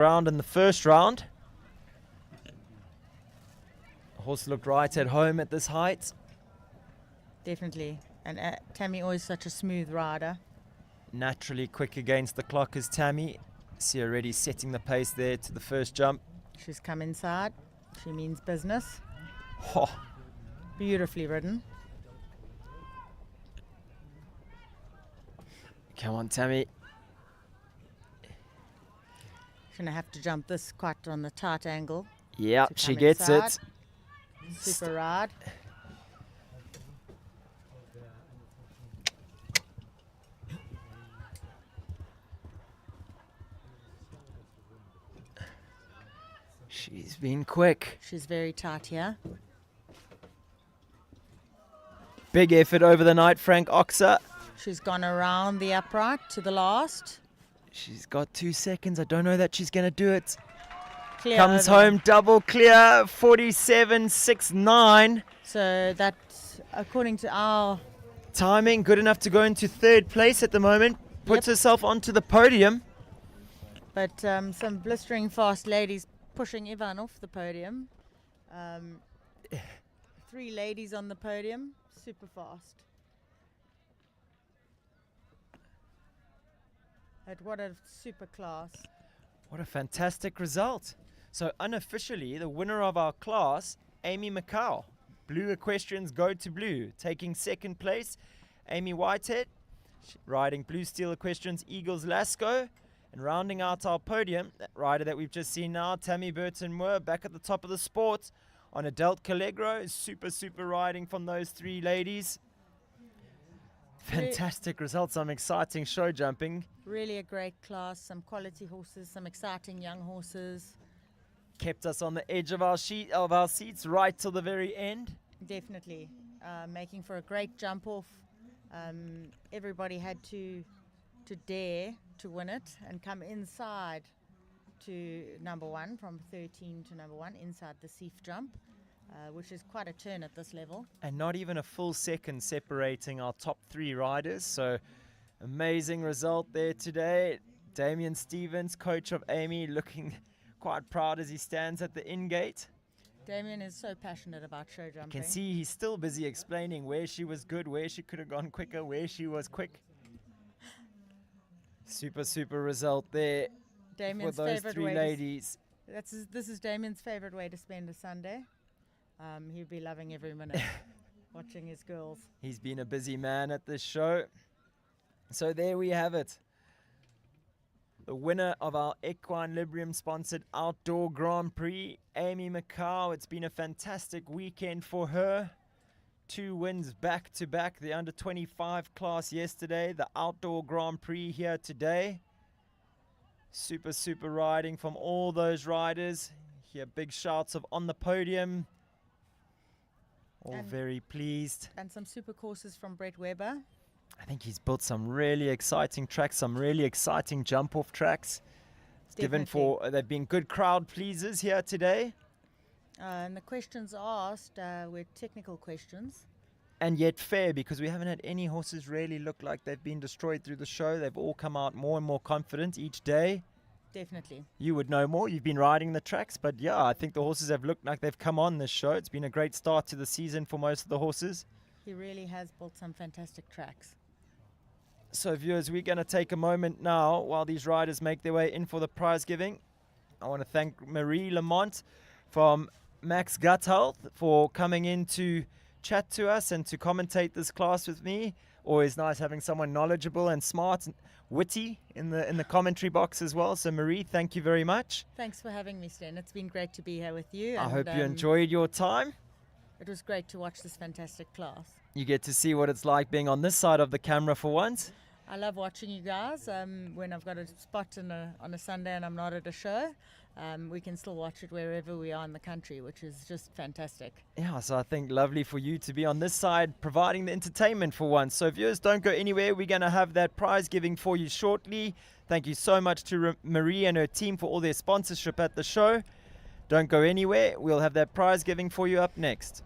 Round in the first round. The horse looked right at home at this height. Definitely. And Tammy always such a smooth rider. Naturally quick against the clock is Tammy. See already setting the pace there to the first jump. She's come inside. She means business. Oh, Beautifully ridden. come on, Tammy. She's going to have to jump this quite on the tight angle. Yeah, to she come gets inside. it. Super ride. She's been quick. She's very tight here. Big effort over the night, Frank Oxer. She's gone around the upright to the last. She's got 2 seconds. I don't know that she's going to do it. Clear Comes over. home double clear, 47.69. So that's according to our Timing good enough to go into third place at the moment. Puts Yep. herself onto the podium. But some blistering fast ladies pushing Ivan off the podium. 3 ladies on the podium, super fast. But what a super class. What a fantastic result. So unofficially, the winner of our class, Amy Farquar. Blue Equestrians go to blue. Taking second place, Amy Whitehead. Riding Blue Steel Equestrians, Eagles Lasco. And rounding out our podium, that rider that we've just seen now, Tammy Burton-Moore, back at the top of the sport on a Delt Callegro. Super riding from those 3 ladies. Fantastic results, some exciting show jumping. Really a great class, some quality horses, some exciting young horses. Kept us on the edge of our seats right till the very end. Definitely. Making for a great jump off. Everybody had to dare to win it and come inside to number 1, from 13 to number 1, inside the Seif jump, which is quite a turn at this level. And not even a full second separating our top 3 riders. So amazing result there today. Damien Stevens, coach of Amy, looking quite proud as he stands at the in-gate. Damien is so passionate about show jumping. You can see he's still busy explaining where she was good, where she could have gone quicker, where she was quick. Super result there Damien's for those favorite 3 way ladies. This is Damien's favorite way to spend a Sunday. He'll be loving every minute watching his girls. He's been a busy man at this show. So there we have it. The winner of our Equine Librium sponsored Outdoor Grand Prix, Amy Farquar. It's been a fantastic weekend for her. 2 wins back to back. The under 25 class yesterday, the Outdoor Grand Prix here today. Super riding from all those riders. Here big shouts of on the podium. All And very pleased. And some super courses from Brett Weber. I think he's built some really exciting tracks, some really exciting jump-off tracks. They've been good crowd pleasers here today. And the questions asked were technical questions. And yet fair, because we haven't had any horses really look like they've been destroyed through the show. They've all come out more and more confident each day. Definitely. You would know more. You've been riding the tracks. But yeah, I think the horses have looked like they've come on this show. It's been a great start to the season for most of the horses. He really has built some fantastic tracks. So viewers, we're going to take a moment now while these riders make their way in for the prize giving. I want to thank Marie Lamont from Max Gut Health for coming in to chat to us and to commentate this class with me. Always nice having someone knowledgeable and smart and witty in the commentary box as well. So Marie, thank you very much. Thanks for having me, Sten. It's been great to be here with you. I and, hope you enjoyed your time. It was great to watch this fantastic class. You get to see what it's like being on this side of the camera for once. I love watching you guys. When I've got a spot on a Sunday and I'm not at a show, we can still watch it wherever we are in the country, which is just fantastic. Yeah, so I think lovely for you to be on this side providing the entertainment for once. So viewers, don't go anywhere. We're going to have that prize giving for you shortly. Thank you so much to Marie and her team for all their sponsorship at the show. Don't go anywhere. We'll have that prize giving for you up next.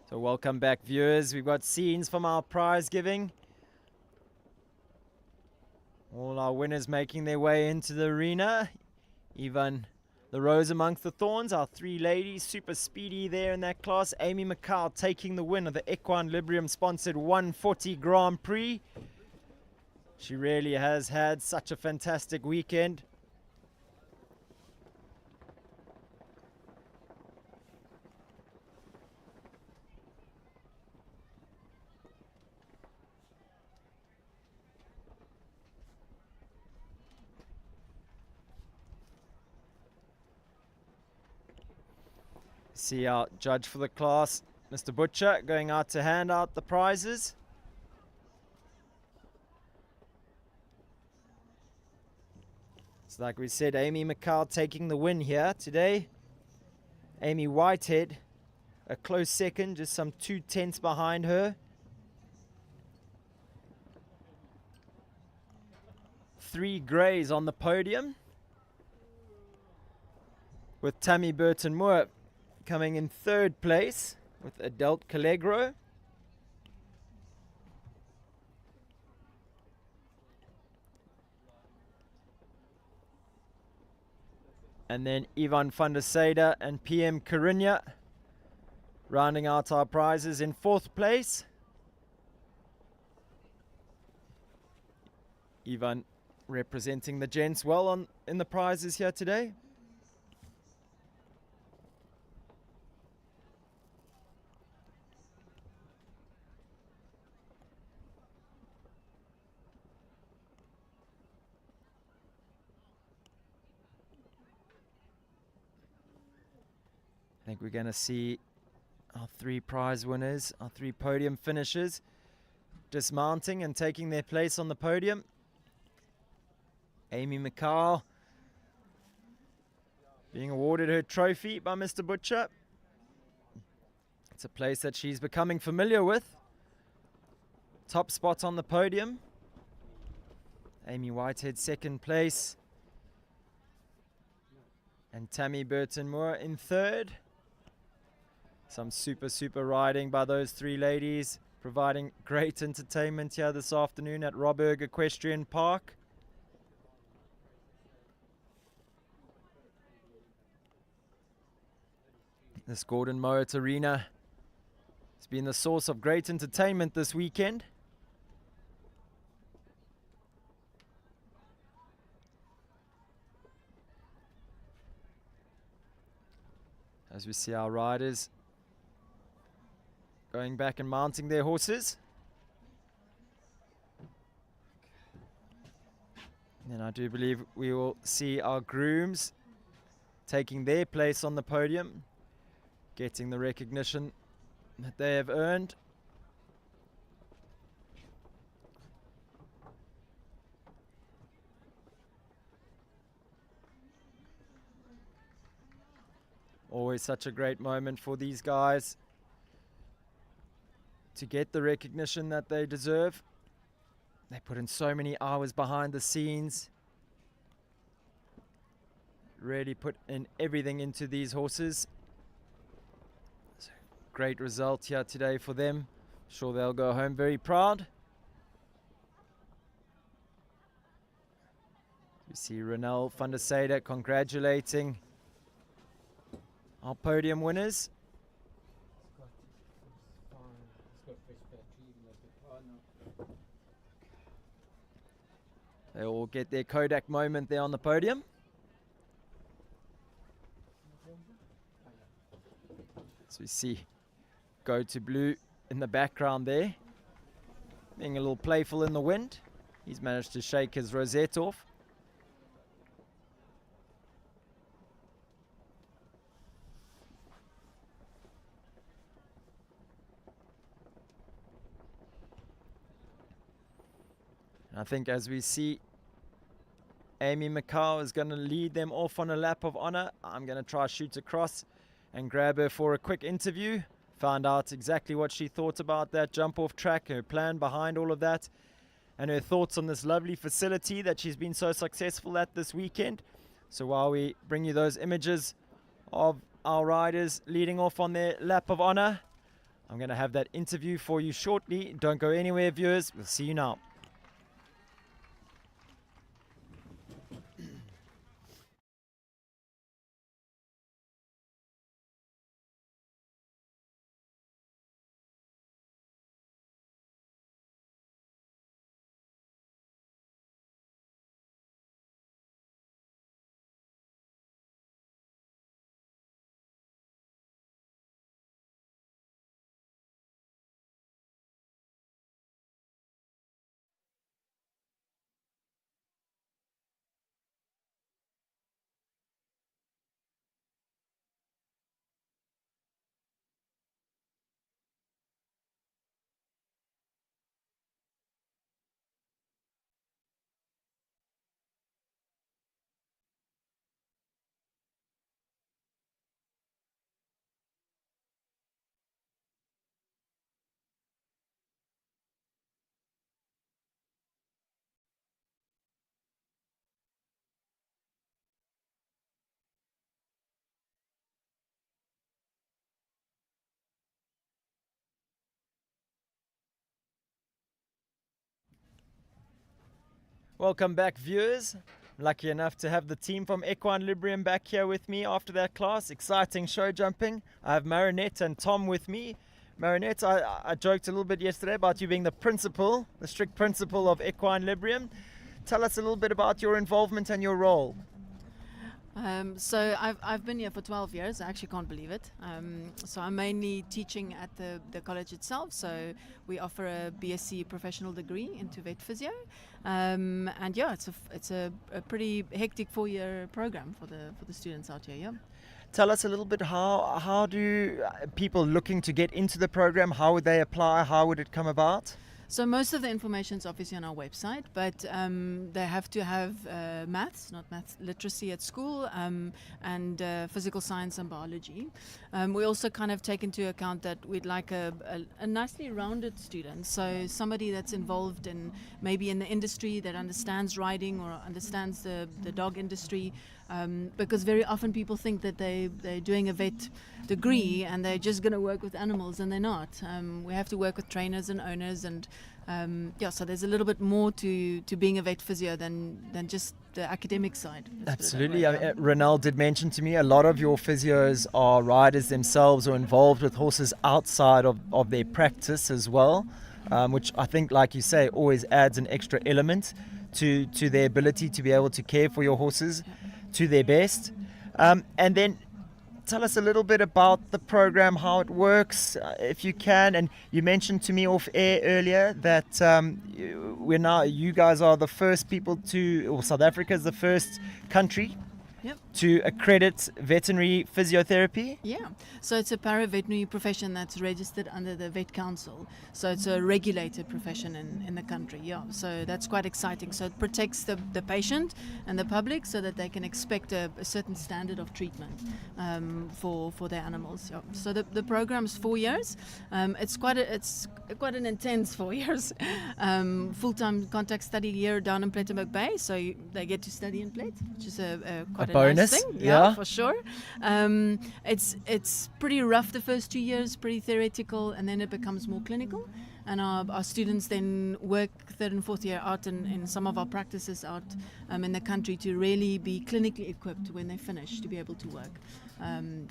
So welcome back, viewers. We've got scenes from our prize giving. All our winners making their way into the arena. Even the rose amongst the thorns, our three ladies, super speedy there in that class. Amy Farquar taking the win of the Equine Librium sponsored 140 Grand Prix. She really has had such a fantastic weekend. See our judge for the class, Mr. Butcher, going out to hand out the prizes. It's like we said, Amy Farquar taking the win here today. Amy Whitehead, a close second, just some 2/10 behind her. 3 greys on the podium, with Tammy Burton-Moore coming in 3rd place with Adelt Callegro. And then Ivan van der Sade and PM Carinya rounding out our prizes in 4th place. Ivan representing the gents well in the prizes here today. I think we're going to see our 3 prize winners, our 3 podium finishers, dismounting and taking their place on the podium. Amy Farquar being awarded her trophy by Mr. Butcher. It's a place that she's becoming familiar with. Top spot on the podium. Amy Whitehead 2nd place. And Tammy Burton-Moore in 3rd. Some super riding by those 3 ladies, providing great entertainment here this afternoon at Robberg Equestrian Park. This Gordon Mowat Arena has been the source of great entertainment this weekend. As we see our riders going back and mounting their horses. And I do believe we will see our grooms taking their place on the podium, getting the recognition that they have earned. Always such a great moment for these guys to get the recognition that they deserve. They put in so many hours behind the scenes. Really put in everything into these horses. So great result here today for them. Sure they'll go home very proud. You see Ronel van der Sade congratulating our podium winners. They all get their Kodak moment there on the podium. So we see Go to Blue in the background there, being a little playful in the wind. He's managed to shake his rosette off. I think as we see Amy Farquar is going to lead them off on a lap of honor. I'm going to try shoot across and grab her for a quick interview. Find out exactly what she thought about that jump off track, her plan behind all of that, and her thoughts on this lovely facility that she's been so successful at this weekend. So while we bring you those images of our riders leading off on their lap of honor, I'm going to have that interview for you shortly. Don't go anywhere, viewers. We'll see you now. Welcome back, viewers. Lucky enough to have the team from Equine Librium back here with me after that class. Exciting show jumping. I have Marinette and Tom with me. Marinette, I joked a little bit yesterday about you being the principal, the strict principal of Equine Librium. Tell us a little bit about your involvement and your role. So I've been here for 12 years. I actually can't believe it. So I'm mainly teaching at the college itself. So we offer a BSc professional degree into vet physio, and yeah, it's a pretty hectic 4-year program for the students out here. Yeah. Tell us a little bit how do people looking to get into the program, how would they apply, how would it come about? So most of the information is obviously on our website, but they have to have maths literacy at school, and physical science and biology. We also kind of take into account that we'd like a nicely rounded student, so somebody that's involved in maybe in the industry, that understands riding or understands the dog industry, because very often people think that they're doing a vet degree and they're just going to work with animals, and they're not. We have to work with trainers and owners, and so there's a little bit more to being a vet physio than just the academic side. Absolutely. Ronel did mention to me a lot of your physios are riders themselves or involved with horses outside of their practice as well, which I think, like you say, always adds an extra element to their ability to be able to care for your horses to their best. And then tell us a little bit about the program, how it works, if you can. And you mentioned to me off air earlier that you guys are the first people or South Africa is the first country to accredit veterinary physiotherapy? Yeah, so it's a para-veterinary profession that's registered under the Vet Council. So it's a regulated profession in the country, yeah. So that's quite exciting. So it protects the patient and the public so that they can expect a certain standard of treatment for their animals. Yeah. So the program's 4 years. It's quite an intense 4 years. Full-time contact study year down in Plettenberg Bay. So they get to study in Plet, which is quite a bonus. Nice thing. Yeah, for sure. It's pretty rough the first 2 years, pretty theoretical, and then it becomes more clinical. And our students then work third and fourth year out in some of our practices out in the country to really be clinically equipped when they finish to be able to work.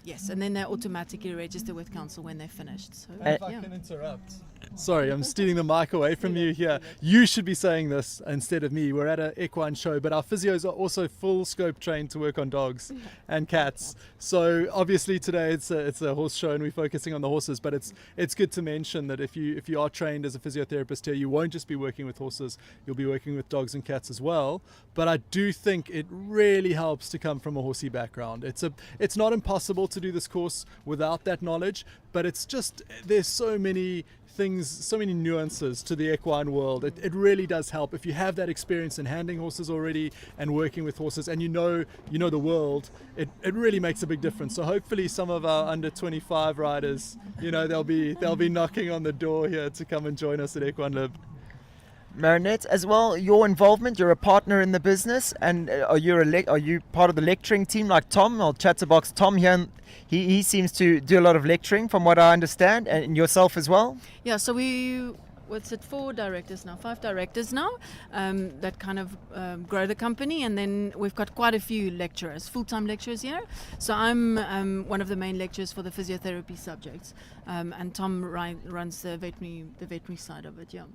Yes, and then they automatically register with council when they're finished. So, and if I can interrupt. Sorry, I'm stealing the mic away from you here. You should be saying this instead of me. We're at an equine show, but our physios are also full scope trained to work on dogs and cats. So obviously today it's a horse show and we're focusing on the horses, but it's good to mention that if you are trained as a physiotherapist here, you won't just be working with horses, you'll be working with dogs and cats as well. But I do think it really helps to come from a horsey background. It's not impossible to do this course without that knowledge, but it's just, there's so many things, so many nuances to the equine world. It really does help if you have that experience in handling horses already and working with horses, and you know the world. It really makes a big difference. So hopefully some of our under 25 riders, they'll be knocking on the door here to come and join us at Equine Lib. Marinette, as well, your involvement, you're a partner in the business, and are you part of the lecturing team like Tom, or Chatterbox Tom here? He seems to do a lot of lecturing from what I understand, and yourself as well? Yeah, so what's it, 5 directors now that kind of grow the company, and then we've got quite a few lecturers, full-time lecturers here. So I'm one of the main lecturers for the physiotherapy subjects, and Tom runs the veterinary side of it, yeah.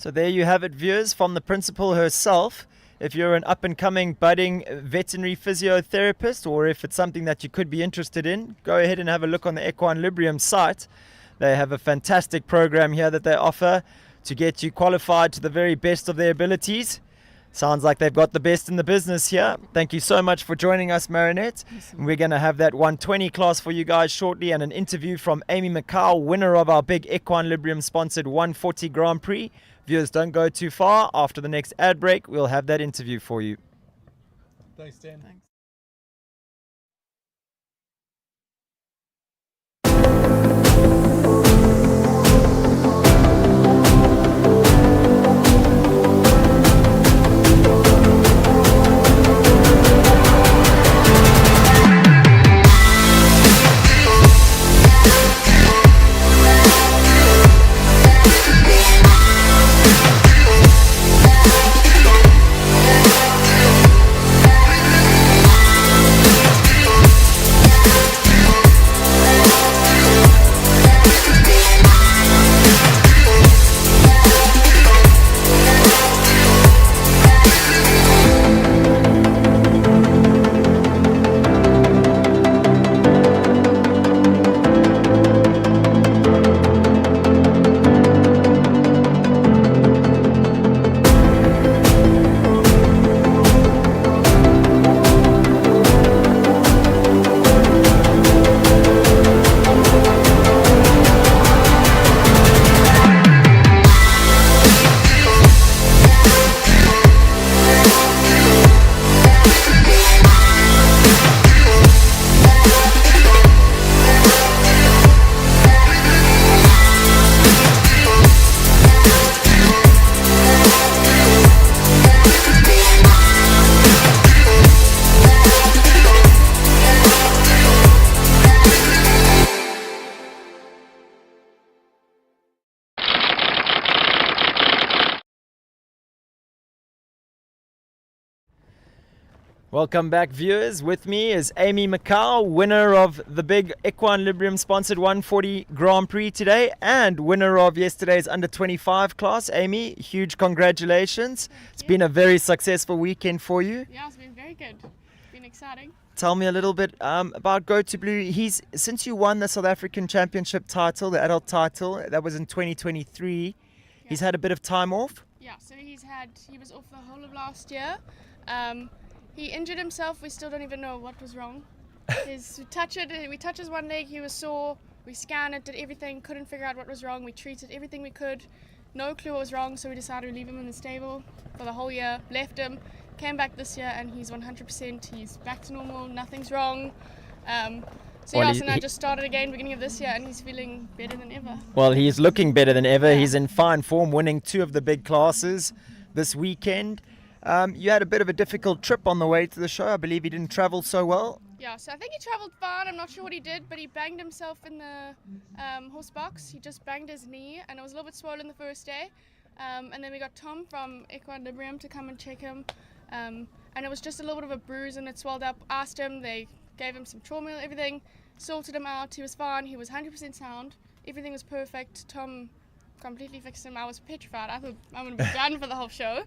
So there you have it, viewers, from the principal herself. If you're an up-and-coming budding veterinary physiotherapist, or if it's something that you could be interested in, go ahead and have a look on the Equine Librium site. They have a fantastic program here that they offer to get you qualified to the very best of their abilities. Sounds like they've got the best in the business here. Thank you so much for joining us, Marinette. Awesome. We're going to have that 120 class for you guys shortly, and an interview from Amy Farquar, winner of our big Equine Librium sponsored 140 Grand Prix. Viewers, don't go too far. After the next ad break, we'll have that interview for you. Thanks, Dan. Thanks. Welcome back, viewers. With me is Amy Farquar, winner of the big Equine Librium sponsored 140 Grand Prix today, and winner of yesterday's under 25 class. Amy, huge congratulations. It's been a very successful weekend for you. Yeah, it's been very good. It's been exciting. Tell me a little bit about Go to Blue. Since you won the South African Championship title, the adult title, that was in 2023, he's had a bit of time off. Yeah, so he was off the whole of last year. He injured himself. We still don't even know what was wrong. We touched his one leg. He was sore. We scanned it, did everything. Couldn't figure out what was wrong. We treated everything we could. No clue what was wrong. So we decided to leave him in the stable for the whole year. Left him. Came back this year, and he's 100%. He's back to normal. Nothing's wrong. So now I just started again beginning of this year, and he's feeling better than ever. Well, he's looking better than ever. He's in fine form, winning 2 of the big classes this weekend. You had a bit of a difficult trip on the way to the show. I believe he didn't travel so well. Yeah, so I think he travelled fine. I'm not sure what he did, but he banged himself in the horse box. He just banged his knee, and it was a little bit swollen the first day. And then we got Tom from Equine Librium to come and check him. And it was just a little bit of a bruise, and it swelled up. Asked him, they gave him some trauma, everything, sorted him out. He was fine. He was 100% sound. Everything was perfect. Tom completely fixed him. I was petrified. I thought I'm going to be done for the whole show.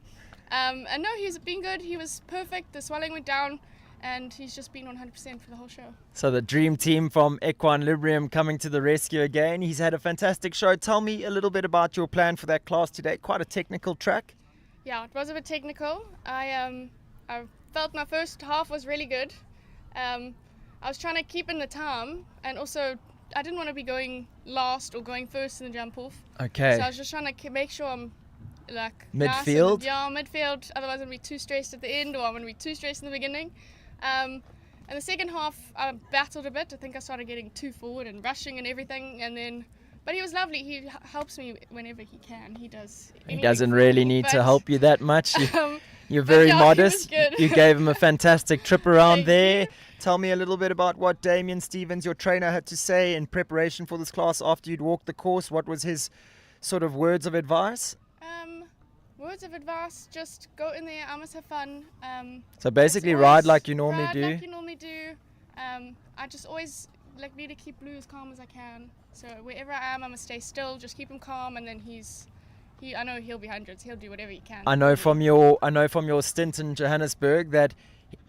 And no, he's been good. He was perfect. The swelling went down, and he's just been 100% for the whole show. So the dream team from Equine Librium coming to the rescue again. He's had a fantastic show. Tell me a little bit about your plan for that class today. Quite a technical track. Yeah, it was a bit technical. I felt my first half was really good. I was trying to keep in the time, and also I didn't want to be going last or going first in the jump off. Okay. So I was just trying to make sure I'm like midfield. Midfield. Otherwise, I'm gonna be too stressed at the end, or I'm gonna be too stressed in the beginning. And the second half, I battled a bit. I think I started getting too forward and rushing and everything, and then. But he was lovely. He helps me whenever he can. He does. He doesn't really need to help you that much. You're very yeah, modest. he was good. You gave him a fantastic trip around Thank there. you. Tell me a little bit about what Damien Stevens, your trainer, had to say in preparation for this class after you'd walked the course. What was his sort of words of advice? Words of advice: just go in there. I must have fun. So basically, ride like you normally do. I just always need to keep Blue as calm as I can. So wherever I am, I must stay still. Just keep him calm, and then I know he'll be hundreds. He'll do whatever he can. I know from your stint in Johannesburg that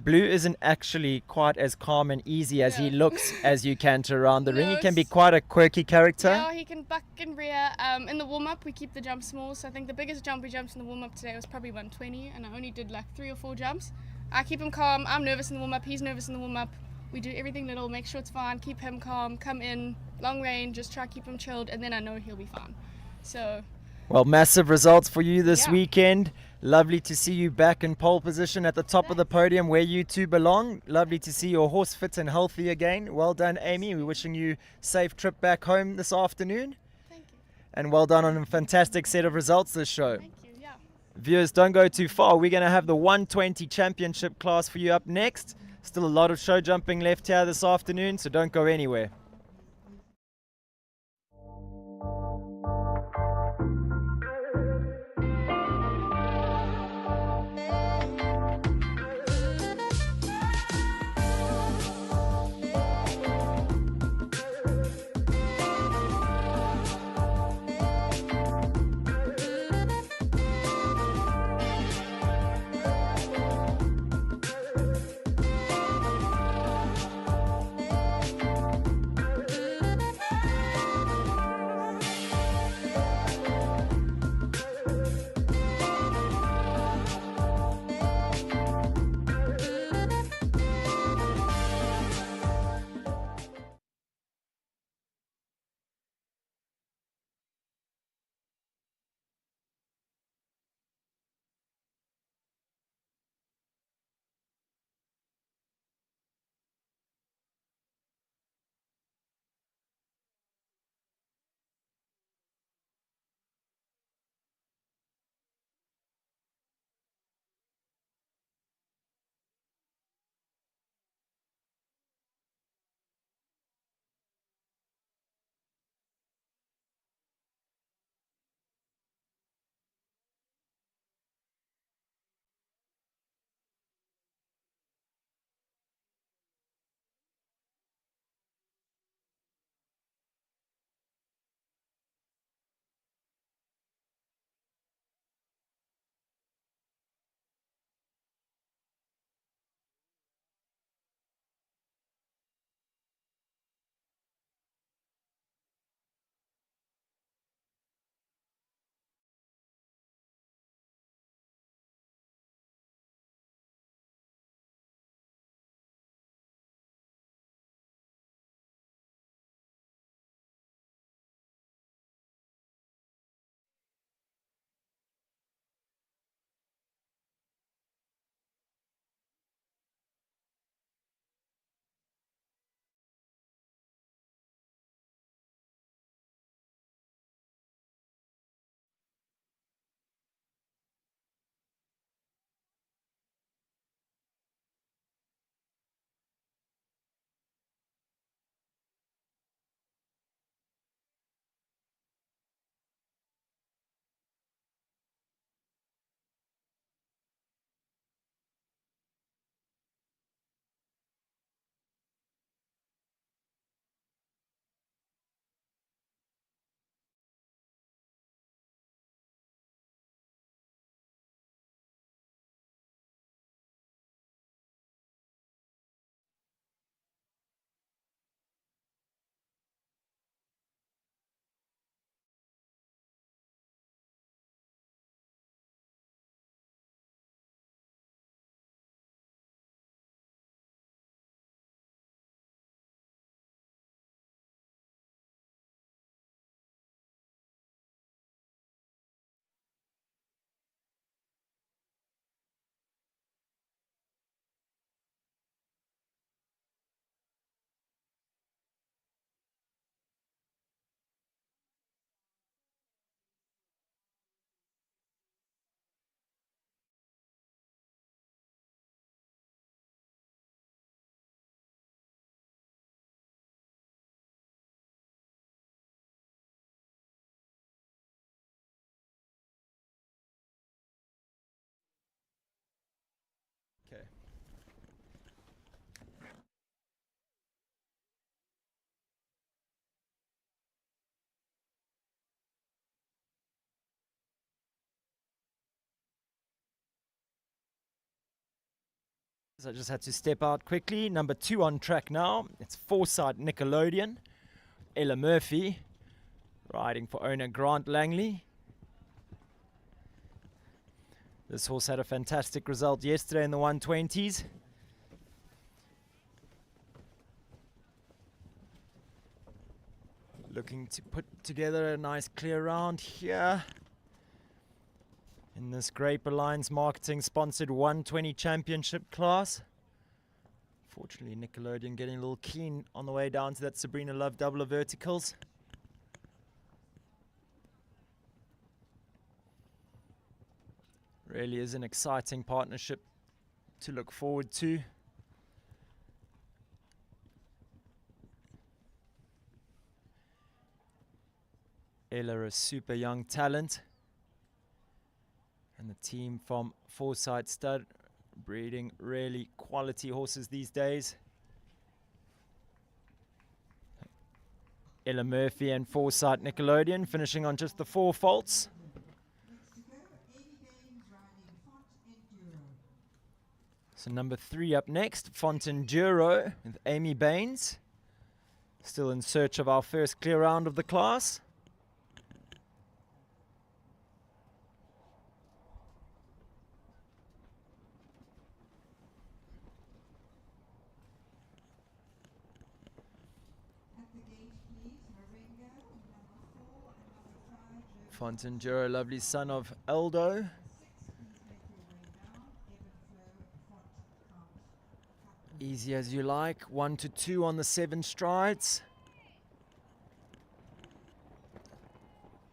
Blue isn't actually quite as calm and easy as he looks as you can to around the ring. He can be quite a quirky character. Yeah, he can buck and rear. In the warm-up, we keep the jump small. So I think the biggest jump we jumped in the warm-up today was probably 120, and I only did 3 or 4 jumps. I keep him calm. I'm nervous in the warm-up. He's nervous in the warm-up. We do everything little, make sure it's fine, keep him calm, come in, long range, just try to keep him chilled, and then I know he'll be fine. So. Well, massive results for you this weekend. Lovely to see you back in pole position at the top of the podium where you two belong. Lovely to see your horse fit and healthy again. Well done, Amy. We're wishing you a safe trip back home this afternoon. Thank you. And well done on a fantastic set of results this show. Thank you, yeah. Viewers, don't go too far. We're going to have the 120 championship class for you up next. Still a lot of show jumping left here this afternoon, so don't go anywhere. So I just had to step out quickly. Number 2 on track now. It's Foresight Nickelodeon. Ella Murphy riding for owner Grant Langley. This horse had a fantastic result yesterday in the 120s. Looking to put together a nice clear round here in this Grape Alliance Marketing sponsored 120 championship class. Fortunately, Nickelodeon getting a little keen on the way down to that Sabrina Love double of verticals. Really is an exciting partnership to look forward to. Ella, a super young talent. And the team from Foresight Stud breeding really quality horses these days. Ella Murphy and Foresight Nickelodeon finishing on just the 4 faults. So number 3 up next, Fontenduro with Amy Baines. Still in search of our first clear round of the class. Fontenduro, lovely son of Aldo. Easy as you like, 1 to 2 on the 7 strides.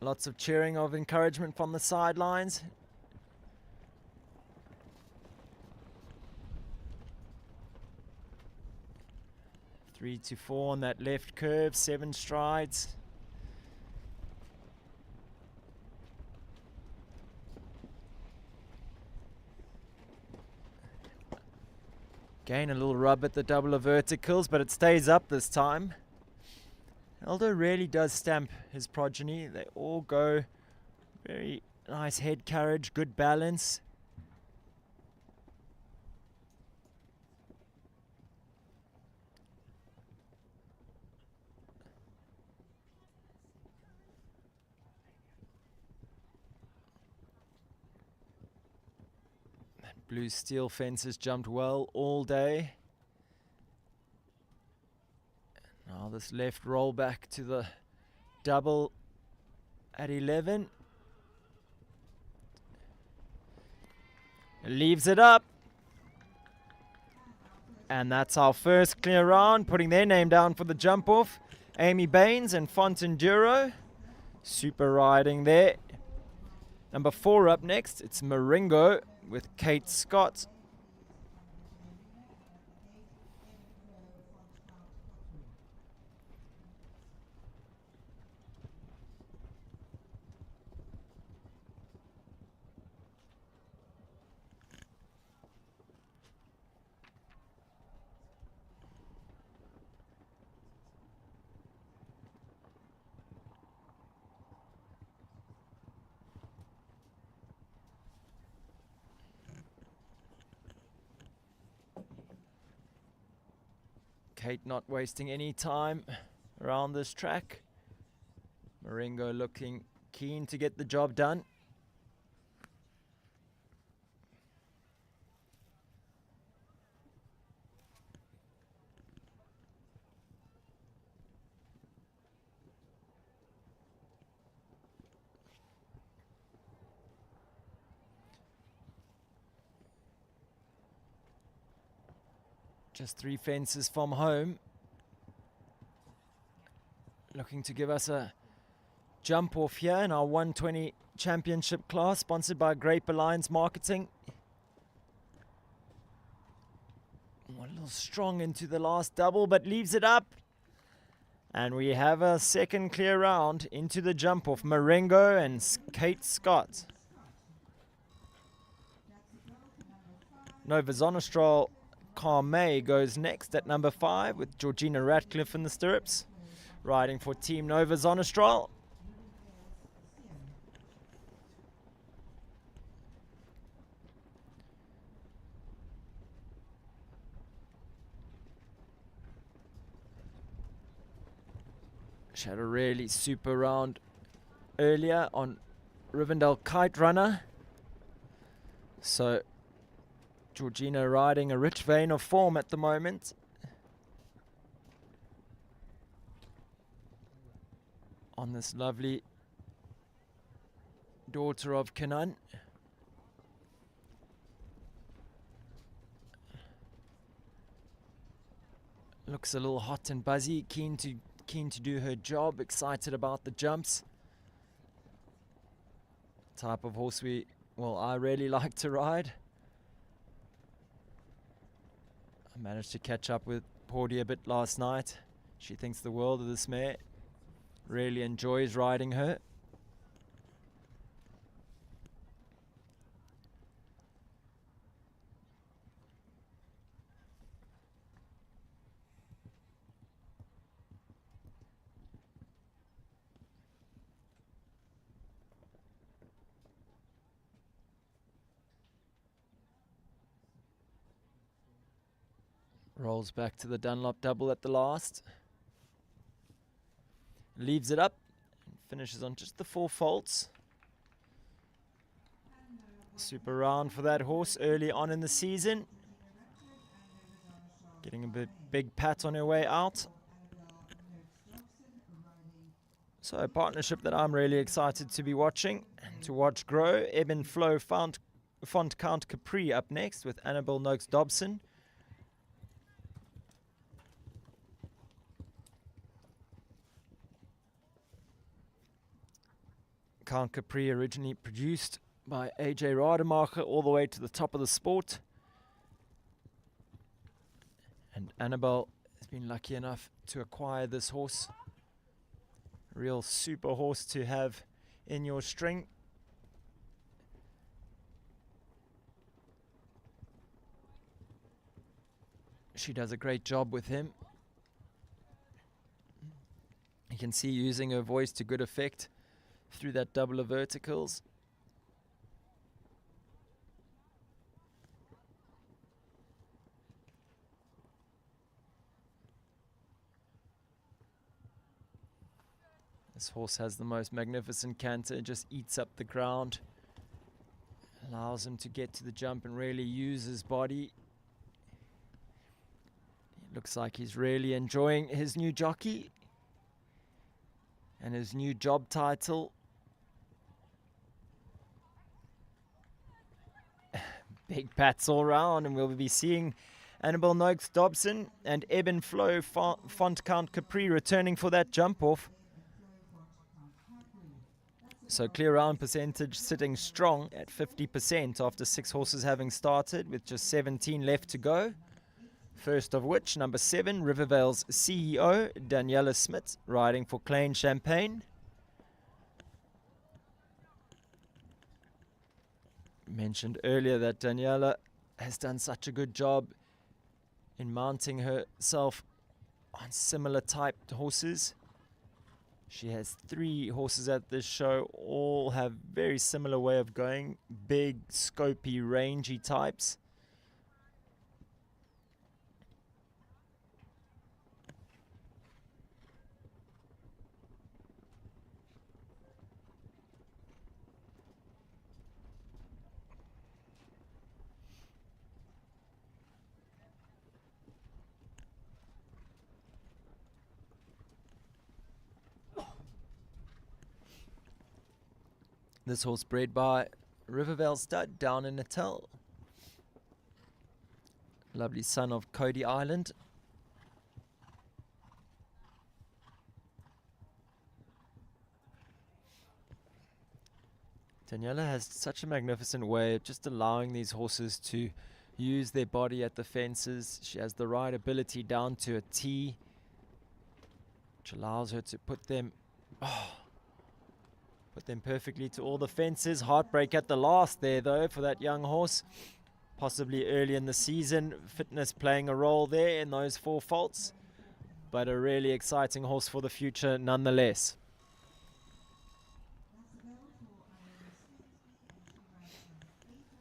Lots of cheering of encouragement from the sidelines. Three to 4 on that left curve, 7 strides. Again, a little rub at the double of verticals, but it stays up this time. Aldo really does stamp his progeny. They all go very nice head carriage, good balance. Blue steel fence has jumped well all day. Now this left roll back to the double at 11. It leaves it up. And that's our first clear round, putting their name down for the jump off. Amy Baines and Fontenduro. Super riding there. Number 4 up next, it's Maringo with Kate Scott. Kate not wasting any time around this track. Maringo looking keen to get the job done. Just 3 fences from home. Looking to give us a jump off here in our 120 championship class, sponsored by Grape Alliance Marketing. A little strong into the last double, but leaves it up. And we have a second clear round into the jump off. Marengo and Kate Scott. Nova Zonestral Carme goes next at number 5 with Georgina Ratcliffe in the stirrups, riding for Team Nova Zonestral. She had a really super round earlier on Rivendell Kite Runner. So Georgina riding a rich vein of form at the moment. On this lovely daughter of Canaan. Looks a little hot and buzzy, keen to do her job, excited about the jumps. Type of horse I really like to ride. I managed to catch up with Porty a bit last night. She thinks the world of this mare. Really enjoys riding her. Rolls back to the Dunlop double at the last. Leaves it up and finishes on just the 4 faults. Super round for that horse early on in the season. Getting a big pat on her way out. So a partnership that I'm really excited to be watching and to watch grow. Ebb and Flow Font Count Capri up next with Annabelle Noakes Dobson. Count Capri originally produced by AJ Rademacher all the way to the top of the sport. And Annabelle has been lucky enough to acquire this horse. Real super horse to have in your string. She does a great job with him. You can see using her voice to good effect through that double of verticals. This horse has the most magnificent canter, just eats up the ground, allows him to get to the jump and really use his body. It looks like he's really enjoying his new jockey and his new job title. Big pats all round, and we'll be seeing Annabelle Noakes Dobson and Ebb and Flow Font Count Capri returning for that jump off. So clear round percentage sitting strong at 50% after 6 horses having started, with just 17 left to go. First of which, number 7, Rivervale's CEO, Daniela Smith, riding for Klein Champagne. Mentioned earlier that Daniela has done such a good job in mounting herself on similar typed horses. She has 3 horses at this show, all have very similar way of going, big, scopy, rangy types. This horse bred by Rivervale Stud down in Natal. Lovely son of Cody Island. Daniela has such a magnificent way of just allowing these horses to use their body at the fences. She has the rideability down to a T, which allows her to put them perfectly to all the fences. Heartbreak at the last there though for that young horse. Possibly early in the season, fitness playing a role there in those 4 faults. But a really exciting horse for the future nonetheless.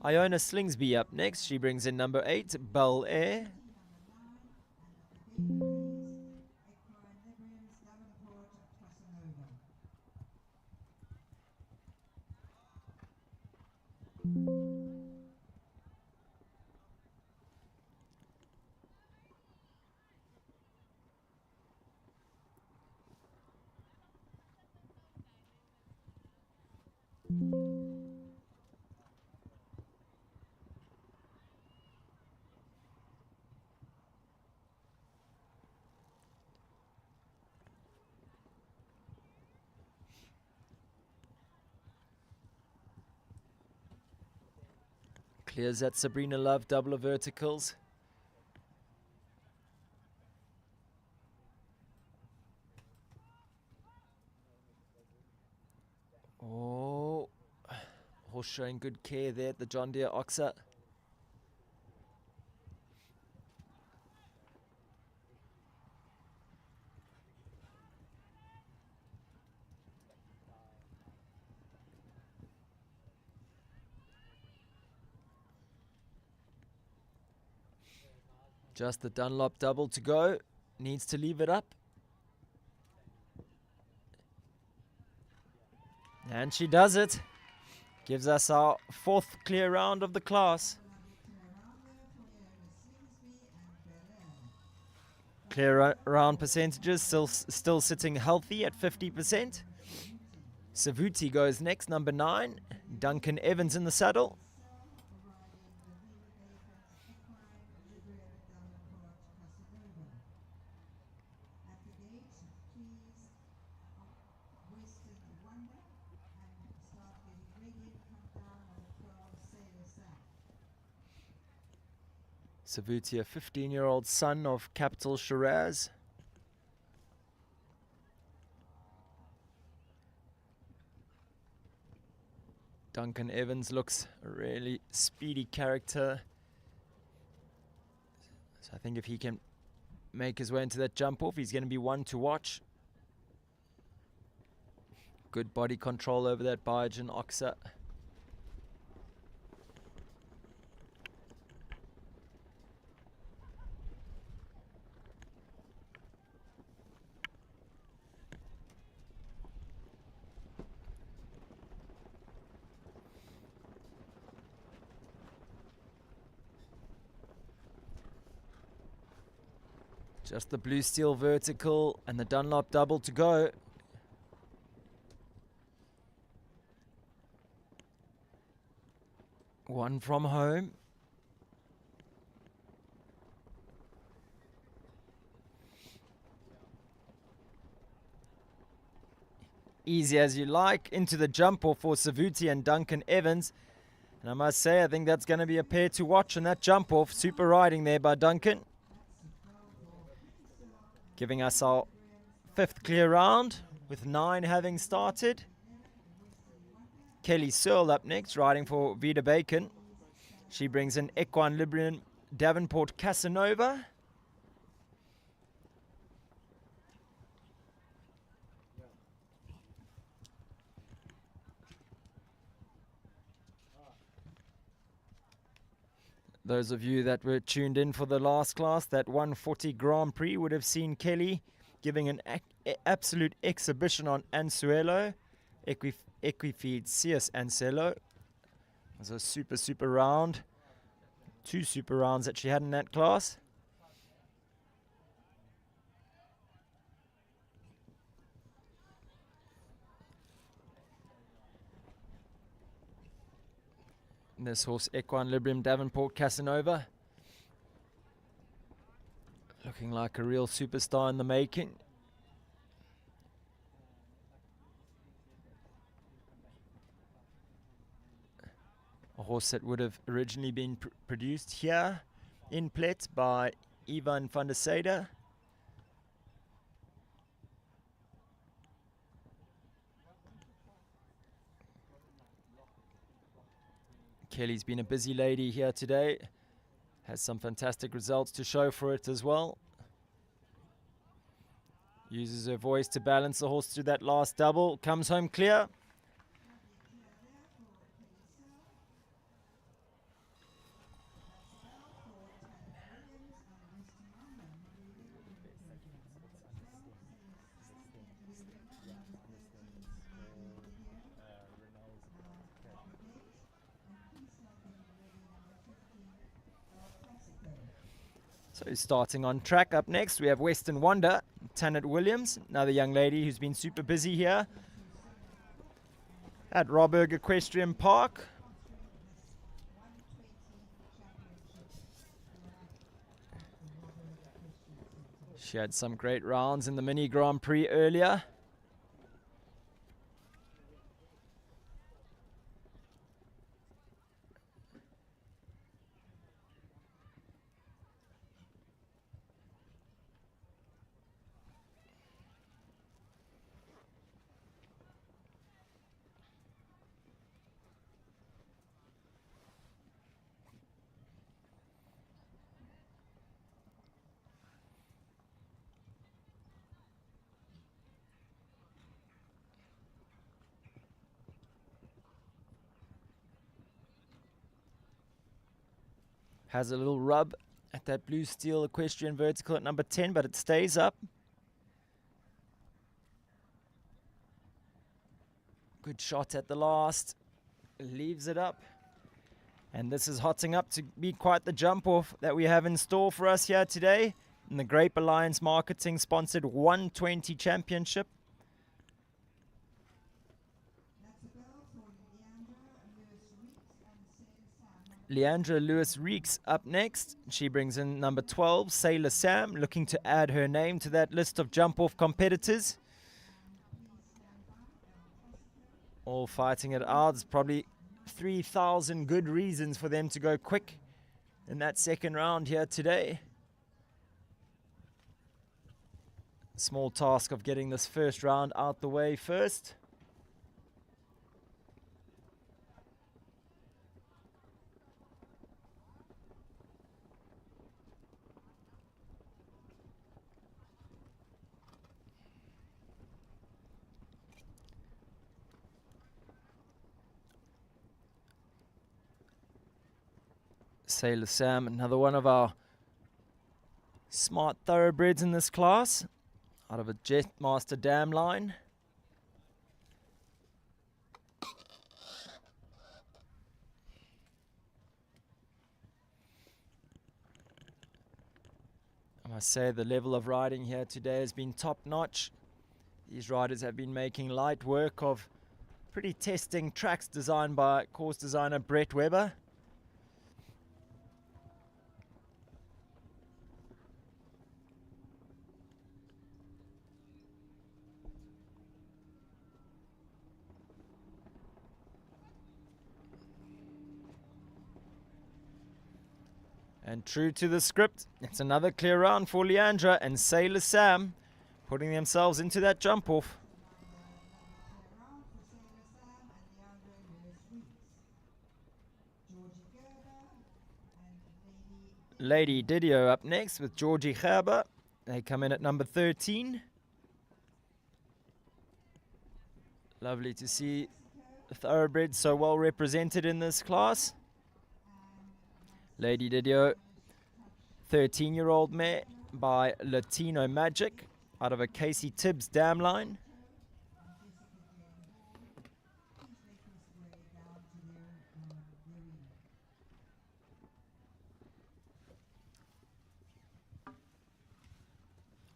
Iona Slingsby up next. She brings in number 8, Bel Air. Clears that Sabrina Love double of verticals. Oh, horse showing good care there at the John Deere Oxer. Just the Dunlop double to go. Needs to leave it up. And she does it. Gives us our 4th clear round of the class. Clear round percentages still sitting healthy at 50%. Savuti goes next, number 9. Duncan Evans in the saddle. Savuti, a 15-year-old son of Capital Shiraz. Duncan Evans looks a really speedy character. So I think if he can make his way into that jump off, he's going to be one to watch. Good body control over that Biogen Oxer. Just the blue steel vertical and the Dunlop double to go. One from home. Easy as you like. Into the jump off for Savuti and Duncan Evans. And I must say, I think that's going to be a pair to watch on that jump off. Super riding there by Duncan. Giving us our 5th clear round with 9 having started. Kelly Searle up next, riding for Vida Bacon. She brings in Equine Librium Davenport Casanova. Those of you that were tuned in for the last class, that 140 Grand Prix, would have seen Kelly giving an absolute exhibition on Ansuelo, Equifeed Cius Ancelo. It was a super round. 2 super rounds that she had in that class. This horse, Equine Librium Davenport Casanova, looking like a real superstar in the making. A horse that would have originally been produced here in Plet by Ivan van der Sade. Kelly's been a busy lady here today. Has some fantastic results to show for it as well. Uses her voice to balance the horse through that last double. Comes home clear. So starting on track, up next we have Western Wonder, Tanit Williams, another young lady who's been super busy here at Robberg Equestrian Park. She had some great rounds in the Mini Grand Prix earlier. Has a little rub at that blue steel equestrian vertical at number 10, but it stays up. Good shot at the last. Leaves it up. And this is hotting up to be quite the jump off that we have in store for us here today in the Grape Alliance Marketing sponsored 120 Championship. Leandra Lewis-Reeks up next. She brings in number 12, Sailor Sam, looking to add her name to that list of jump-off competitors. All fighting it out. There's probably 3,000 good reasons for them to go quick in that second round here today. Small task of getting this first round out the way first. Sailor Sam, another one of our smart thoroughbreds in this class, out of a Jetmaster dam line. I must say the level of riding here today has been top notch. These riders have been making light work of pretty testing tracks designed by course designer Brett Weber. And true to the script, it's another clear round for Leandra and Sailor Sam, putting themselves into that jump off. Lady Didio up next with Georgie Gerber. They come in at number 13. Lovely to see the thoroughbreds so well represented in this class. Lady Didio, 13-year-old mare by Latino Magic out of a Casey Tibbs dam line.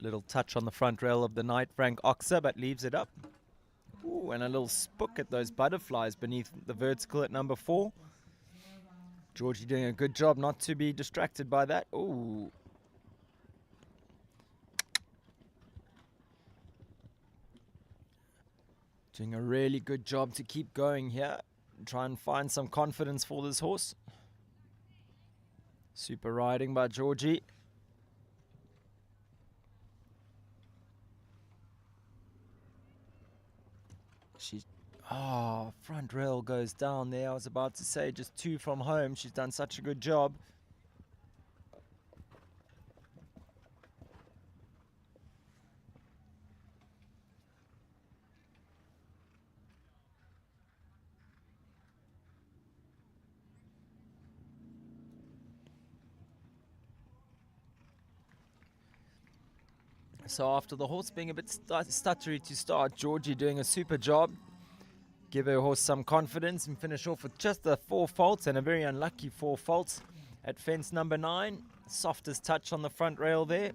Little touch on the front rail of the Knight Frank Oxer, but leaves it up. Ooh, and a little spook at those butterflies beneath the vertical at number 4. Georgie doing a good job not to be distracted by that. Ooh. Doing a really good job to keep going here. Try and find some confidence for this horse. Super riding by Georgie. She's front rail goes down there. I was about to say just 2 from home. She's done such a good job. So after the horse being a bit stuttery to start, Georgie doing a super job. Give her horse some confidence and finish off with just the 4 faults, and a very unlucky 4 faults at fence number 9. Softest touch on the front rail there.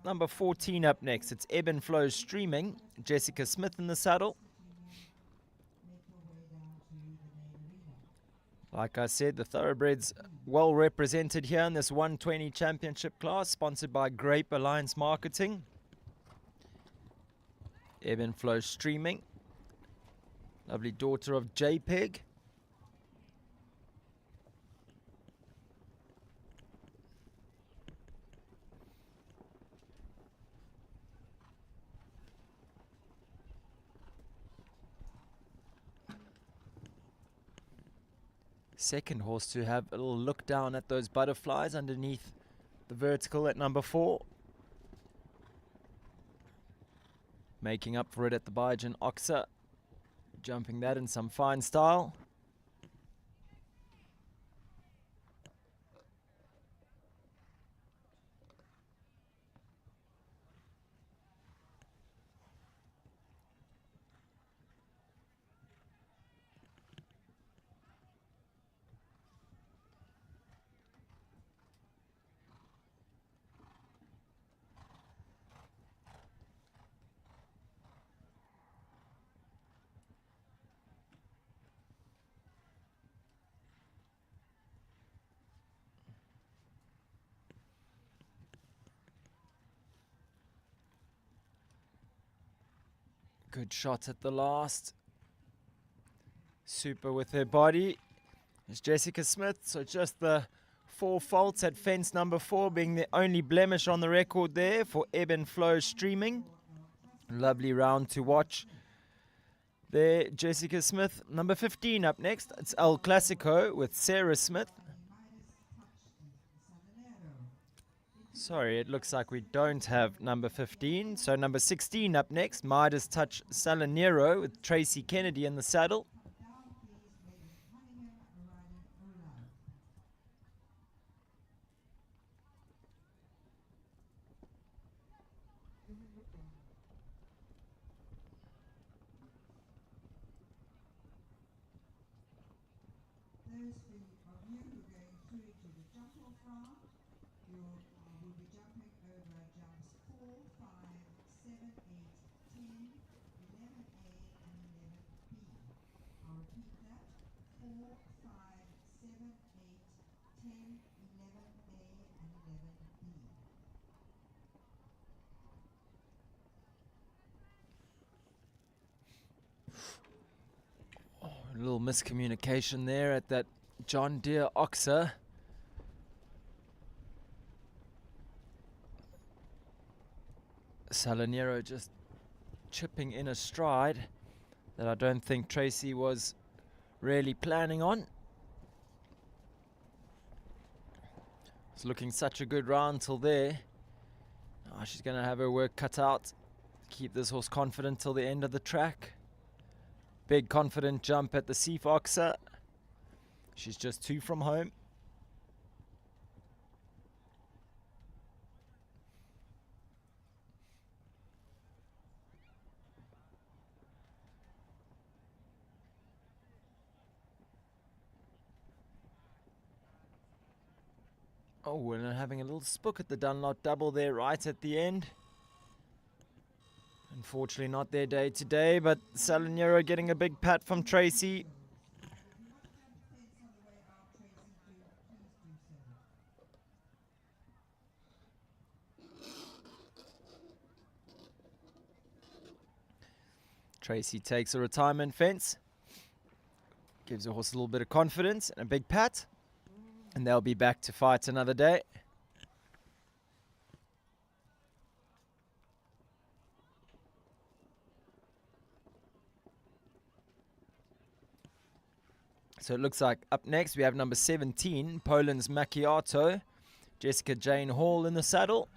Number 14 up next. It's Ebb and Flow Streaming. Jessica Smith in the saddle. Like I said, the thoroughbreds well represented here in this 120 championship class, sponsored by Grape Alliance Marketing. Ebb and Flow Streaming. Lovely daughter of JPEG. Second horse to have a little look down at those butterflies underneath the vertical at number 4. Making up for it at the Bajan Oxer. Jumping that in some fine style. Good shot at the last. Super with her body. It's Jessica Smith, so just the 4 faults at fence number 4 being the only blemish on the record there for ebb and flow streaming. Lovely round to watch. There, Jessica Smith. Number 15 up next. It's El Clasico with Sarah Smith. Sorry, it looks like we don't have number 15. So number 16 up next. Midas Touch Salinero with Tracy Kennedy in the saddle. A little miscommunication there at that John Deere Oxer. Salinero just chipping in a stride that I don't think Tracy was really planning on. It's looking such a good round till there. Oh, she's going to have her work cut out. Keep this horse confident till the end of the track. Big confident jump at the Sea Foxer. She's just 2 from home. Oh, we're having a little spook at the Dunlop double there right at the end. Unfortunately not their day today, but Salinero getting a big pat from Tracy. Tracy takes a retirement fence. Gives the horse a little bit of confidence and a big pat. And they'll be back to fight another day. So it looks like up next we have number 17, Poland's Macchiato. Jessica Jane Hall in the saddle.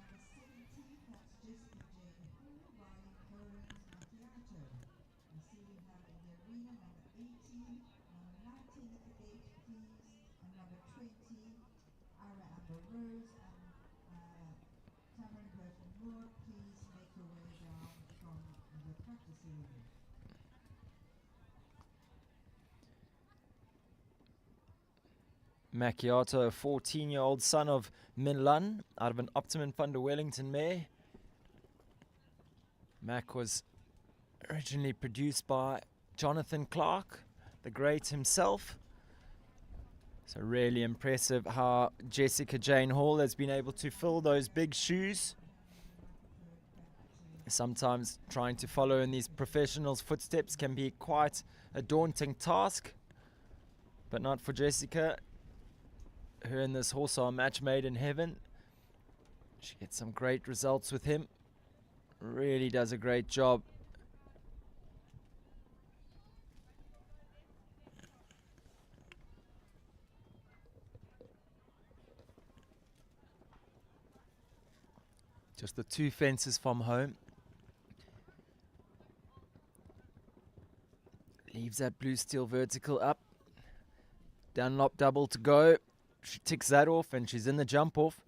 Macchiato, a 14-year-old son of Midlands, out of an Optimum Thunder Wellington mare. Mac was originally produced by Jonathan Clark, the great himself. So really impressive how Jessica Jane Hall has been able to fill those big shoes. Sometimes trying to follow in these professionals' footsteps can be quite a daunting task, but not for Jessica. Her and this horse are a match made in heaven. She gets some great results with him. Really does a great job. Just the 2 fences from home. Leaves that blue steel vertical up. Dunlop double to go. She ticks that off and she's in the jump off.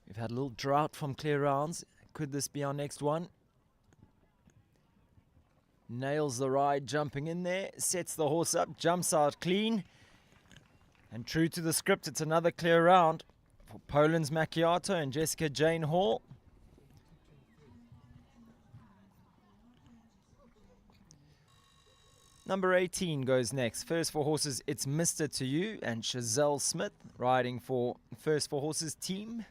We've had a little drought from clear rounds. Could this be our next one? Nails the ride jumping in there. Sets the horse up. Jumps out clean. And true to the script, it's another clear round for Poland's Macchiato and Jessica Jane Hall. Number 18 goes next. First for horses, it's Mr. To You and Chazelle Smith riding for First for Horses team.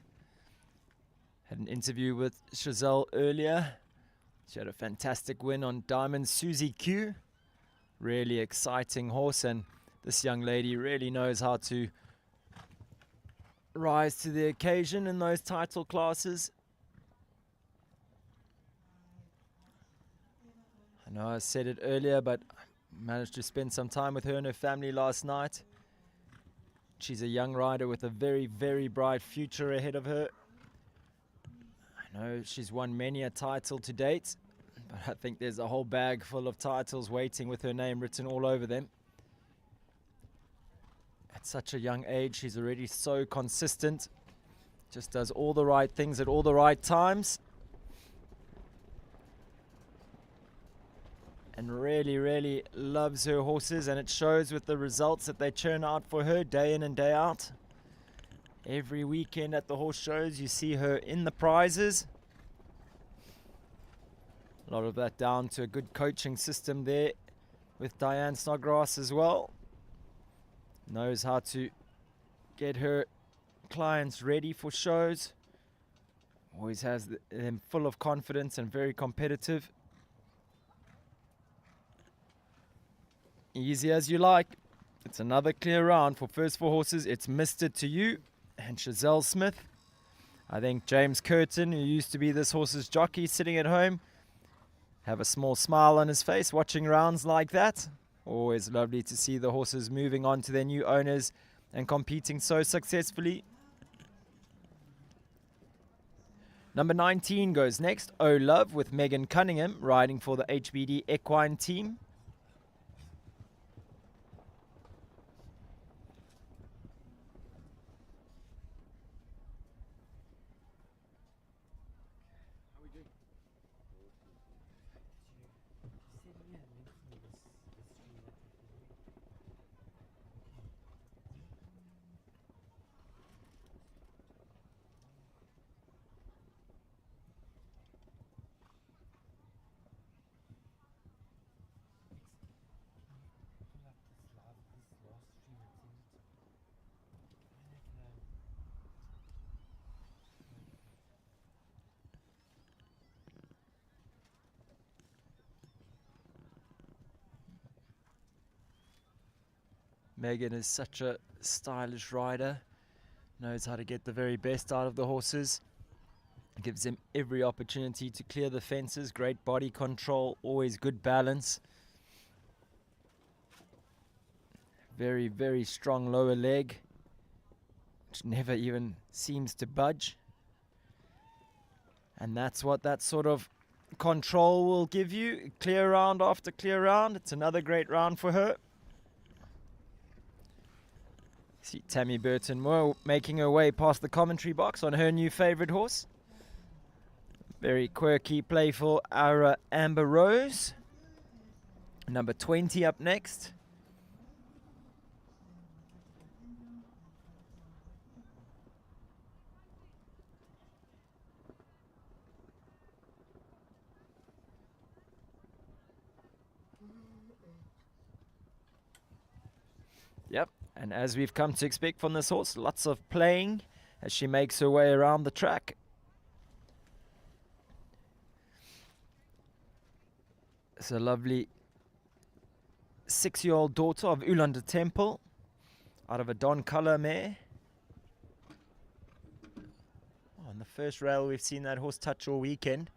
Had an interview with Chazelle earlier. She had a fantastic win on Diamond Susie Q. Really exciting horse, and this young lady really knows how to rise to the occasion in those title classes. I know I said it earlier, but I managed to spend some time with her and her family last night. She's a young rider with a very, very bright future ahead of her. I know she's won many a title to date, but I think there's a whole bag full of titles waiting with her name written all over them. At such a young age, she's already so consistent. Just does all the right things at all the right times. And really, really loves her horses, and it shows with the results that they churn out for her day in and day out. Every weekend at the horse shows, you see her in the prizes. A lot of that down to a good coaching system there with Diane Snodgrass as well. Knows how to get her clients ready for shows. Always has them full of confidence and very competitive. Easy as you like. It's another clear round for first four horses. It's Mr. To You and Chazelle Smith. I think James Curtin, who used to be this horse's jockey sitting at home, have a small smile on his face watching rounds like that. Always lovely to see the horses moving on to their new owners and competing so successfully. Number 19 goes next. Oh Love with Megan Cunningham riding for the HBD Equine team. Megan is such a stylish rider, knows how to get the very best out of the horses, gives them every opportunity to clear the fences, great body control, always good balance. Very, very strong lower leg, which never even seems to budge. And that's what that sort of control will give you, clear round after clear round. It's another great round for her. See Tammy Burton Moore making her way past the commentary box on her new favorite horse. Very quirky, playful Ara Amber Rose. Number 20 up next. Yep. And as we've come to expect from this horse, lots of playing as she makes her way around the track. It's a lovely 6-year-old daughter of Ulanda Temple out of a Don Color mare. On the first rail, we've seen that horse touch all weekend.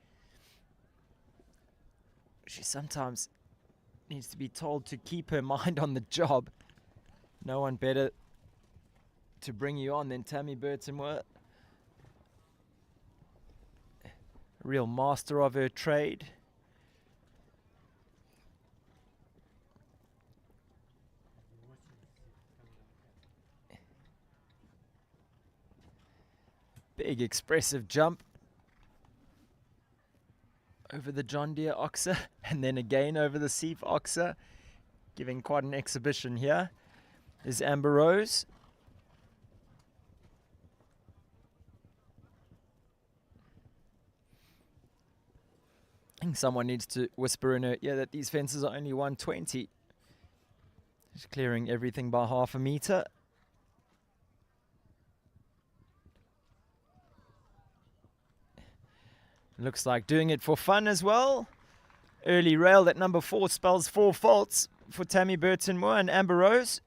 She sometimes needs to be told to keep her mind on the job. No one better to bring you on than Tammy Burton were. A real master of her trade. Big expressive jump over the John Deere Oxer and then again over the Seif Oxer, giving quite an exhibition here. Is Amber Rose. I think someone needs to whisper in her ear that these fences are only 120. Just clearing everything by half a meter. Looks like doing it for fun as well. Early rail at number 4 spells 4 faults for Tammy Burton-Moore and Amber Rose.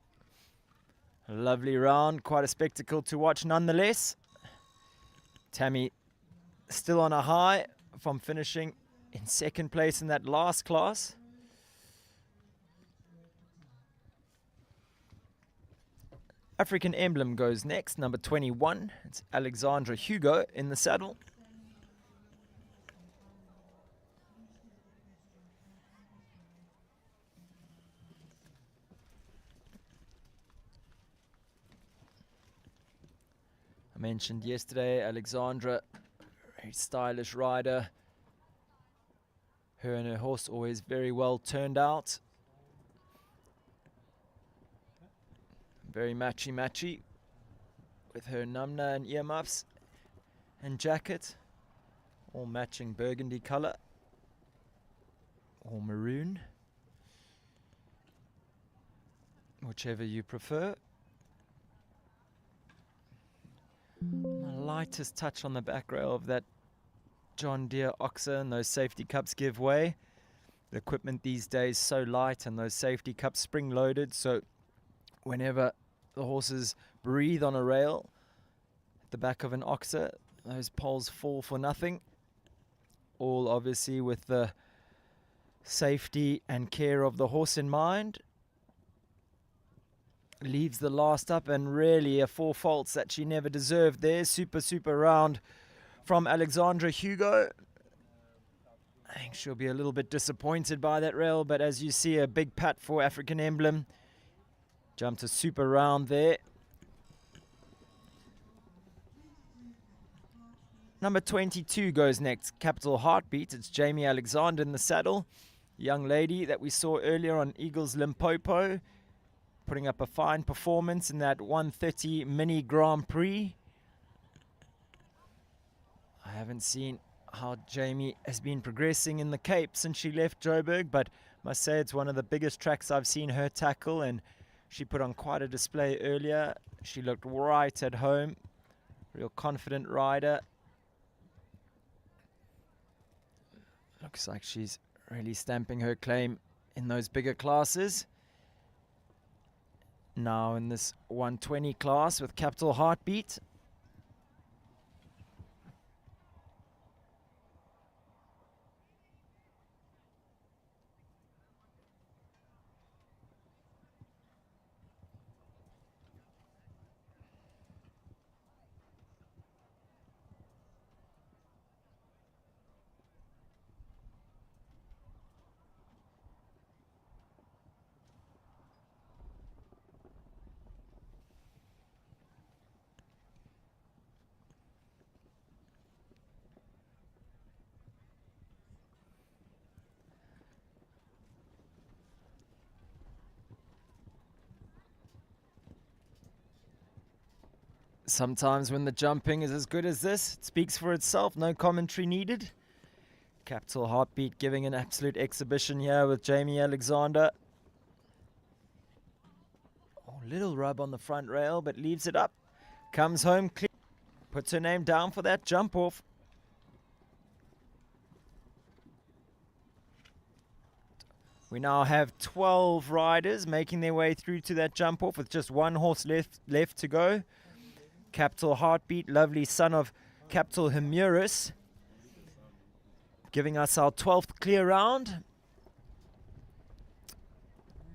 A lovely round, quite a spectacle to watch nonetheless. Tammy still on a high from finishing in 2nd place in that last class. African Emblem goes next, number 21. It's Alexandra Hugo in the saddle. I mentioned yesterday, Alexandra, very stylish rider. Her and her horse always very well turned out. Very matchy with her numna and earmuffs and jacket, all matching burgundy color or maroon, whichever you prefer. The lightest touch on the back rail of that John Deere Oxer, and those safety cups give way. The equipment these days so light, and those safety cups spring loaded, so whenever the horses breathe on a rail at the back of an Oxer, those poles fall for nothing. All obviously with the safety and care of the horse in mind. Leaves the last up, and really a 4 faults that she never deserved there. Super round from Alexandra Hugo. I think she'll be a little bit disappointed by that rail, but as you see, a big pat for African Emblem. Jumped a super round there. Number 22 goes next, Capital Heartbeat. It's Jamie Alexander in the saddle. Young lady that we saw earlier on Eagles Limpopo, putting up a fine performance in that 130 mini Grand Prix. I haven't seen how Jamie has been progressing in the Cape since she left Joburg, but must say it's one of the biggest tracks I've seen her tackle, and she put on quite a display earlier. She looked right at home. Real confident rider. Looks like she's really stamping her claim in those bigger classes. Now in this 120 class with Capital Heartbeat. Sometimes when the jumping is as good as this, it speaks for itself, no commentary needed. Capital Heartbeat giving an absolute exhibition here with Jamie Alexander. Oh, little rub on the front rail, but leaves it up. Comes home clean, puts her name down for that jump off. We now have 12 riders making their way through to that jump off with just one horse left to go. Capital Heartbeat, lovely son of Capital Hemurus, giving us our 12th clear round.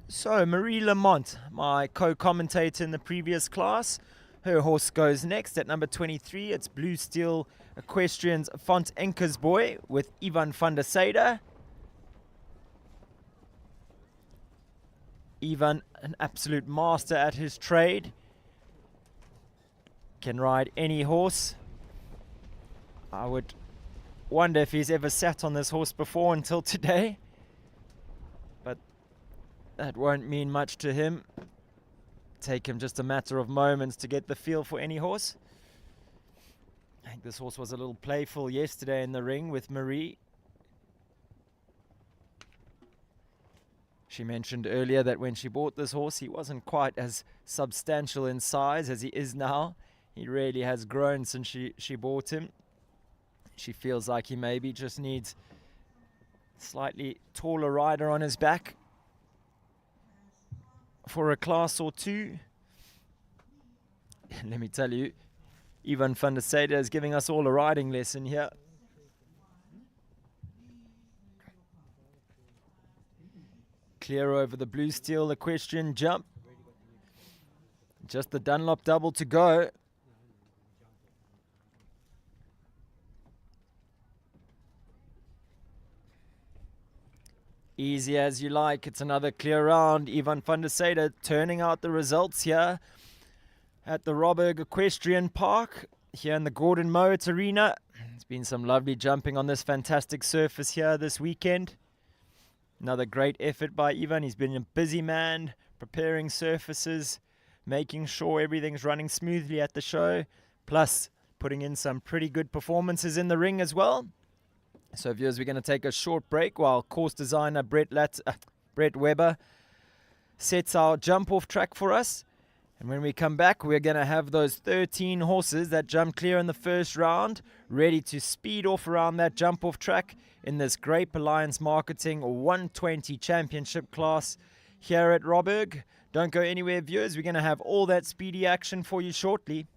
So Marie Lamont, my co-commentator in the previous class, her horse goes next at number 23. It's Blue Steel Equestrian's Font Enker's Boy with Ivan van der Seyde. Ivan, an absolute master at his trade. Can ride any horse. I would wonder if he's ever sat on this horse before until today. But that won't mean much to him. Take him just a matter of moments to get the feel for any horse. I think this horse was a little playful yesterday in the ring with Marie. She mentioned earlier that when she bought this horse, he wasn't quite as substantial in size as he is now. He really has grown since she bought him. She feels like he maybe just needs a slightly taller rider on his back for a class or two. And let me tell you, Equine van der Sade is giving us all a riding lesson here. Clear over the blue steel, equestrian jump. Just the Dunlop double to go. Easy as you like. It's another clear round. Equine van der Sade turning out the results here at the Robberg Equestrian Park here in the Gordon Mowat Arena. There's been some lovely jumping on this fantastic surface here this weekend. Another great effort by Equine. He's been a busy man preparing surfaces, making sure everything's running smoothly at the show, plus putting in some pretty good performances in the ring as well. So viewers, we're going to take a short break while course designer Brett Weber sets our jump off track for us. And when we come back, we're going to have those 13 horses that jumped clear in the first round ready to speed off around that jump off track in this Grape Alliance Marketing 120 Championship class here at Robberg. Don't go anywhere, viewers. We're going to have all that speedy action for you shortly.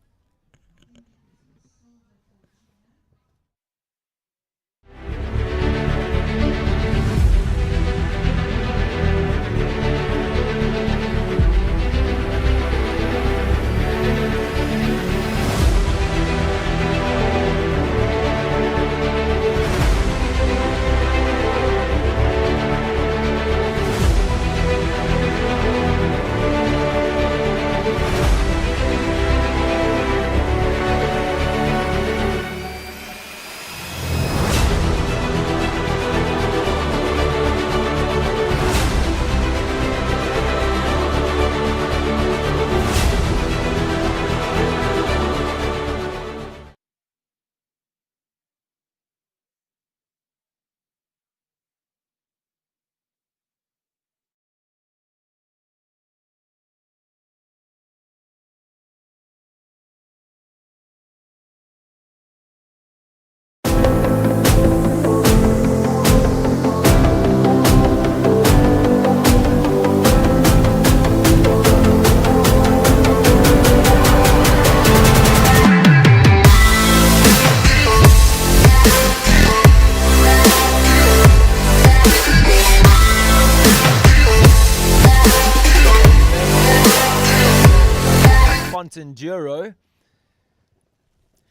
Enduro.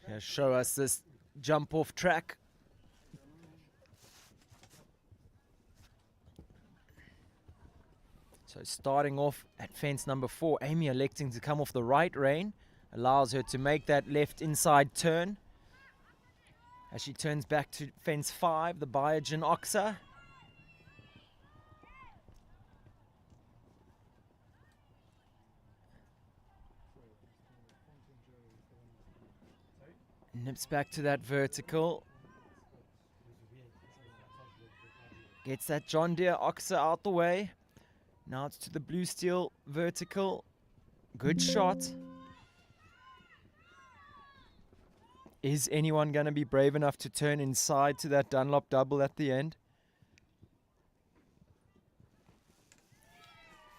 He'll show us this jump off track. So starting off at fence number 4, Amy electing to come off the right rein, allows her to make that left inside turn. As she turns back to fence 5, the Biogen Oxa. Nips back to that vertical. Gets that John Deere Oxa out the way. Now it's to the blue steel vertical. Good shot. Is anyone going to be brave enough to turn inside to that Dunlop double at the end?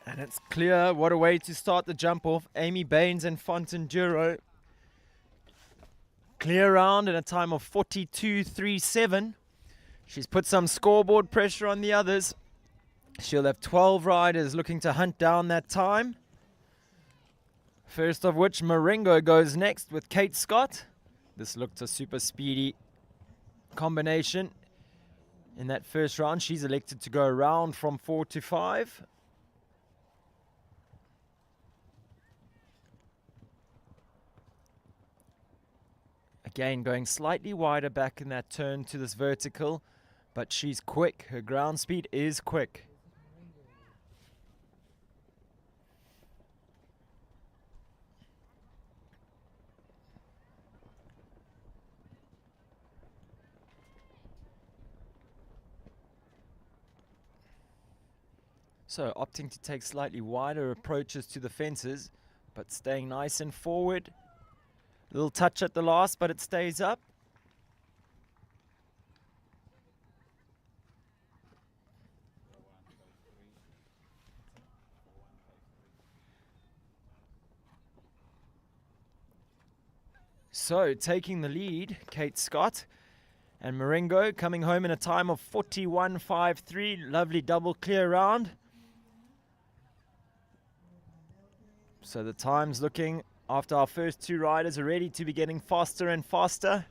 And it's clear. What a way to start the jump off. Amy Baines and Fontenduro. Clear round in a time of 42.37. She's put some scoreboard pressure on the others. She'll have 12 riders looking to hunt down that time. First of which, Marengo goes next with Kate Scott. This looked a super speedy combination in that first round. She's elected to go around from 4 to 5. Again, going slightly wider back in that turn to this vertical, but she's quick. Her ground speed is quick. So opting to take slightly wider approaches to the fences, but staying nice and forward. Little touch at the last, but it stays up. So taking the lead, Kate Scott and Marengo coming home in a time of 41.53. Lovely double clear round. So the time's looking, after our first two riders are ready to be getting faster and faster.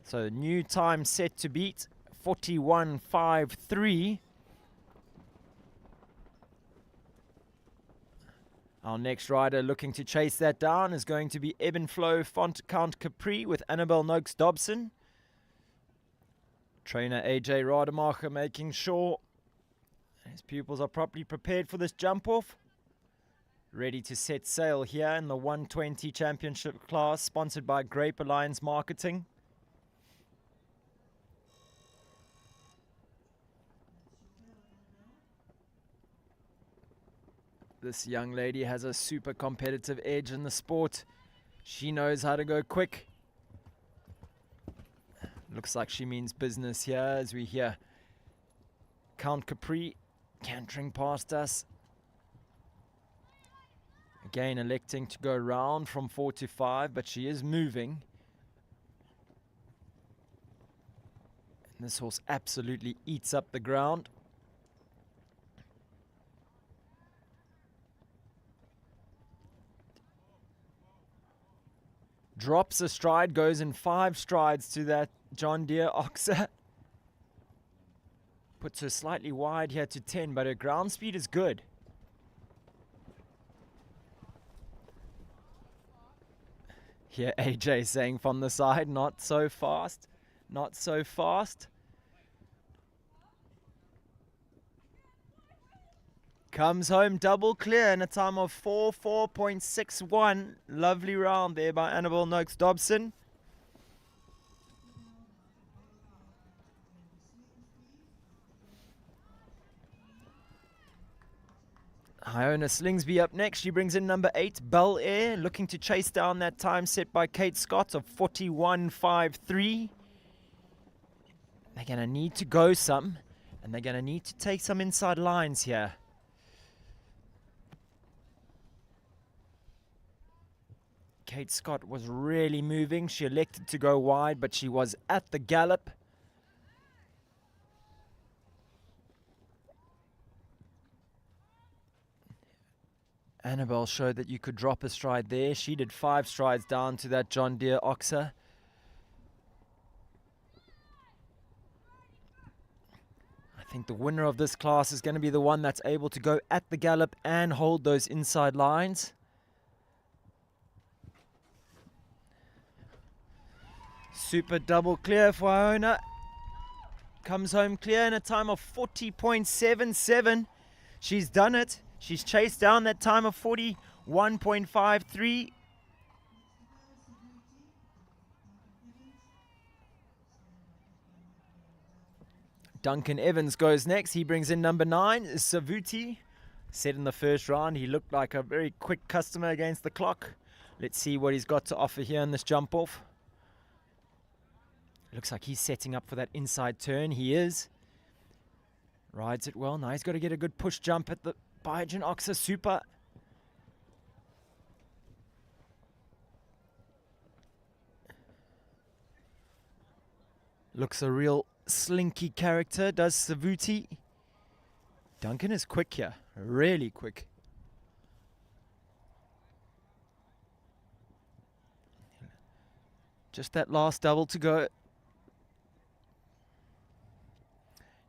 So new time set to beat, 41.53. Our next rider looking to chase that down is going to be Ebb and Flow Font Count Capri with Annabelle Noakes Dobson. Trainer AJ Rademacher making sure his pupils are properly prepared for this jump off. Ready to set sail here in the 120 championship class, sponsored by Grape Alliance Marketing. This young lady has a super competitive edge in the sport. She knows how to go quick. Looks like she means business here as we hear Count Capri cantering past us. Again electing to go round from 4 to 5, but she is moving. And this horse absolutely eats up the ground. Drops a stride, goes in 5 strides to that John Deere Oxer. Puts her slightly wide here to 10, but her ground speed is good. Here AJ saying from the side, not so fast, not so fast. Comes home double clear in a time of 4.61. Lovely round there by Annabelle Noakes Dobson. Iona Slingsby up next. She brings in number 8, Bel Air, looking to chase down that time set by Kate Scott of 41.53. They're going to need to go some, and they're going to need to take some inside lines here. Kate Scott was really moving. She elected to go wide, but she was at the gallop. Annabelle showed that you could drop a stride there. She did 5 strides down to that John Deere Oxer. I think the winner of this class is going to be the one that's able to go at the gallop and hold those inside lines. Super double clear for Iona. Comes home clear in a time of 40.77. She's done it. She's chased down that time of 41.53. Duncan Evans goes next. He brings in number 9, Savuti. Said in the first round, he looked like a very quick customer against the clock. Let's see what he's got to offer here in this jump off. Looks like he's setting up for that inside turn. He is. Rides it well. Now he's got to get a good push jump at the Biogen Oxer Super. Looks a real slinky character, does Savuti. Duncan is quick here. Really quick. Just that last double to go.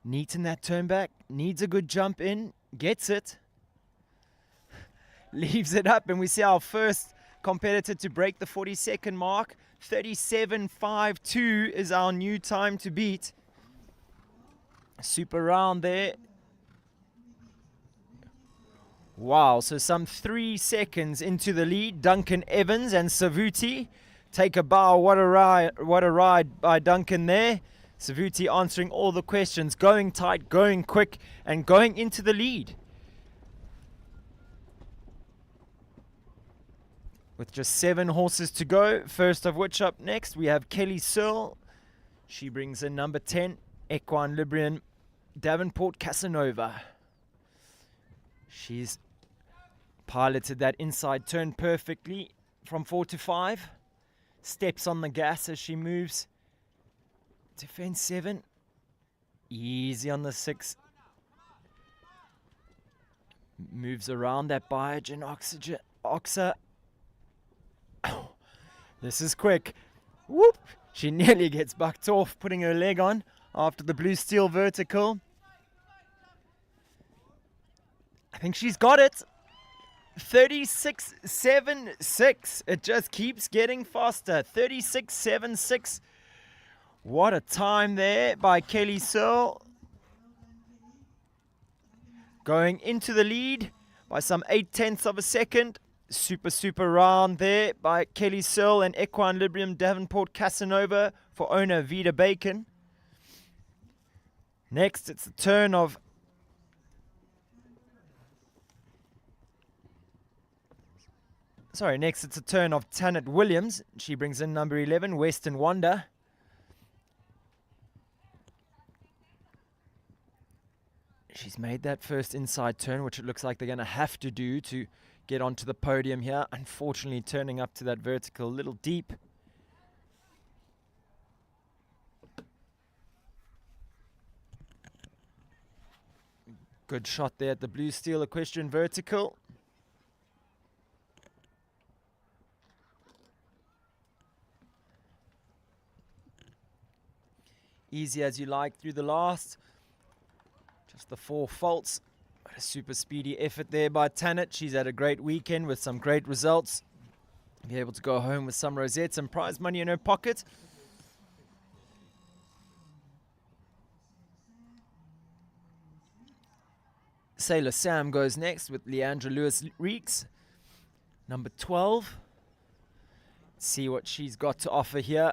Neat in that turn back, needs a good jump in, gets it. Leaves it up, and we see our first competitor to break the 40-second mark. 37.52 is our new time to beat. Super round there. Wow, so some 3 seconds into the lead, Duncan Evans and Savuti take a bow. What a ride by Duncan there. Savuti answering all the questions, going tight, going quick, and going into the lead. With just 7 horses to go, first of which up next we have Kelly Searle. She brings in number 10, Equine Librium, Davenport Casanova. She's piloted that inside turn perfectly. from 4 to 5. Steps on the gas as she moves to fence 7. Easy on the 6. Moves around that Biogen Oxa. Oh, this is quick. Whoop! She nearly gets bucked off, putting her leg on after the blue steel vertical. I think she's got it. 36.76. It just keeps getting faster. 36.76. What a time there by Kelly Searle. Going into the lead by some 0.8 of a second. Super round there by Kelly Searle and Equine Librium Davenport Casanova for owner Vida Bacon. Next, it's the turn of next it's a turn of Tanit Williams. She brings in number 11, Western Wonder. She's made that first inside turn, which it looks like they're going to have to do to get onto the podium here. Unfortunately, turning up to that vertical a little deep. Good shot there at the blue steel equestrian vertical. Easy as you like through the last. Just the 4 faults. A super speedy effort there by Tanit. She's had a great weekend with some great results. Be able to go home with some rosettes and prize money in her pocket. Sailor Sam goes next with Leandra Lewis-Reeks, number 12. Let's see what she's got to offer here.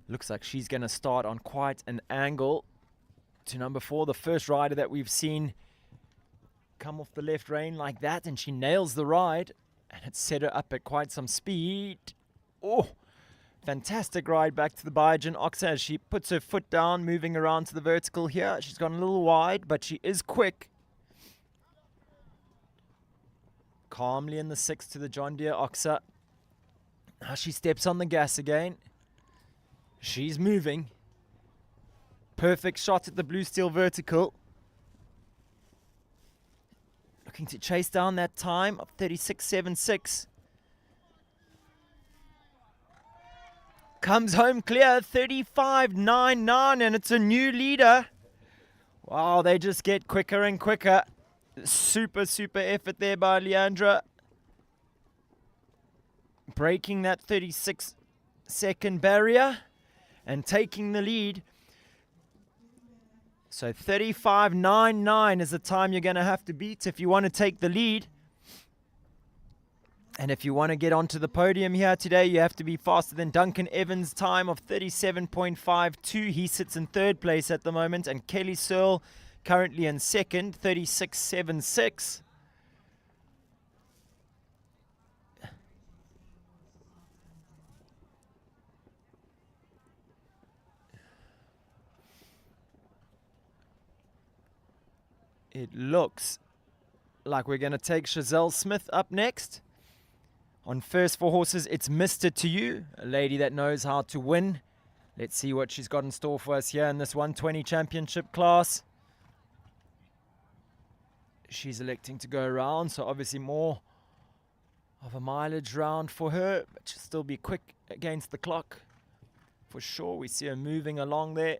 Looks like she's going to start on quite an angle to number 4, the first rider that we've seen come off the left rein like that, and she nails the ride, and it set her up at quite some speed. Oh, fantastic ride back to the Biogen Oxa as she puts her foot down, moving around to the vertical here. She's gone a little wide, but she is quick. Calmly in the 6 to the John Deere Oxa. Now she steps on the gas again. She's moving. Perfect shot at the blue steel vertical. Looking to chase down that time of 36.76. Comes home clear, 35.99, and it's a new leader. Wow, they just get quicker and quicker. Super effort there by Leandra. Breaking that 36-second barrier and taking the lead. So 35.99 is the time you're going to have to beat if you want to take the lead. And if you want to get onto the podium here today, you have to be faster than Duncan Evans' time of 37.52. He sits in 3rd place at the moment. And Kelly Searle currently in 2nd, 36.76. It looks like we're going to take Chazelle Smith up next. On first 4 horses, it's Mr. To You, a lady that knows how to win. Let's see what she's got in store for us here in this 120 championship class. She's electing to go around, so obviously more of a mileage round for her, but she'll still be quick against the clock. For sure, we see her moving along there.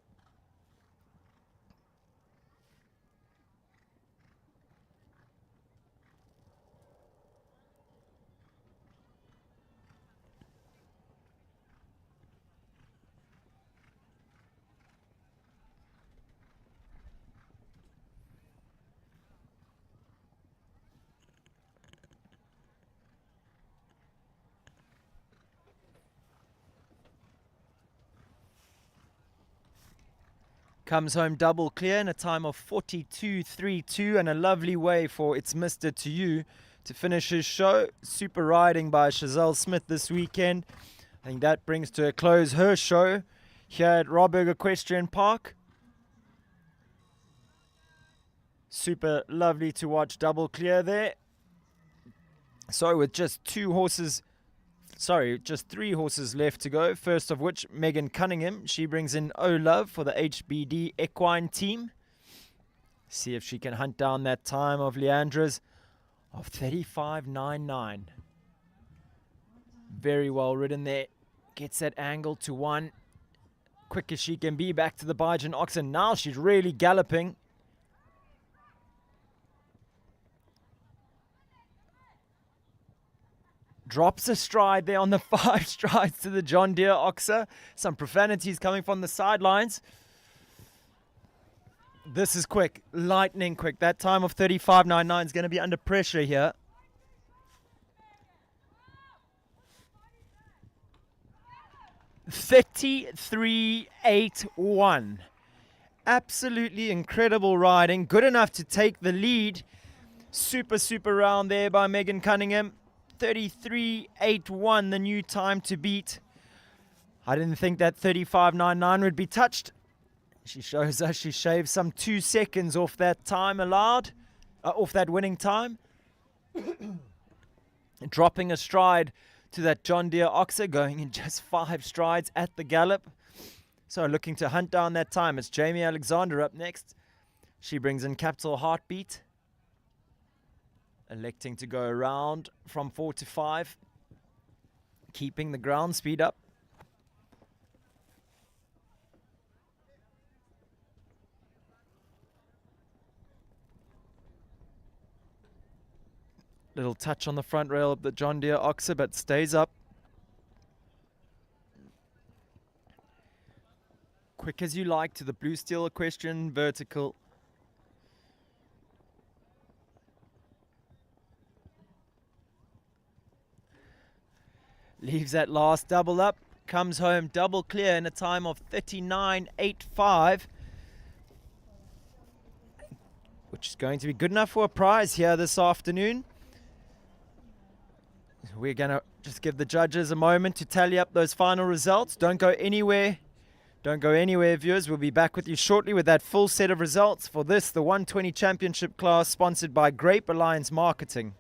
Comes home double clear in a time of 42.32, and a lovely way for It's Mr. To You to finish his show. Super riding by Chazelle Smith this weekend. I think that brings to a close her show here at Roburg Equestrian Park. Super lovely to watch double clear there. So with just three horses left to go. First of which, Megan Cunningham. She brings in O Love for the HBD Equine team. See if she can hunt down that time of Leandra's of 35.99. Very well ridden there. Gets that angle to 1. Quick as she can be back to the Bijan Oxen. Now she's really galloping. Drops a stride there on the 5 strides to the John Deere Oxer. Some profanities coming from the sidelines. This is quick, lightning quick. That time of 35.99 is going to be under pressure here. $33.81. Absolutely incredible riding. Good enough to take the lead. Super round there by Megan Cunningham. 33.81, the new time to beat. I didn't think that 35.99 would be touched. She shows us she shaved some 2 seconds off that time allowed, off that winning time. Dropping a stride to that John Deere Oxer, going in just 5 strides at the gallop. So looking to hunt down that time. It's Jamie Alexander up next. She brings in Capital Heartbeat. Electing to go around from 4 to 5. Keeping the ground speed up. Little touch on the front rail of the John Deere Oxer, but stays up. Quick as you like to the Blue Steel Equestrian vertical. Leaves that last double up. Comes home double clear in a time of 39.85. Which is going to be good enough for a prize here this afternoon. We're going to just give the judges a moment to tally up those final results. Don't go anywhere. Don't go anywhere, viewers. We'll be back with you shortly with that full set of results for this, the 120 Championship class, sponsored by Grape Alliance Marketing.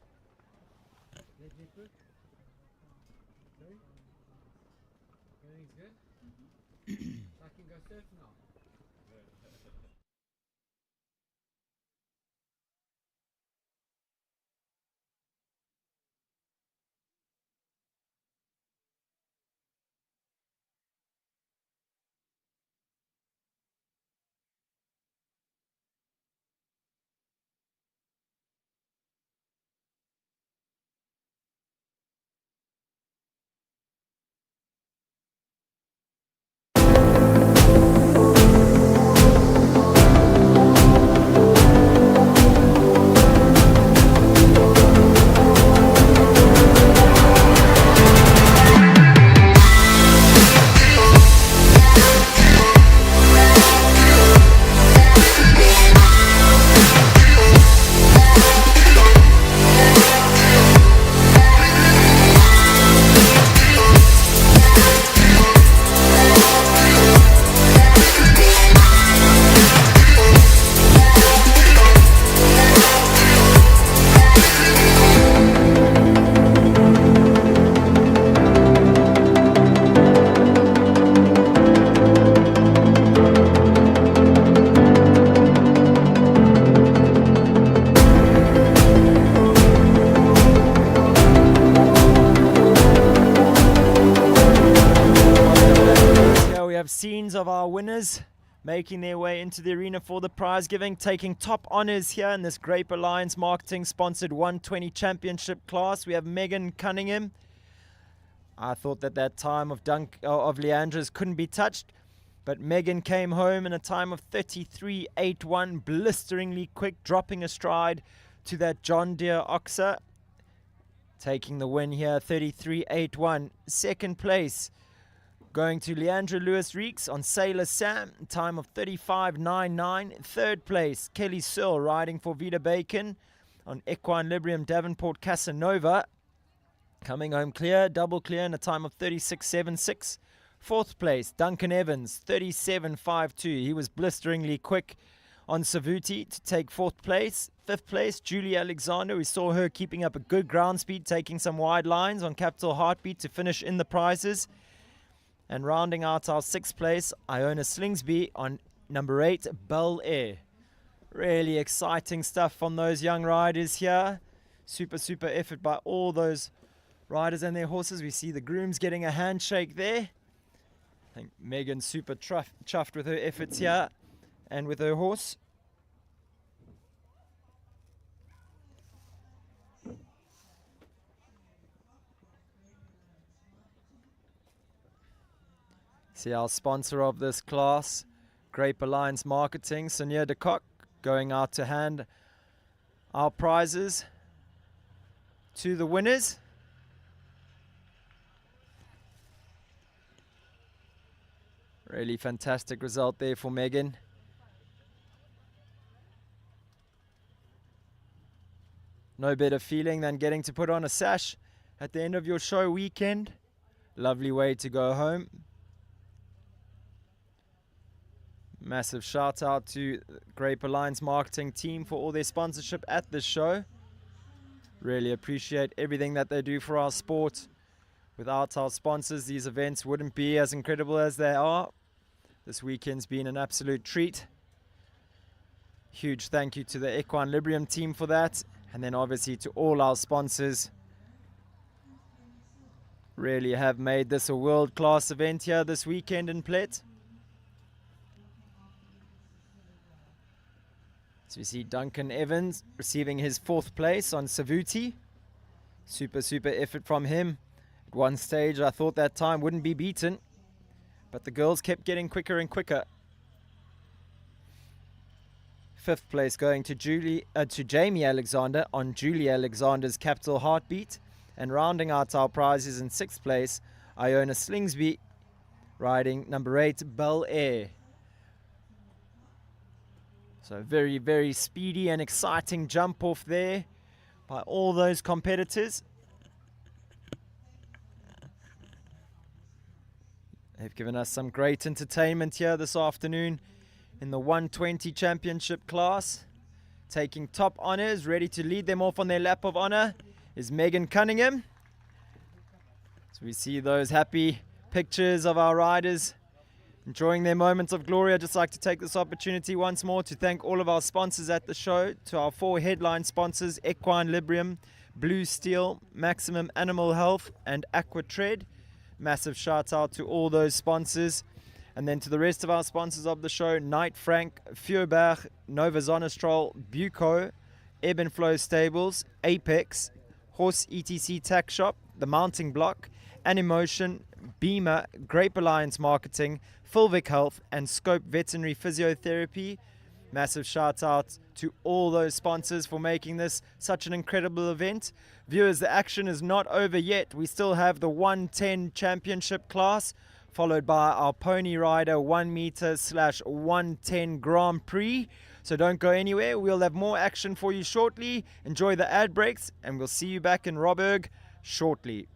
Scenes of our winners making their way into the arena for the prize giving, taking top honors here in this Grape Alliance Marketing sponsored 120 Championship class. We have Megan Cunningham. I thought that time of Leandra's couldn't be touched, but Megan came home in a time of 33.81, blisteringly quick, dropping a stride to that John Deere Oxer, taking the win here, 33.81. Second place going to Leandra Lewis-Reeks on Sailor Sam, time of 35.99. Third place, Kelly Searle riding for Vida Bacon on Equine Librium Davenport Casanova. Coming home clear, double clear in a time of 36.76. Fourth place, Duncan Evans, 37.52. He was blisteringly quick on Savuti to take 4th place. 5th place, Julie Alexander. We saw her keeping up a good ground speed, taking some wide lines on Capital Heartbeat to finish in the prizes. And rounding out our 6th place, Iona Slingsby on number 8, Bel Air. Really exciting stuff on those young riders here. Super effort by all those riders and their horses. We see the grooms getting a handshake there. I think Megan's super chuffed with her efforts here and with her horse. See our sponsor of this class, Grape Alliance Marketing, Sonia de Kock, going out to hand our prizes to the winners. Really fantastic result there for Megan. No better feeling than getting to put on a sash at the end of your show weekend. Lovely way to go home. Massive shout out to Grape Alliance Marketing team for all their sponsorship at this show. Really appreciate everything that they do for our sport. Without our sponsors, these events wouldn't be as incredible as they are. This weekend's been an absolute treat. Huge thank you to the Equine Librium team for that. And then obviously to all our sponsors. Really have made this a world-class event here this weekend in Plet. So we see Duncan Evans receiving his 4th place on Savuti. Super effort from him. At one stage I thought that time wouldn't be beaten, but the girls kept getting quicker and quicker. 5th place going to Jamie Alexander on Julie Alexander's Capital Heartbeat. And rounding out our prizes in 6th place, Iona Slingsby riding number 8, Bel Air. So very speedy and exciting jump off there by all those competitors. They've given us some great entertainment here this afternoon in the 120 championship class. Taking top honors, ready to lead them off on their lap of honor, is Megan Cunningham. So we see those happy pictures of our riders enjoying their moments of glory. I'd just like to take this opportunity once more to thank all of our sponsors at the show, to our 4 headline sponsors, Equine Librium, Blue Steel, Maximum Animal Health, and Aqua Tread. Massive shout out to all those sponsors. And then to the rest of our sponsors of the show, Knight Frank, Feuerberg, Nova Zonostrol, Buco, Ebb and Flow Stables, Apex, Horse ETC Tack Shop, The Mounting Block, Animotion, Beamer, Grape Alliance Marketing, Fulvic Health, and Scope Veterinary Physiotherapy. Massive shout out to all those sponsors for making this such an incredible event. Viewers, the action is not over yet. We still have the 110 championship class, followed by our Pony Rider 1 meter/110 Grand Prix. So don't go anywhere. We'll have more action for you shortly. Enjoy the ad breaks, and we'll see you back in Robberg shortly.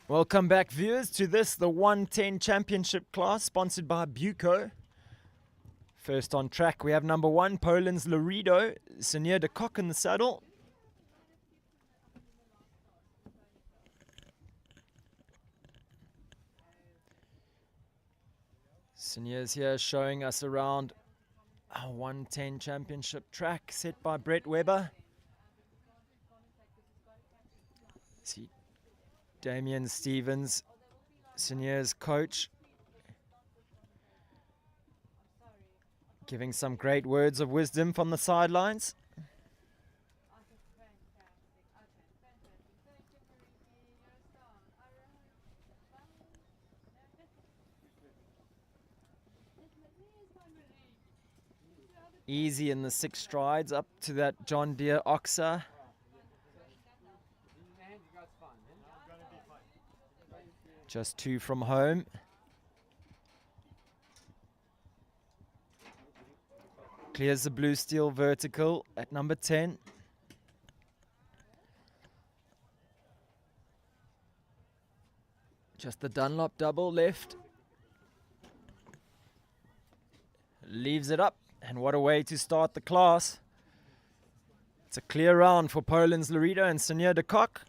Welcome back, viewers, to the 110 championship class sponsored by Buco. First on track, we have number 1, Poland's Laredo, Senior de Kock in the saddle. Senior's here showing us around our 110 championship track set by Brett Weber. See Damien Stevens, Senior's coach, giving some great words of wisdom from the sidelines. Easy in the 6 strides up to that John Deere Oxa. Just 2 from home. Clears the blue steel vertical at number 10. Just the Dunlop double left. Leaves it up, and what a way to start the class. It's a clear round for Poland's Laredo and Senior de Kock,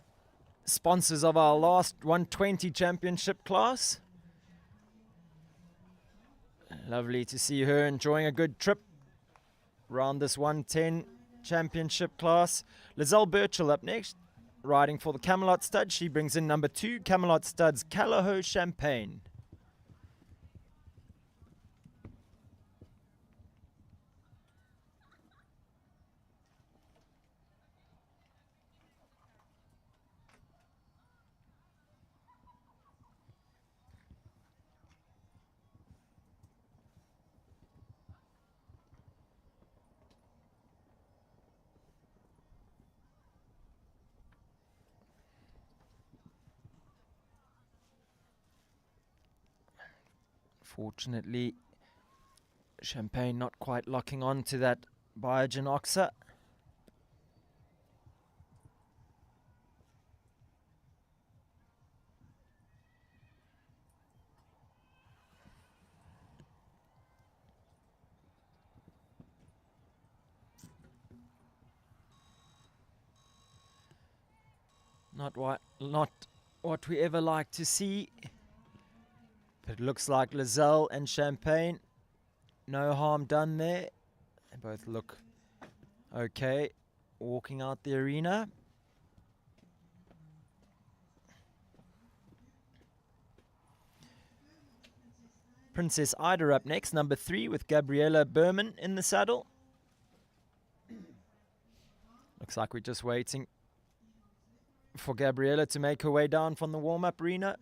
sponsors of our last 120 championship class. Lovely to see her enjoying a good trip around this 110 championship class. Lizelle Birchall up next, riding for the Camelot stud. She brings in number 2, Camelot stud's Callahoo Champagne. Fortunately, Champagne not quite locking on to that Biogen Oxa. Not what we ever like to see. But it looks like Lizelle and Champagne, no harm done there. They both look okay walking out the arena. Princess Ida up next, number 3, with Gabriella Berman in the saddle. Looks like we're just waiting for Gabriella to make her way down from the warm-up arena.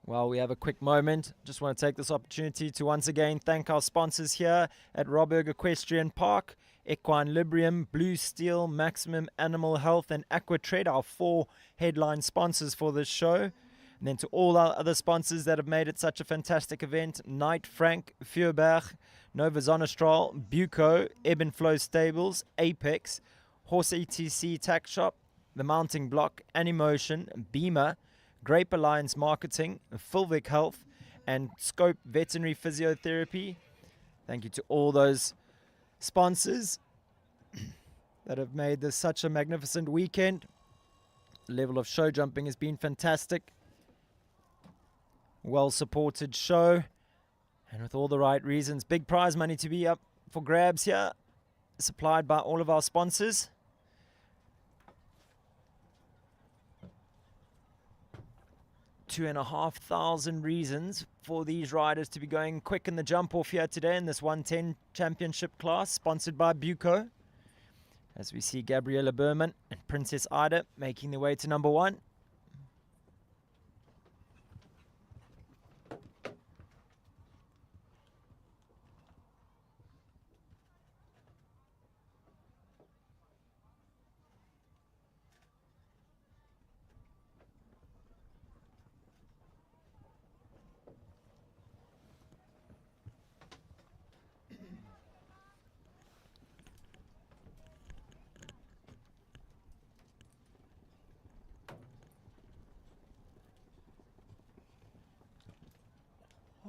While we have a quick moment, just want to take this opportunity to once again thank our sponsors here at Robberg Equestrian Park, Equine Librium, Blue Steel, Maximum Animal Health, and Aquatred, our 4 headline sponsors for this show. And then to all our other sponsors that have made it such a fantastic event: Knight Frank, Feuerberg, Nova Zonestral, Buco, Ebb and Flow Stables, Apex, Horse ETC Tack Shop, The Mounting Block, Animotion, Beamer, Grape Alliance Marketing, Fulvic Health, and Scope Veterinary Physiotherapy. Thank you to all those sponsors that have made this such a magnificent weekend. The level of show jumping has been fantastic. Well supported show, and with all the right reasons. Big prize money to be up for grabs here, supplied by all of our sponsors. 2,500 reasons for these riders to be going quick in the jump off here today in this 110 championship class, sponsored by Buco. As we see Gabriella Berman and Princess Ida making their way to number 1.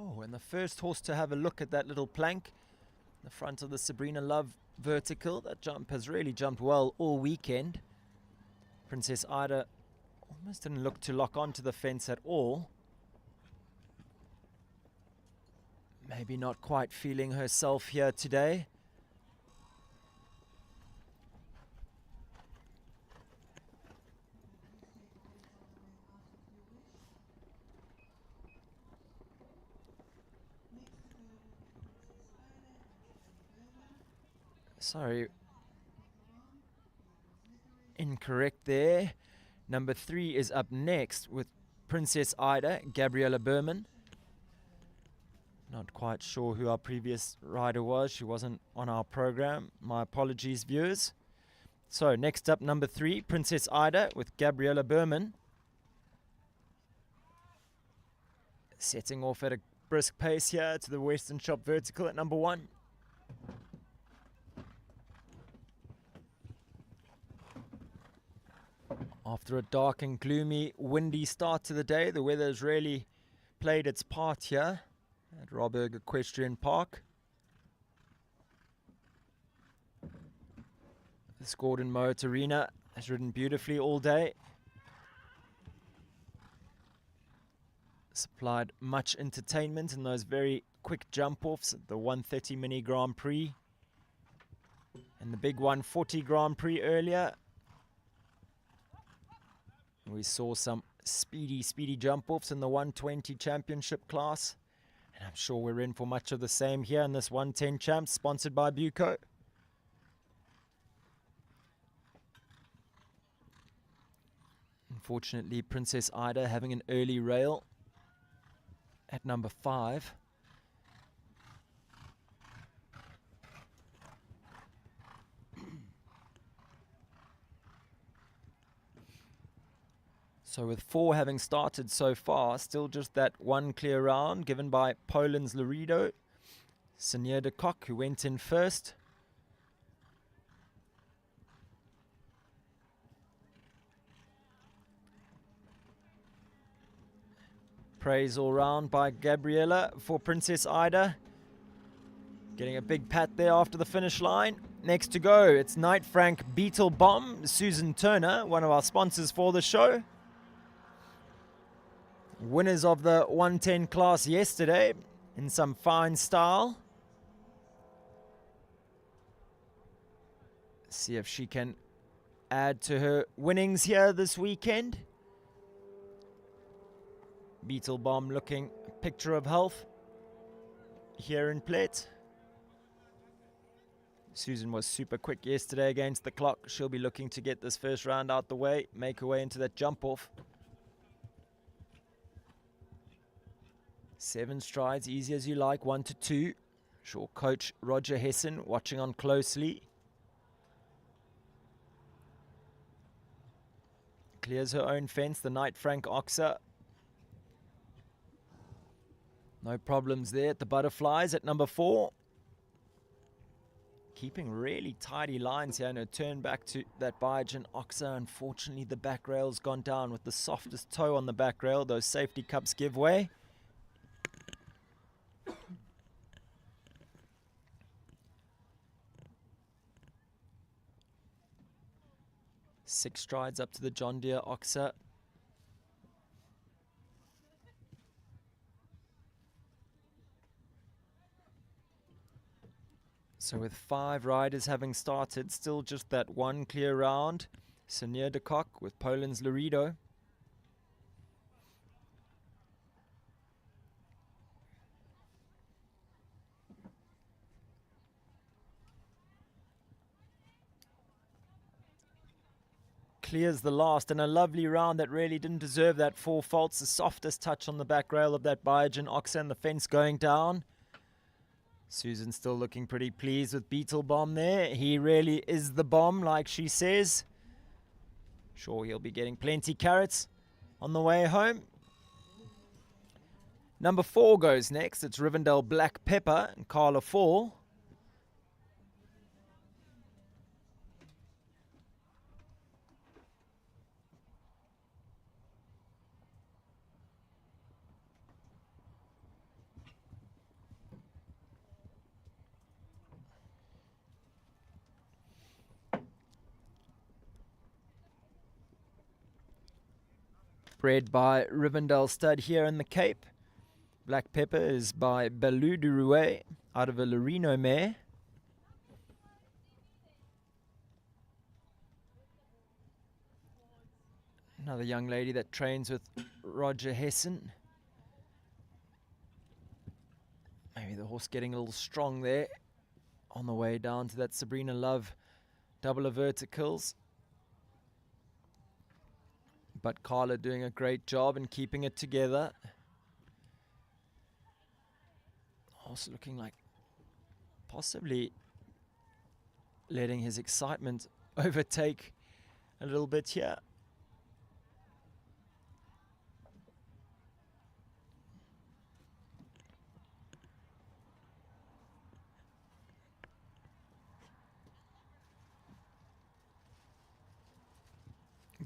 Oh, and the first horse to have a look at that little plank, the front of the Sabrina Love vertical. That jump has really jumped well all weekend. Princess Ida almost didn't look to lock onto the fence at all. Maybe not quite feeling herself here today. Sorry. Incorrect there. Number 3 is up next with Princess Ida, Gabriella Berman. Not quite sure who our previous rider was. She wasn't on our program. My apologies, viewers. So next up, number 3, Princess Ida with Gabriella Berman. Setting off at a brisk pace here to the Western Shop vertical at number 1. After a dark and gloomy, windy start to the day, the weather has really played its part here at Robberg Equestrian Park. The Gordon Moat Arena has ridden beautifully all day. Supplied much entertainment in those very quick jump-offs at the 130 Mini Grand Prix and the big 140 Grand Prix earlier. We saw some speedy jump-offs in the 120 championship class. And I'm sure we're in for much of the same here in this 110 champs, sponsored by Buco. Unfortunately, Princess Ida having an early rail at number 5. So with 4 having started so far, still just that one clear round given by Poland's Laredo. Seigneur de Coq, who went in first. Praise all round by Gabriella for Princess Ida. Getting a big pat there after the finish line. Next to go, it's Knight Frank Beetle Bomb, Susan Turner, one of our sponsors for the show. Winners of the 110 class yesterday in some fine style. See if she can add to her winnings here this weekend. Beetle Bomb looking a picture of health here in Plett. Susan was super quick yesterday against the clock. She'll be looking to get this first round out the way, make her way into that jump off. 7 strides, easy as you like, 1 to 2. Sure, coach Roger Hessen watching on closely. Clears her own fence, the Knight Frank Oxer. No problems there at the butterflies at number 4. Keeping really tidy lines here and a turn back to that Biogen Oxer. Unfortunately, the back rail's gone down with the softest toe on the back rail. Those safety cups give way. Six strides up to the John Deere Oxer. So with 5 riders having started, still just that one clear round. Seigneur de Coq with Poland's Laredo. Clears the last, and a lovely round that really didn't deserve that 4 faults. The softest touch on the back rail of that Biogen Oxer and the fence going down. Susan still looking pretty pleased with Beetle Bomb there. He really is the bomb, like she says. Sure, he'll be getting plenty carrots on the way home. Number 4 goes next. It's Rivendell Black Pepper and Carla Fall. Bred by Rivendell Stud here in the Cape. Black Pepper is by Balou du Rouet out of a Lorino mare. Another young lady that trains with Roger Hessen. Maybe the horse getting a little strong there on the way down to that Sabrina Love double of verticals. But Carla doing a great job in keeping it together. Also looking like possibly letting his excitement overtake a little bit here.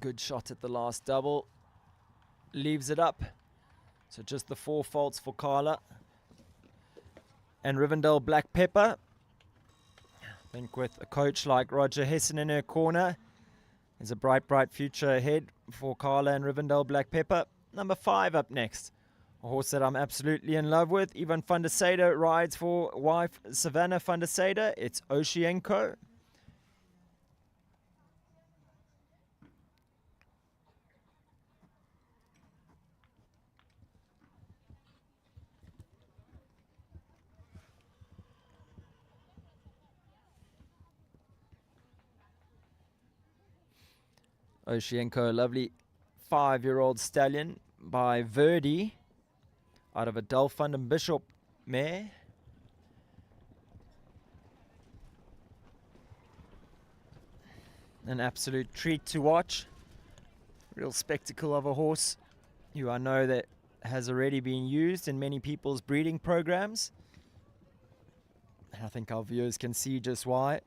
Good shot at the last double. Leaves it up. So just the 4 faults for Carla. And Rivendell Black Pepper. I think with a coach like Roger Hessen in her corner, there's a bright, bright future ahead for Carla and Rivendell Black Pepper. Number 5 up next. A horse that I'm absolutely in love with. Ivan van der Sade rides for wife Savannah van der Sade. It's Oshienko. Oshienko, a lovely 5-year-old stallion by Verdi out of a Dolphin and Bishop mare. An absolute treat to watch. Real spectacle of a horse who I know that has already been used in many people's breeding programs. And I think our viewers can see just why.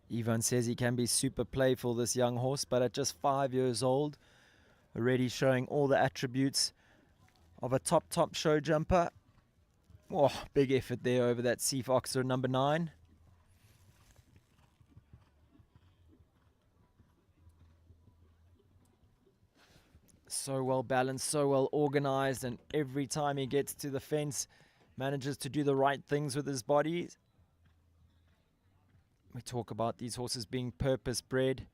Ivan says he can be super playful, this young horse, but at just 5 years old, already showing all the attributes of a top show jumper. Oh, big effort there over that Sea Foxer number 9. So well balanced, so well organized, and every time he gets to the fence, manages to do the right things with his body. We talk about these horses being purpose-bred.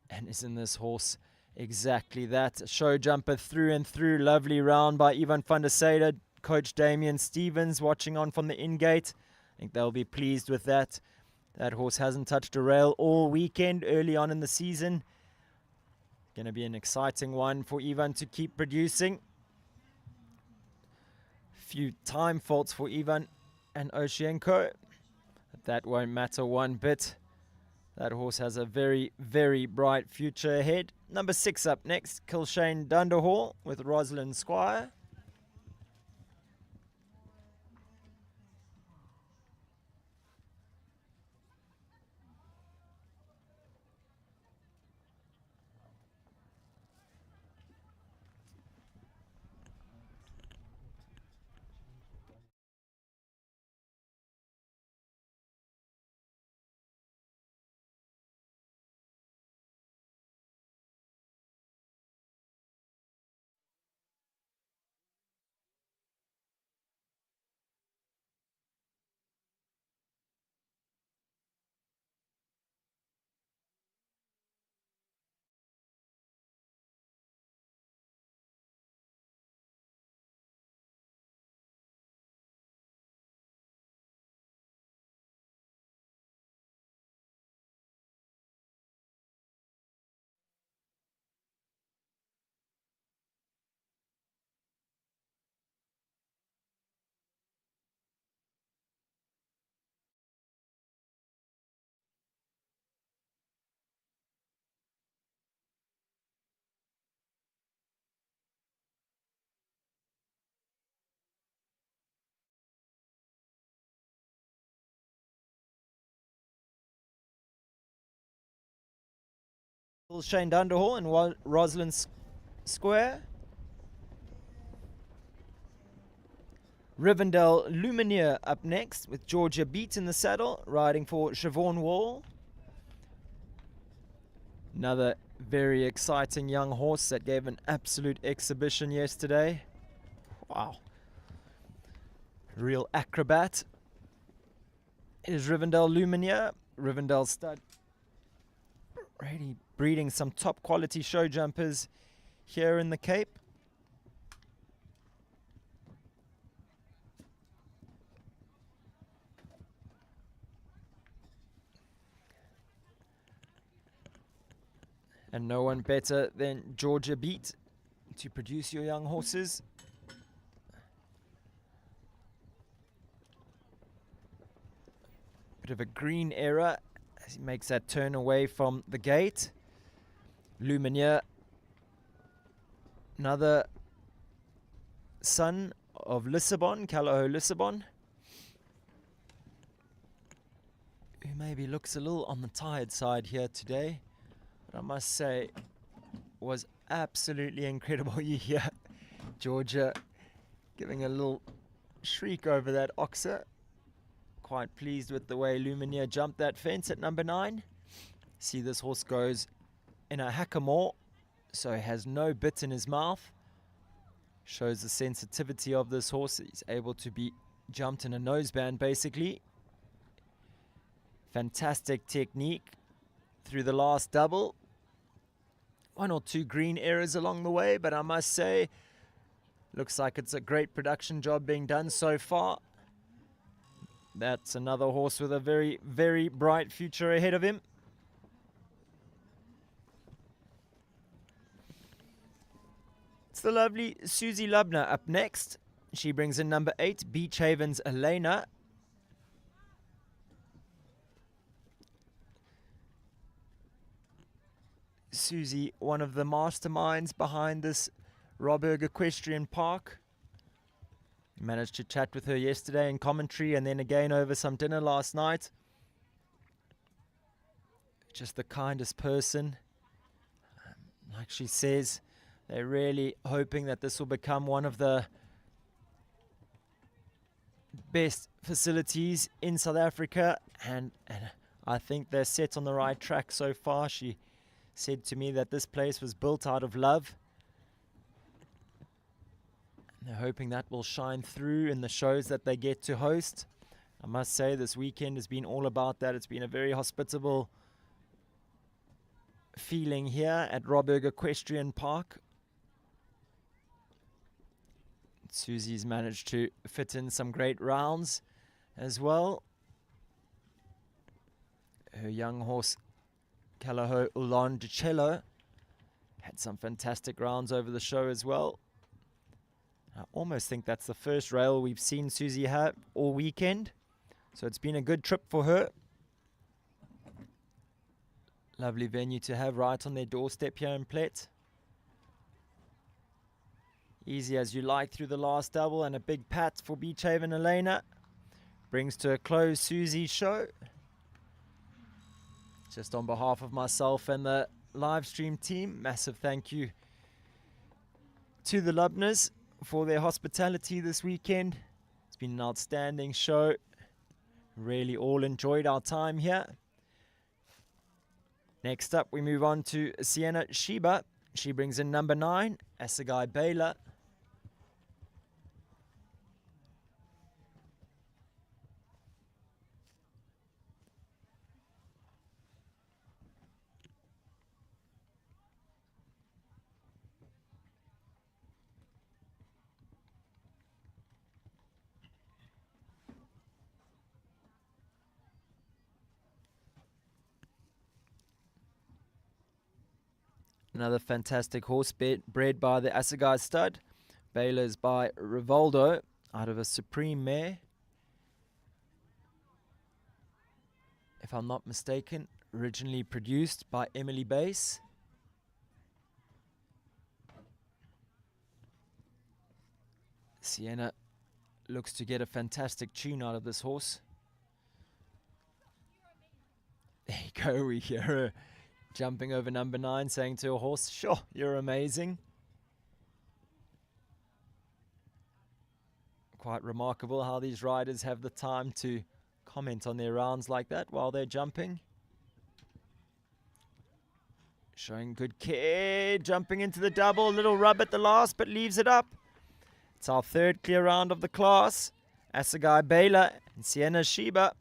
And isn't this horse exactly that? A show jumper through and through. Lovely round by Ivan van der Sade. Coach Damian Stevens watching on from the in-gate. I think they'll be pleased with that. That horse hasn't touched a rail all weekend early on in the season. Going to be an exciting one for Ivan to keep producing. Few time faults for Ivan and Oshienko. But that won't matter one bit. That horse has a very, very bright future ahead. Number 6 up next, Kilshane Dunderhall with Rosalind Squire. Shane Dunderhall and Rosalind square. Rivendell Lumineer up next with Georgia Beat in the saddle, riding for Siobhan Wall. Another very exciting young horse that gave an absolute exhibition yesterday. Wow. Real acrobat. Is Rivendell Lumineer. Rivendell stud. Really breeding some top quality show jumpers here in the Cape. And no one better than Georgia Beat to produce your young horses. Bit of a green error as he makes that turn away from the gate. Lumineer, another son of Lissabon, Callao Lissabon, who maybe looks a little on the tired side here today. But I must say, was absolutely incredible. You hear Georgia giving a little shriek over that oxer. Quite pleased with the way Lumineer jumped that fence at number 9. See, this horse goes in a hackamore, so he has no bit in his mouth. Shows the sensitivity of this horse. He's able to be jumped in a noseband, basically. Fantastic technique through the last double. 1 or 2 green errors along the way, but I must say, looks like it's a great production job being done so far. That's another horse with a very, very bright future ahead of him. It's the lovely Susie Lubner up next. She brings in number 8, Beach Haven's Elena. Susie, one of the masterminds behind this Robberg Equestrian Park. Managed to chat with her yesterday in commentary and then again over some dinner last night. Just the kindest person. Like she says, they're really hoping that this will become one of the best facilities in South Africa, and I think they're set on the right track so far. She said to me that this place was built out of love. And they're hoping that will shine through in the shows that they get to host. I must say this weekend has been all about that. It's been a very hospitable feeling here at Robberg Equestrian Park. Susie's managed to fit in some great rounds as well. Her young horse Callao Ulan Ducello had some fantastic rounds over the show as well. I almost think that's the first rail we've seen Susie have all weekend. So it's been a good trip for her. Lovely venue to have right on their doorstep here in Plet. Easy as you like through the last double, and a big pat for Beach Haven Elena. Brings to a close Susie's show. Just on behalf of myself and the live stream team, massive thank you to the Lubners for their hospitality this weekend. It's been an outstanding show. Really all enjoyed our time here. Next up, we move on to Sienna Sheba. She brings in number 9, Assegai Baylor. Another fantastic horse bred by the Assegai stud. Baylor's by Rivaldo out of a Supreme mare. If I'm not mistaken, originally produced by Emily Bass. Sienna looks to get a fantastic tune out of this horse. There you go, we hear her jumping over number 9, saying to a horse, "Sure, you're amazing." Quite remarkable how these riders have the time to comment on their rounds like that while they're jumping. Showing good care, jumping into the double, little rub at the last, but leaves it up. It's our third clear round of the class. Assegai Baylor and Sienna Sheba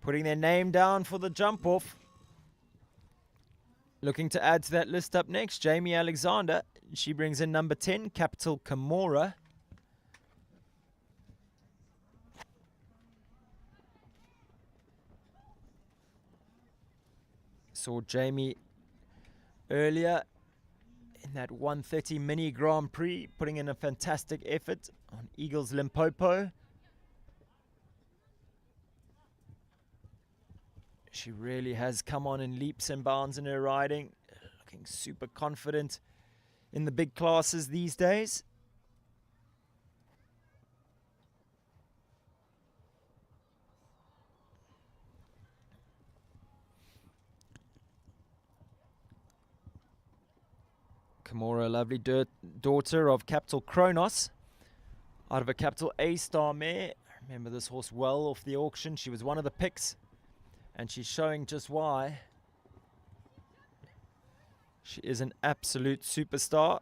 putting their name down for the jump off. Looking to add to that list up next, Jamie Alexander. She brings in number 10, Capital Kimura. Saw Jamie earlier in that 130 mini Grand Prix, putting in a fantastic effort on Eagles Limpopo. She really has come on in leaps and bounds in her riding, looking super confident in the big classes these days. Kimura, a lovely daughter of Capital Kronos, out of a Capital A-star mare. I remember this horse well off the auction. She was one of the picks, and she's showing just why. She is an absolute superstar.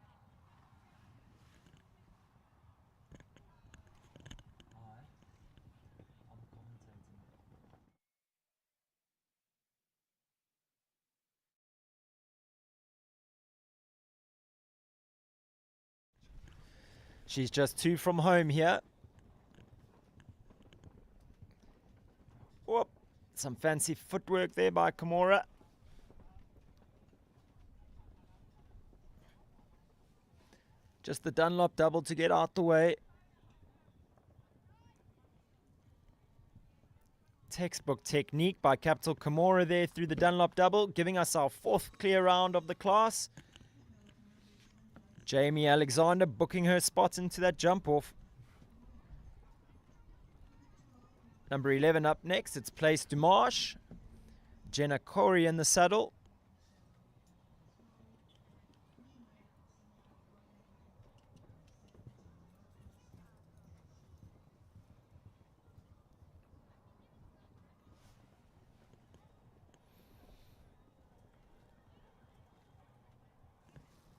She's just 2 from home here. Whoop. Some fancy footwork there by Kimura. Just the Dunlop double to get out the way. Textbook technique by Capital Kimura there through the Dunlop double, giving us our 4th clear round of the class. Jamie Alexander booking her spot into that jump off. Number 11 up next, it's Place du Marche. Jenna Corey in the saddle.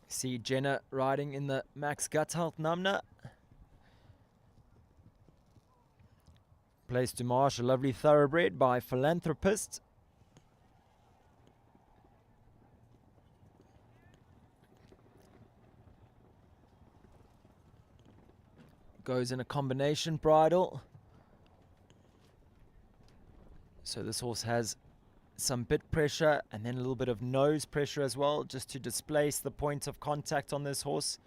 See Jenna riding in the Max Gutthalt Namna. Place du Marche, a lovely thoroughbred by Philanthropist. Goes in a combination bridle. So this horse has some bit pressure and then a little bit of nose pressure as well, just to displace the point of contact on this horse,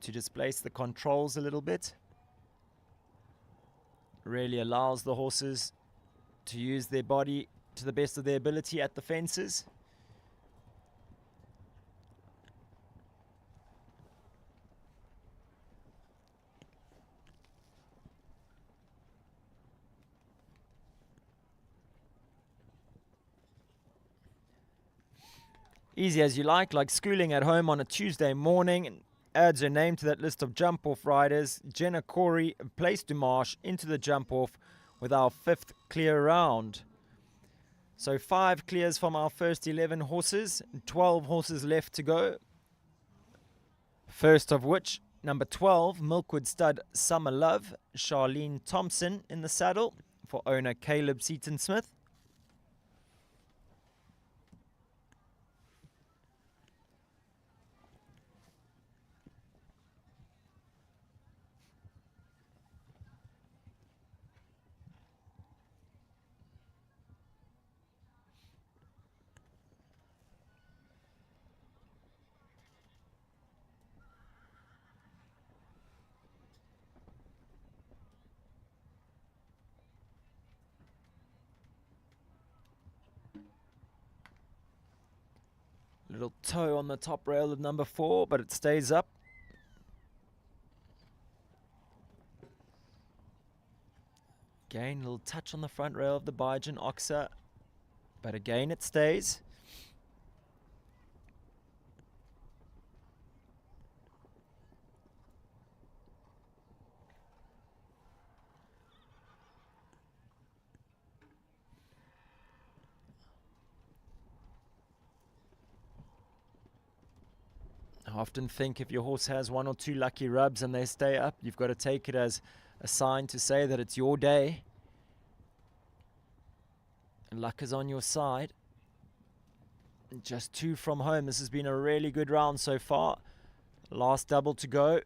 to displace the controls a little bit. Really allows the horses to use their body to the best of their ability at the fences. Easy as you like schooling at home on a Tuesday morning, and adds her name to that list of jump-off riders. Jenna Corey, Place du Marche into the jump-off with our 5th clear round. So 5 clears from our first 11 horses, 12 horses left to go. First of which, number 12, Milkwood Stud Summer Love, Charlene Thompson in the saddle for owner Caleb Seaton-Smith. Little toe on the top rail of number 4, but it stays up. Again, a little touch on the front rail of the Bijan Oxa, but again it stays. I often think if your horse has 1 or 2 lucky rubs and they stay up, you've got to take it as a sign to say that it's your day. And luck is on your side. And just 2 from home. This has been a really good round so far. Last double to go.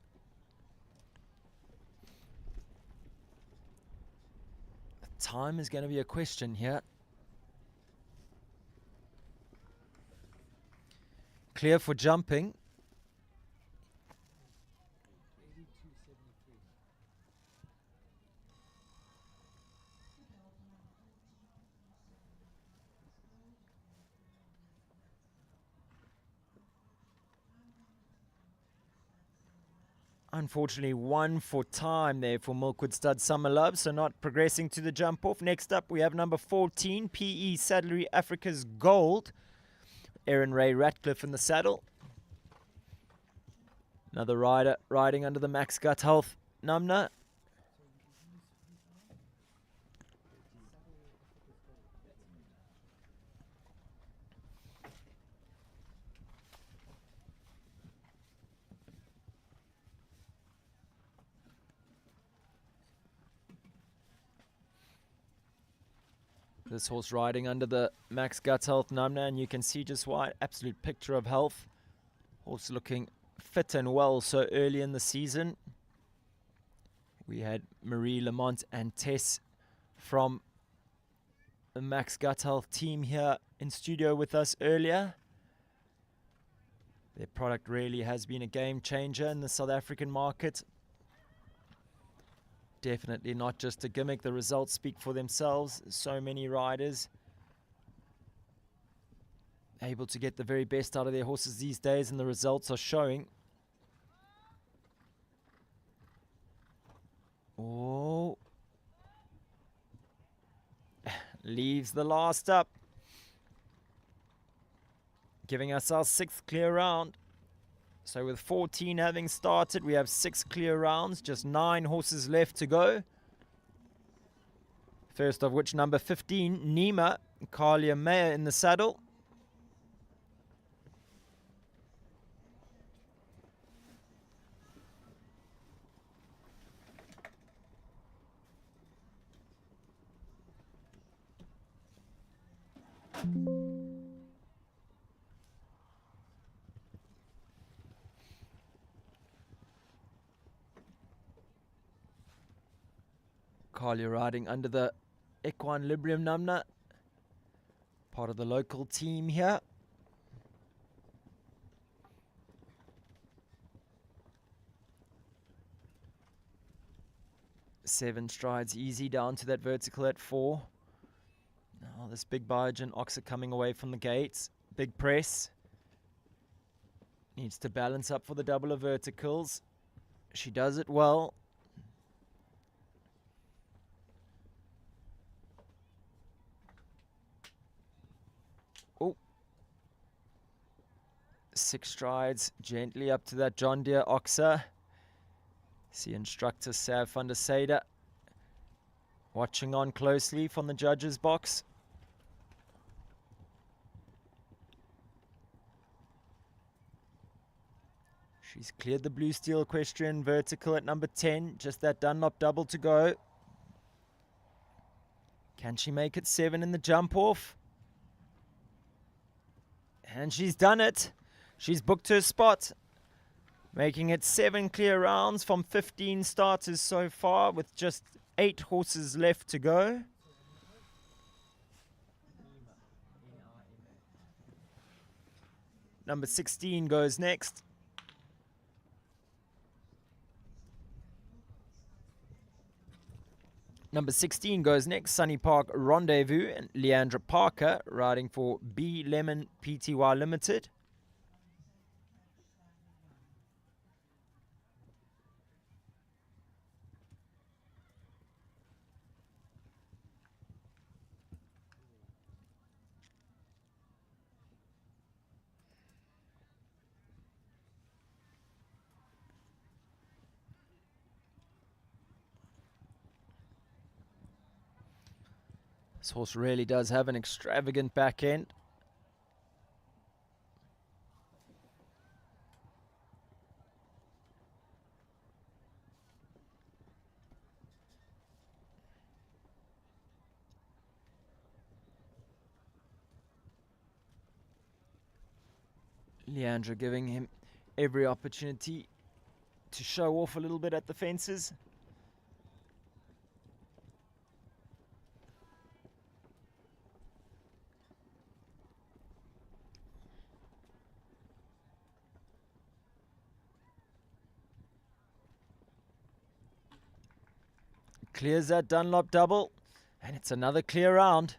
Time is going to be a question here. Clear for jumping. Unfortunately, 1 for time there for Milkwood Stud Summer Love, so not progressing to the jump off. Next up, we have number 14, PE Saddlery Africa's Gold. Erin Ray Ratcliffe in the saddle. Another rider riding under the Max Gut Health number. This horse riding under the Max Gut Health number, and you can see just why. Absolute picture of health. Horse looking fit and well so early in the season. We had Marie Lamont and Tess from the Max Gut Health team here in studio with us earlier. Their product really has been a game changer in the South African market. Definitely not just a gimmick. The results speak for themselves. So many riders able to get the very best out of their horses these days, and the results are showing. Oh. Leaves the last up. Giving us our 6th clear round. So with 14 having started, we have 6 clear rounds, just 9 horses left to go. First of which number 15, Nima, Carlia Meyer in the saddle. Carlia riding under the Equine Librium number, part of the local team here. Seven strides easy down to that vertical at 4. Now this big Biogen oxer coming away from the gates. Big press. Needs to balance up for the double of verticals. She does it well. Oh. 6 strides gently up to that John Deere oxer. See instructor Sav van der Sade watching on closely from the judges box. She's cleared the blue steel equestrian vertical at number 10. Just that Dunlop double to go. Can she make it 7 in the jump off? And she's done it. She's booked her spot. Making it 7 clear rounds from 15 starters so far, with just 8 horses left to go. Number 16 goes next. Number 16 goes next, Sunny Park Rendezvous, and Leandra Parker riding for B Lemon Pty Limited. This horse really does have an extravagant back end. Leandra giving him every opportunity to show off a little bit at the fences. Clears that Dunlop double, and it's another clear round.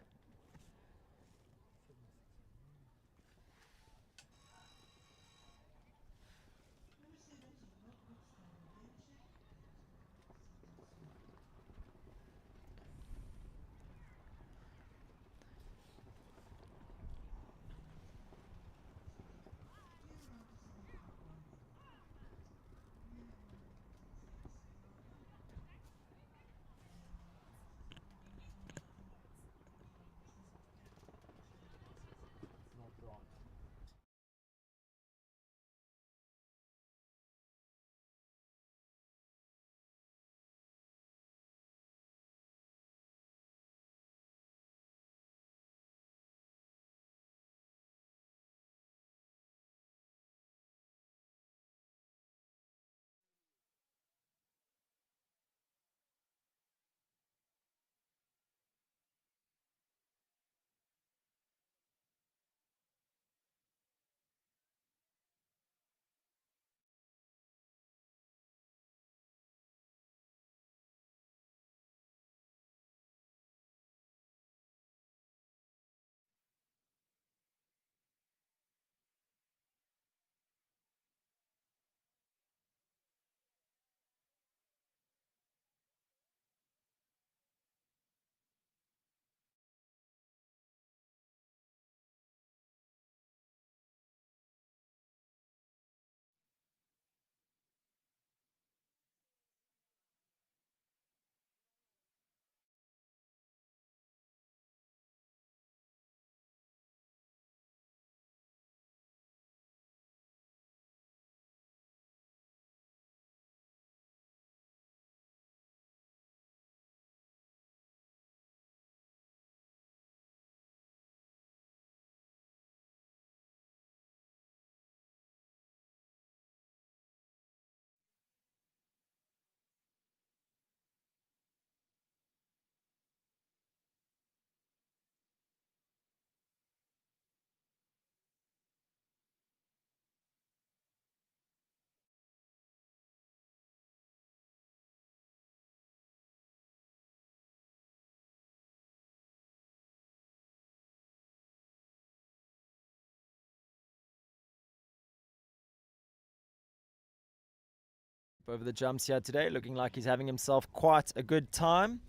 Over the jumps here today, looking like he's having himself quite a good time,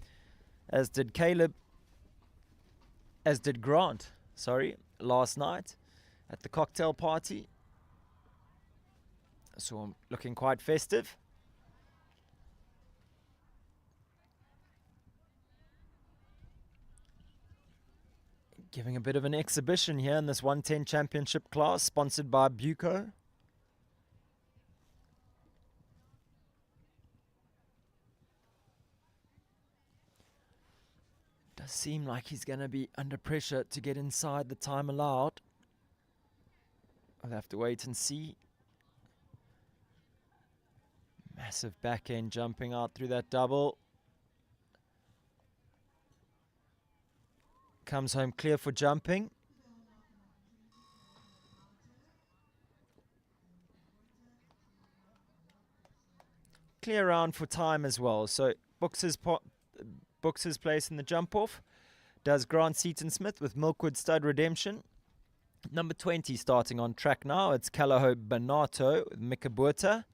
as did Grant, last night at the cocktail party. So I'm looking quite festive. Giving a bit of an exhibition here in this 110 championship class, sponsored by Buco. Does seem like he's going to be under pressure to get inside the time allowed. I'll have to wait and see. Massive back end jumping out through that double. Comes home clear for jumping. Clear round for time as well. So books his place in the jump off. Does Grant Seaton-Smith with Milkwood Stud Redemption. Number 20 starting on track now. It's Kalaho Banato with Mikabuta.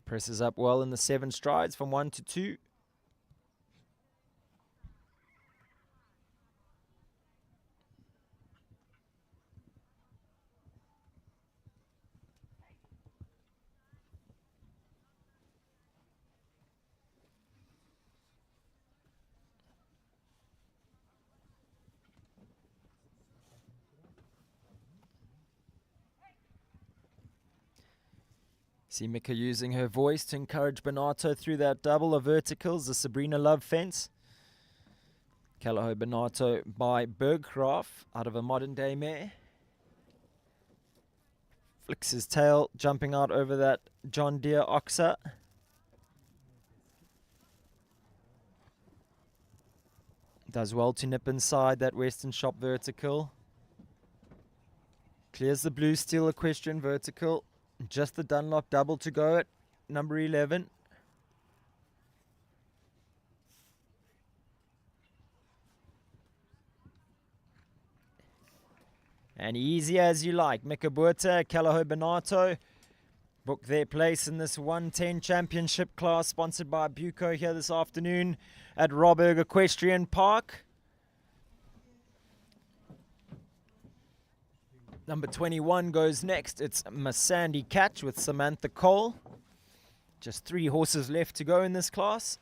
Presses up well in the 7 strides from 1 to 2. See Mika using her voice to encourage Banato through that double of verticals, the Sabrina Love fence. Callao Benato by Berggraaf out of a modern day mare. Flicks his tail, jumping out over that John Deere oxer. Does well to nip inside that Western Shop vertical. Clears the blue steel equestrian vertical. Just the Dunlop double to go at number 11. And easy as you like. Mikabueta, Callao Benato book their place in this 110 championship class sponsored by Buco here this afternoon at Robberg Equestrian Park. Number 21 goes next. It's Masandi Catch with Samantha Cole. Just 3 horses left to go in this class.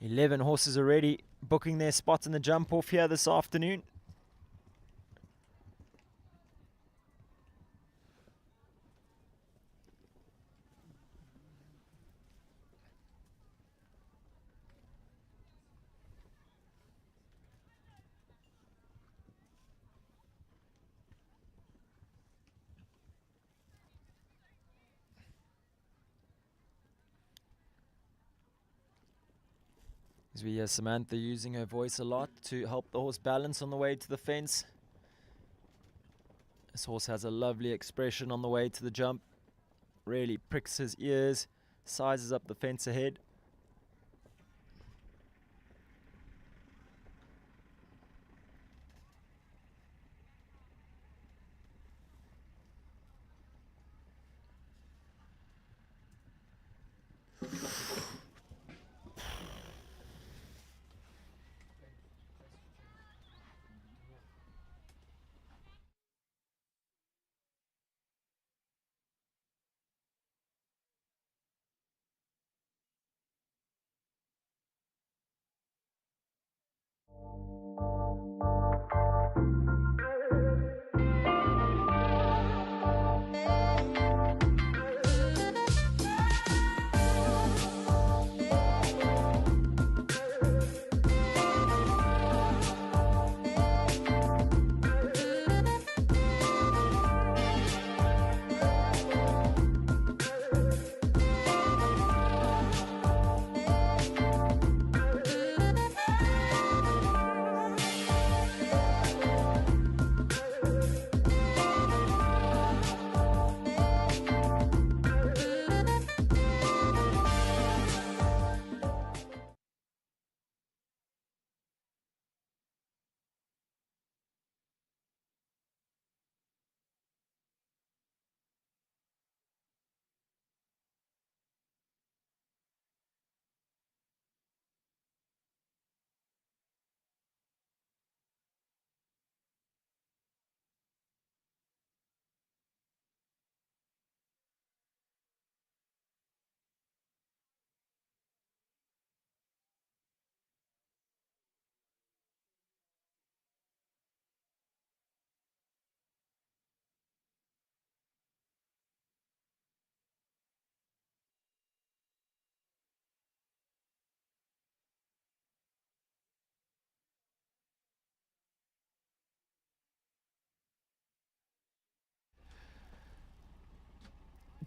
Eleven horses already booking their spot in the jump off here this afternoon. As we hear Samantha using her voice a lot to help the horse balance on the way to the fence. This horse has a lovely expression on the way to the jump. Really pricks his ears, sizes up the fence ahead.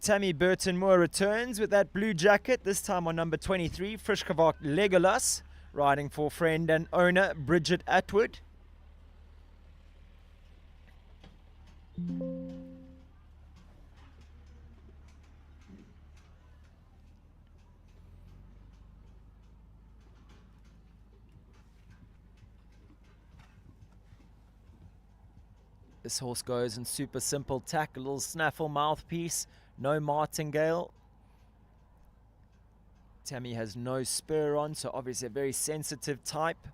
Tammy Burton Moore returns with that blue jacket, this time on number 23, Frischgewagt Legolas, riding for friend and owner Bridget Atwood. This horse goes in super simple tack, a little snaffle mouthpiece, no martingale. Tammy has no spur on, so obviously a very sensitive type.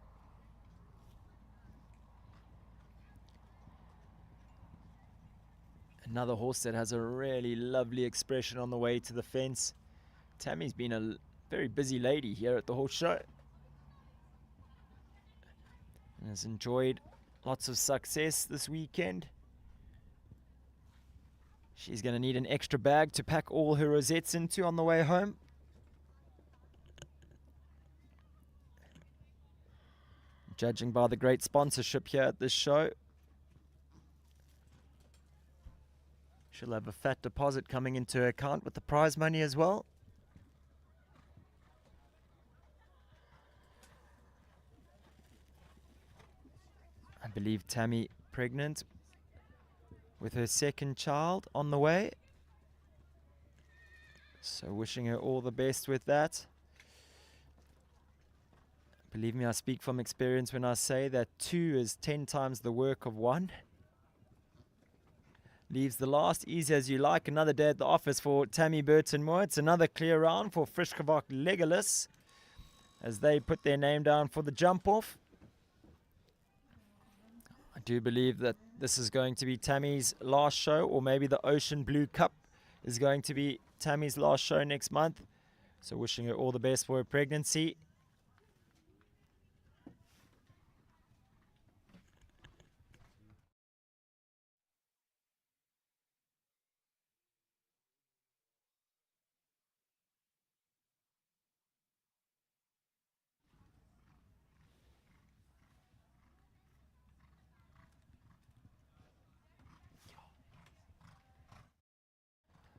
Another horse that has a really lovely expression on the way to the fence. Tammy's been a very busy lady here at the horse show and has enjoyed lots of success this weekend. She's going to need an extra bag to pack all her rosettes into on the way home. judging by the great sponsorship here at this show. She'll have a fat deposit coming into her account with the prize money as well. I believe Tammy pregnant with her second child on the way. So wishing her all the best with that. Believe me, I speak from experience when I say that 2 is 10 times the work of 1. Leaves the last easy as you like. Another day at the office for Tammy Burton-Moore. It's another clear round for Frischgewach Legolas as they put their name down for the jump off. I do believe that this is going to be Tammy's last show, or maybe the Ocean Blue Cup is going to be Tammy's last show next month. So wishing her all the best for her pregnancy.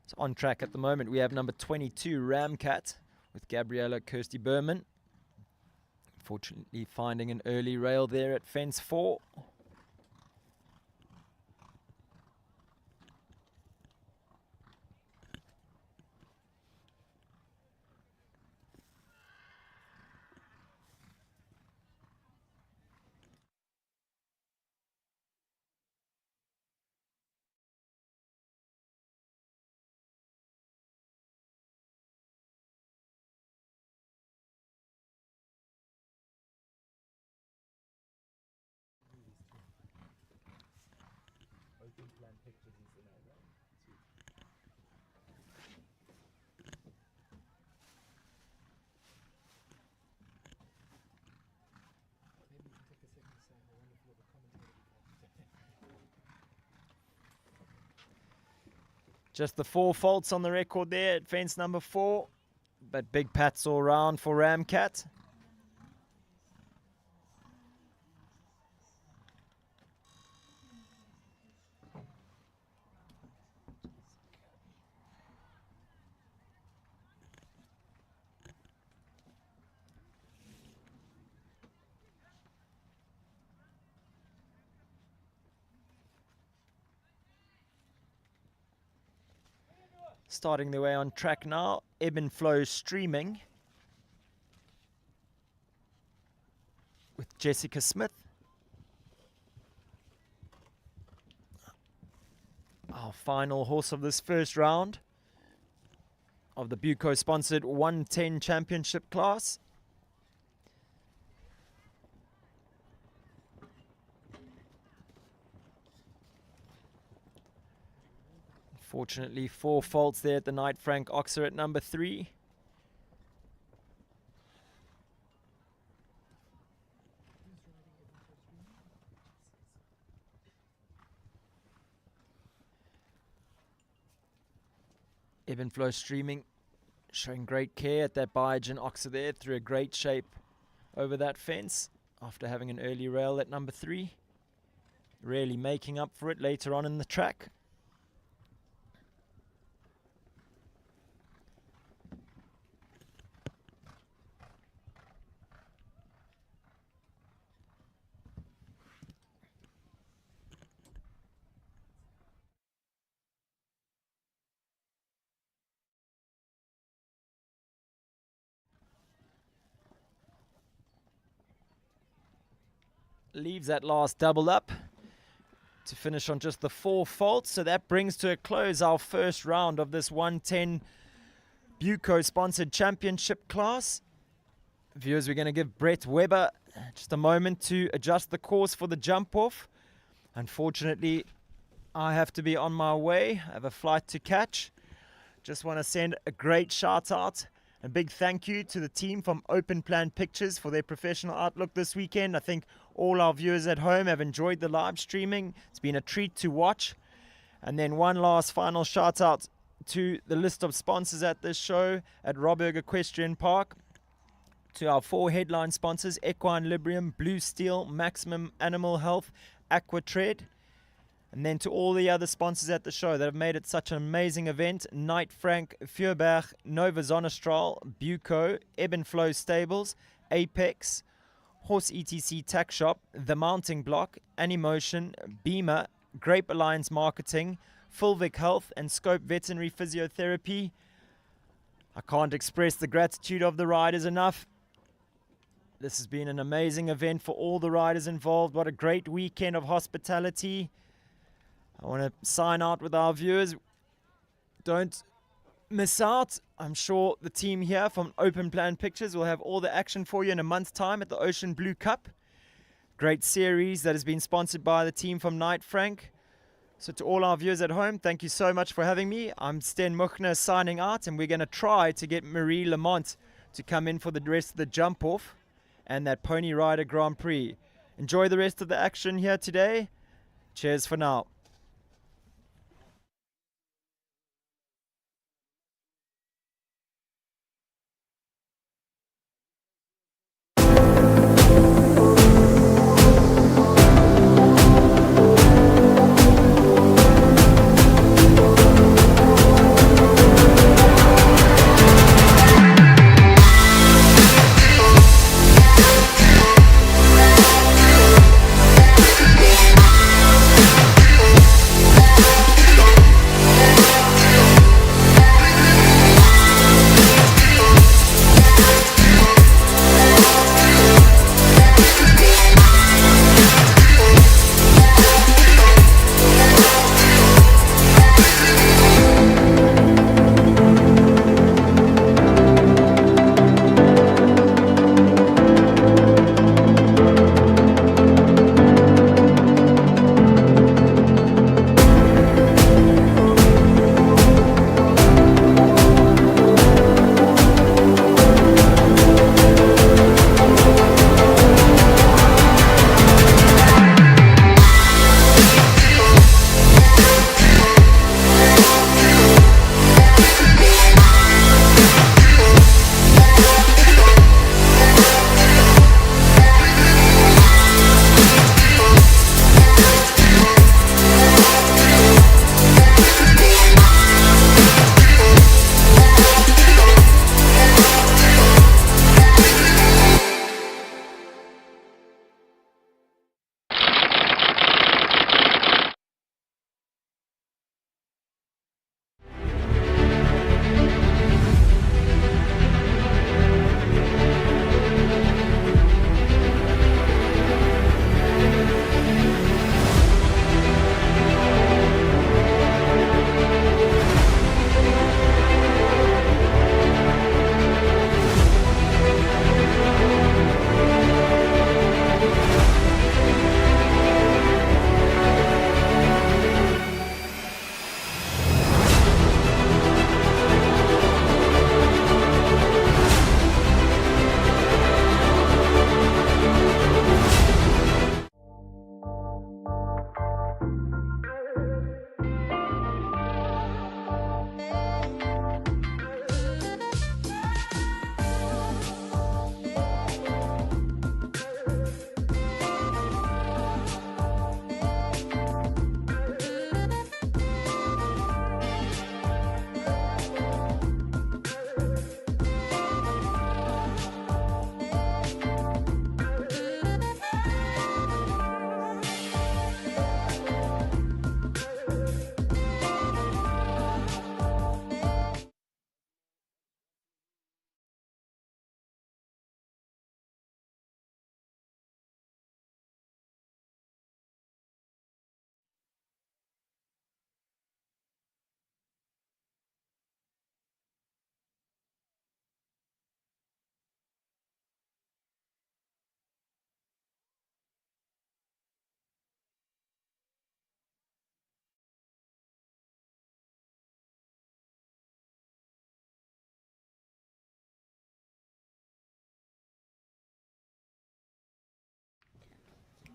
So on track at the moment, we have number 22, Ramcat, with Gabriella Kirsty Berman. Fortunately, finding an early rail there at fence 4. Just the 4 faults on the record there at fence number 4. But big pats all round for Ramcat. Starting their way on track now, Ebb and Flow Streaming with Jessica Smith. Our final horse of this first round of the Buco sponsored 110 championship class. Fortunately, 4 faults there at the Knight Frank Oxer at number 3. Ebb and Flow Streaming showing great care at that Biogen Oxer there, through a great shape over that fence after having an early rail at number 3. Really making up for it later on in the track. Leaves that last double up to finish on just the 4 faults. So that brings to a close our first round of this 110 Buco sponsored championship class. Viewers, we're going to give Brett Weber just a moment to adjust the course for the jump off. Unfortunately, I have to be on my way. I have a flight to catch. Just want to send a great shout out. A big thank you to the team from Open Plan Pictures for their professional outlook this weekend. I think all our viewers at home have enjoyed the live streaming. It's been a treat to watch. And then one last final shout out to the list of sponsors at this show at Robberg Equestrian Park. to our 4 headline sponsors, Equine Librium, Blue Steel, Maximum Animal Health, Aquatred. And then to all the other sponsors at the show that have made it such an amazing event: Knight Frank, Feuerberg, Nova Zonastral, Buco, Ebb and Flow Stables, Apex, Horse ETC Tack Shop, The Mounting Block, Animotion, Beamer, Grape Alliance Marketing, Fulvic Health, and Scope Veterinary Physiotherapy. I can't express the gratitude of the riders enough. This has been an amazing event for all the riders involved. What a great weekend of hospitality. I want to sign out with our viewers. Don't miss out. I'm sure the team here from Open Plan Pictures will have all the action for you in a month's time at the Ocean Blue Cup. Great series that has been sponsored by the team from Knight Frank. So to all our viewers at home, thank you so much for having me. I'm Sten Muchner signing out, and we're going to try to get Marie Lamont to come in for the rest of the jump off and that Pony Rider Grand Prix. Enjoy the rest of the action here today. Cheers for now.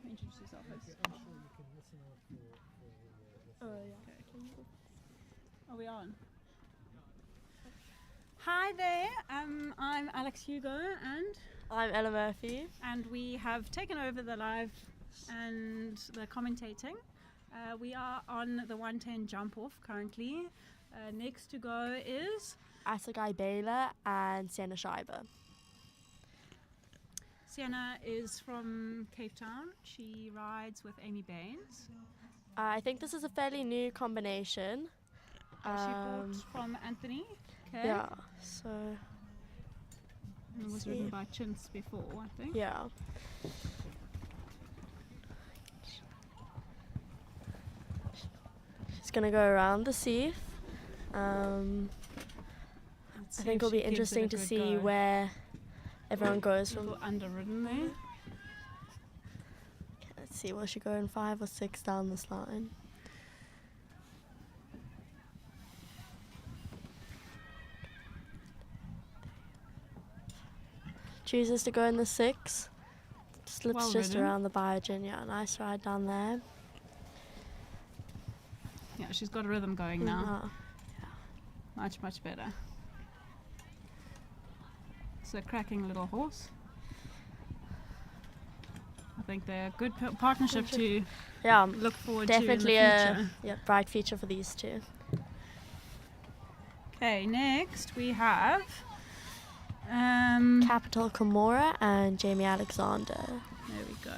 Introduce yourself first. Oh, yeah. Okay. Are we on? Hi there, I'm Alex Hugo and I'm Ella Murphy. we have taken over the live and the commentating. We are on the 110 jump off currently. Next to go is Asagai Baylor and Sienna Schreiber. Sienna is from Cape Town. She rides with Amy Baines. I think this is a fairly new combination. She bought from Anthony. Okay. Yeah, so And it was ridden by Chintz before, I think. yeah. She's gonna go around the sieve. I Let's see think if it'll be she gives it interesting a to good see go. where everyone goes A from. little underridden there. Let's see, will she go in 5 or 6 down this line? Chooses to go in the 6. Slips Well just ridden. around the Biogen. Yeah, nice ride down there. Yeah, she's got a rhythm going now. Uh, Much, much better. It's a cracking little horse. I think they're a good partnership to yeah, look forward definitely to in the a future. bright future for these two. Okay, next we have Capital Kimura and Jamie Alexander. there we go. Do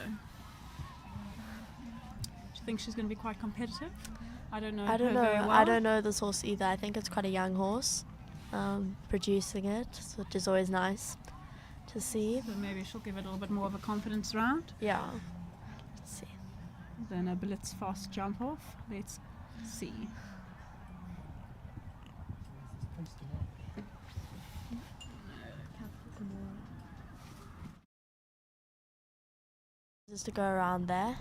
you think she's going to be quite competitive? I don't know. I don't her know. very well. I don't know this horse either. I think it's quite a young horse, producing it, which is always nice to see. So maybe she'll give it a little bit more of a confidence round Yeah. Let's see. than a blitz fast jump off. Let's see. Just to go around there.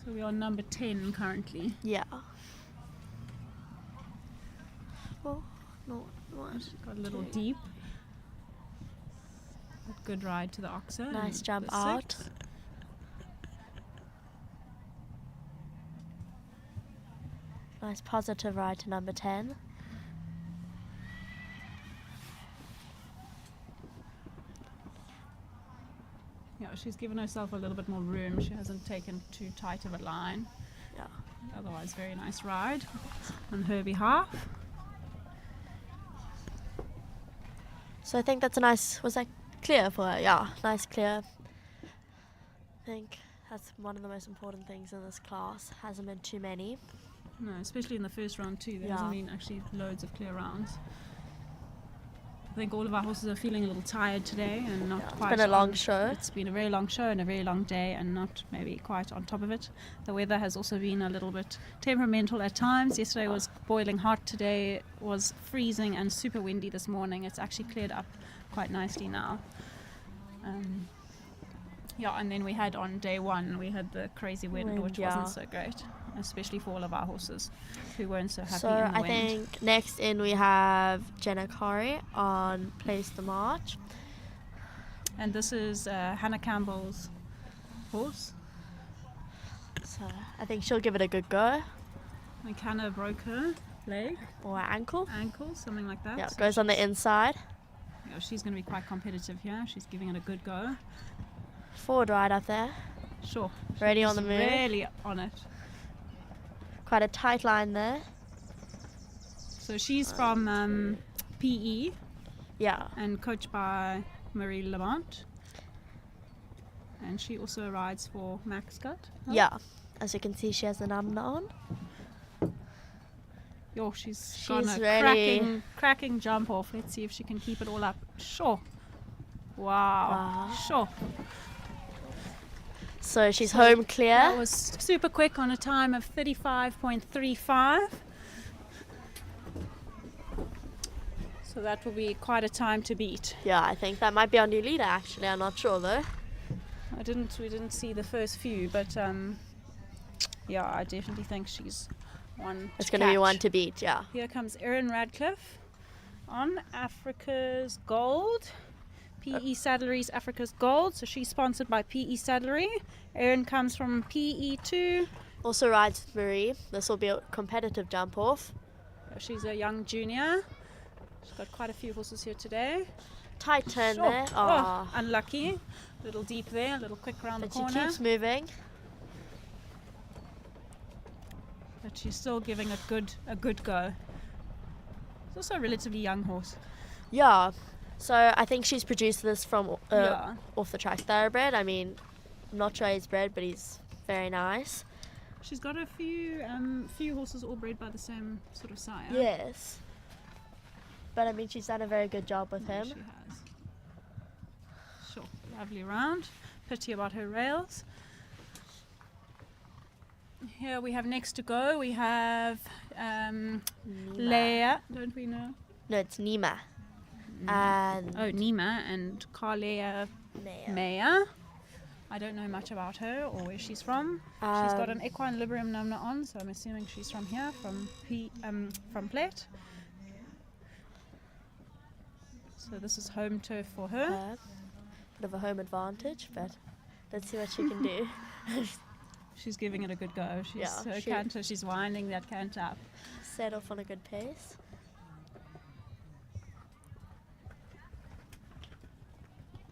So we're on number 10 currently. Yeah. Oh, no, what? Got a little deep. Good ride to the oxer. Nice and jump the out. 6. Nice positive ride to number 10. Yeah, she's given herself a little bit more room. She hasn't taken too tight of a line. Yeah. Otherwise, very nice ride on her behalf. So I think that's a nice, was that clear for her? Yeah, nice clear. I think that's one of the most important things in this class. Hasn't been too many. No, especially in the first round too. There Yeah. hasn't been actually loads of clear rounds. I think all of our horses are feeling a little tired today and not It's quite. been a long on- show. It's been a very long show and a very long day, and not maybe quite on top of it. The weather has also been a little bit temperamental at times. Yesterday was boiling hot. Today was freezing and super windy this morning. It's actually cleared up quite nicely now. Yeah, and then we had on day 1 we had the crazy wind, Wind, which yeah. wasn't so great, especially for all of our horses who weren't so happy So in the I wind. think next in we have Jenna Corrie on Place the March. And this is Hannah Campbell's horse. So I think she'll give it a good go. I think Hannah broke her leg, Or ankle. ankle, something like that. Yeah, So it goes on the inside. yeah, she's going to be quite competitive here. She's giving it a good go. Forward ride up there. Sure. Ready on She's the move. Really on it. Quite a tight line there. So she's from PE Yeah. and coached by Marie Lamont. And she also rides for Max Scott. Yeah. As you can see, she has the number on. Yo, she's got a really- cracking jump off. Let's see if she can keep it all up. Sure. Wow. Wow. Sure. So she's So home That clear. was super quick on a time of 35.35. So that will be quite a time to beat. Yeah, I think that might be our new leader actually. I'm not sure though. We didn't see the first few, but yeah, I definitely think she's one. It's going to be one to beat, yeah. Here comes Erin Radcliffe on Africa's Gold. PE Saddlery's Africa's Gold. So she's sponsored by PE Saddlery. Erin comes from PE2. Also rides with Marie. This will be a competitive jump off. She's a young junior. She's got quite a few horses here today. Tight turn Sure. there. Oh, unlucky. A little deep there, a little quick around But the she corner. keeps moving. But she's still giving it a good go. It's also a relatively young horse. Yeah. So I think she's produced this from Yeah. off the track thoroughbred. I mean, I'm not sure he's bred, but he's very nice. She's got a few horses all bred by the same sort of sire. Yes. But I mean, she's done a very good job with No, him. she has. Sure, lovely round. Pity about her rails. Here we have next to go. We have Leia. Don't we know? No, it's Nima. And Oh, Nima and Carlea Naya. Maya. I don't know much about her or where she's from. She's got an Equine Librium number on, so I'm assuming she's from here, from Plett. So this is home turf for her. Bit of a home advantage, but let's see what she can do. She's giving it a good go. She's Yeah, her she- canter. She's winding that canter up. Set off on a good pace.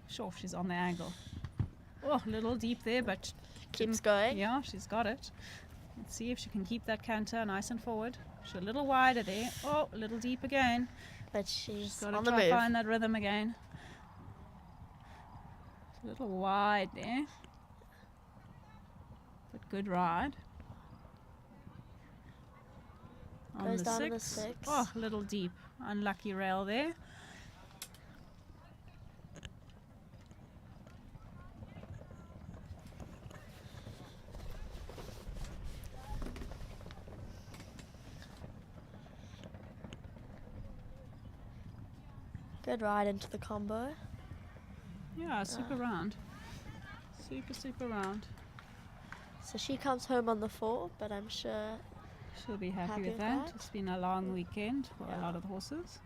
Sure, she's on the angle. Oh, a little deep there, but Keeps going. yeah, she's got it. Let's see if she can keep that canter nice and forward. She's a little wider there. Oh, a little deep again. But she's Got to on the try move. find that rhythm again. It's a little wide there, but good ride. On Goes the down on the six. 6. Oh, a little deep. Unlucky rail there. Good ride into the combo. Yeah, super round. Super round. So she comes home on the 4, but I'm sure She'll be happy, Happy with with that. that? It's been a long weekend for a Yeah. lot of the horses.